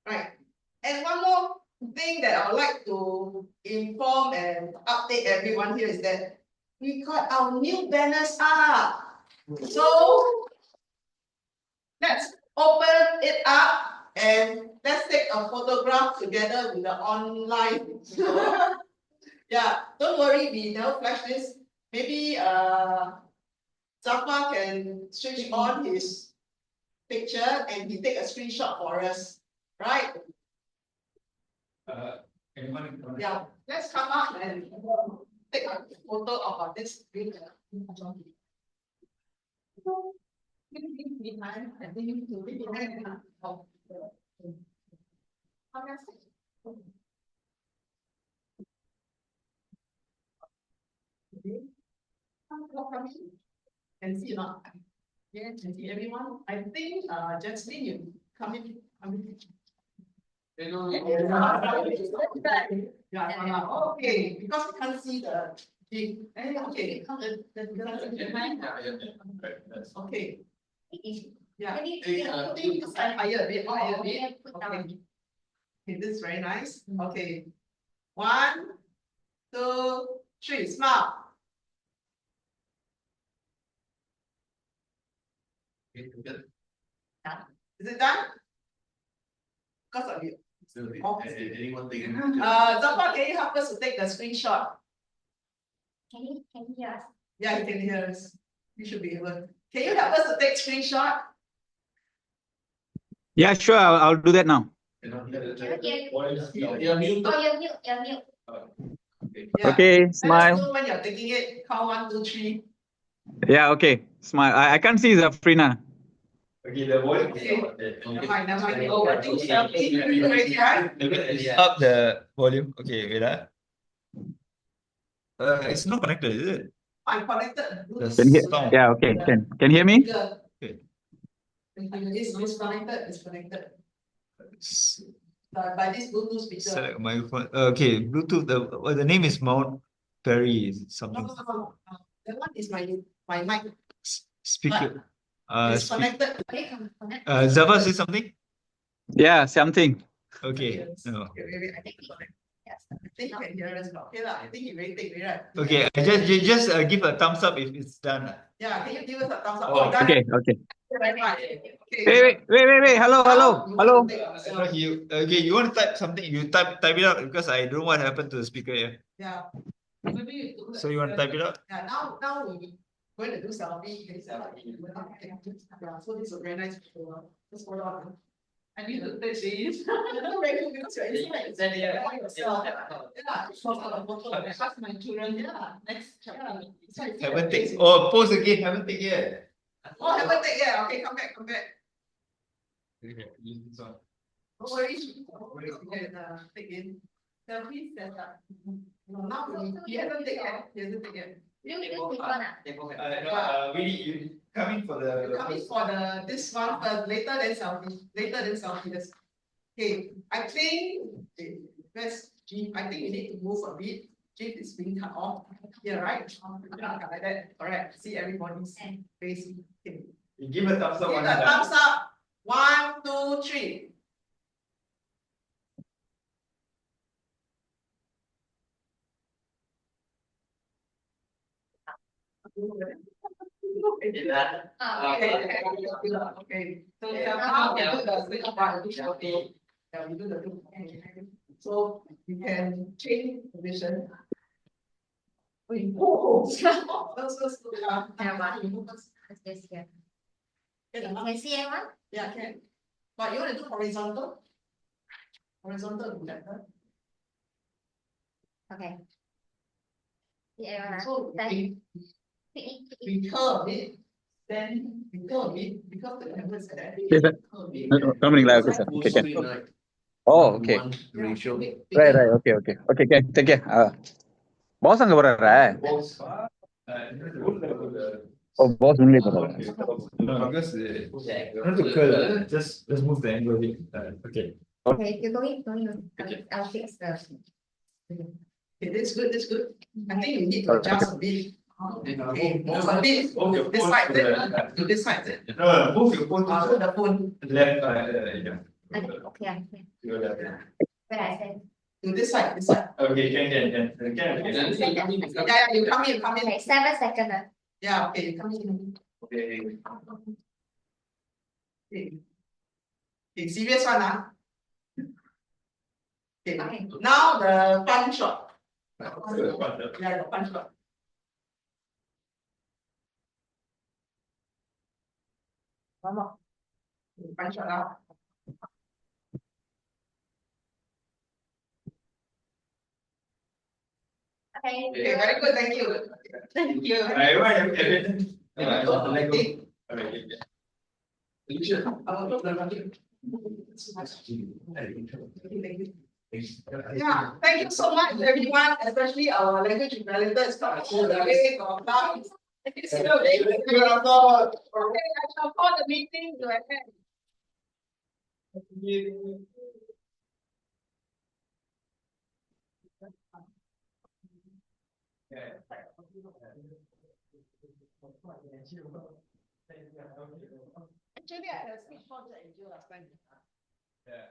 Speaker 3: Right. And one more thing that I would like to inform and update everyone here is that we got our new banners up. So let's open it up and let's take a photograph together with the online. Yeah, don't worry, we never flash this. Maybe Zafar can switch on his picture and he take a screenshot for us, right?
Speaker 1: Anyone?
Speaker 3: Yeah, let's come up and take a photo of this green. Behind, I think you to be behind. Can see or not? Yeah, can see everyone. I think Jasmine, you come in. Yeah, okay, because we can't see the big. Okay, okay. Yeah. Higher a bit, higher a bit. Okay. Okay, this is very nice. Okay. 1, 2, 3, smile. Is it done? Because of you.
Speaker 2: Anyone think?
Speaker 3: Zafar, can you help us to take the screenshot?
Speaker 4: Can you hear us?
Speaker 3: Yeah, you can hear us. You should be able. Can you help us to take screenshot?
Speaker 1: Yeah, sure. I'll do that now.
Speaker 4: Cannot hear you.
Speaker 2: You're muted.
Speaker 4: Oh, you're mute, you're mute.
Speaker 3: Yeah.
Speaker 1: Okay,
Speaker 3: Let us
Speaker 1: smile.
Speaker 3: know when you're taking it. Count 1, 2, 3.
Speaker 1: Yeah, okay. Smile. I can't see Zafrina.
Speaker 2: Okay, the volume.
Speaker 3: Okay. Never mind, never mind. Oh, I think you ready, right?
Speaker 1: Up the volume. Okay, wait. It's not connected, is it?
Speaker 3: I'm connected.
Speaker 1: Can you hear? Yeah, okay. Can you hear me?
Speaker 3: Okay. It's connected. It's connected. By this Bluetooth speaker.
Speaker 1: Select microphone. Okay, Bluetooth. The name is Mount Perry. Something.
Speaker 3: No. That one is my mic.
Speaker 1: Speaker.
Speaker 3: It's connected.
Speaker 1: Zava say something. Yeah, something. Okay. No.
Speaker 3: Okay, wait, I think you can hear us. Okay, I think you ready, right?
Speaker 1: Okay. Just give a thumbs up if it's done.
Speaker 3: Yeah, can you give us a thumbs up?
Speaker 1: Oh,
Speaker 3: done.
Speaker 1: okay. Okay.
Speaker 3: Very much.
Speaker 1: Wait. Hello.
Speaker 3: Hello.
Speaker 1: Okay, you want to type something? You type it out because I don't know what happened to the speaker here.
Speaker 3: Yeah. Maybe
Speaker 1: So you want to type it out?
Speaker 3: Yeah, now we're going to do selfie. Yeah, so this is a very nice photo. Let's hold on. I need to take these. Very cool because you're inside. Yeah, by yourself. Yeah, it's not a photo. I ask my children. Yeah, next chapter.
Speaker 1: Haven't take. Oh, pause again. Haven't take yet.
Speaker 3: Oh, haven't take yet. Okay, come back.
Speaker 1: Okay, use this one.
Speaker 3: No worries. You can take in. Selfie set up. Now he hasn't take yet.
Speaker 4: You this one ah?
Speaker 1: You coming for the.
Speaker 3: You coming for this one first, later then selfie. Okay, I think let's Jeep. I think you need to move a bit. Jeep is being cut off. Yeah, right? Like that. Correct. See everybody's face. Okay.
Speaker 1: You give a thumbs up.
Speaker 3: Give a thumbs up. 1, 2, 3. Okay. So now we do the second part. Yeah, we do the two. So you can change position. Let's
Speaker 4: This here.
Speaker 3: Yeah,
Speaker 4: Can you see everyone?
Speaker 3: can. But you want to do horizontal? Horizontal would be better.
Speaker 4: Okay. See everyone.
Speaker 3: So we curve it, then we curve it because the camera is there.
Speaker 1: Yes, sir. Coming live, okay, sir. Okay, can. Oh, okay.
Speaker 2: Ratio.
Speaker 1: Right. Okay. Okay, take care. Boss அங்க போறாரா? Oh, boss only போறாரா? No, because not to curl. Just move the angle a bit. Okay.
Speaker 4: Okay, you're going. I'll fix the.
Speaker 3: Okay, this is good. I think you need to adjust a bit. Okay, move a bit. This side, to this side.
Speaker 1: No, move your phone
Speaker 3: To the phone.
Speaker 1: left. Yeah.
Speaker 4: Okay. Where I said.
Speaker 3: To this side.
Speaker 1: Okay, can.
Speaker 3: Yeah, you come in.
Speaker 4: Okay, 7 seconds.
Speaker 3: Yeah, okay, you come in.
Speaker 1: Okay.
Speaker 3: Okay, serious one, Okay, now the fun shot. Yeah, the fun shot. One more. Fun shot now.
Speaker 4: Okay.
Speaker 3: Okay, very good, thank you. Thank you.
Speaker 1: Everyone have evidence.
Speaker 3: Okay.
Speaker 1: Alright, yeah.
Speaker 3: Yeah, thank you so much, everyone, especially our language developers. Thank you. Okay, I shall call the meeting to attend. Actually, I had a speech project in June last time.
Speaker 1: Yeah.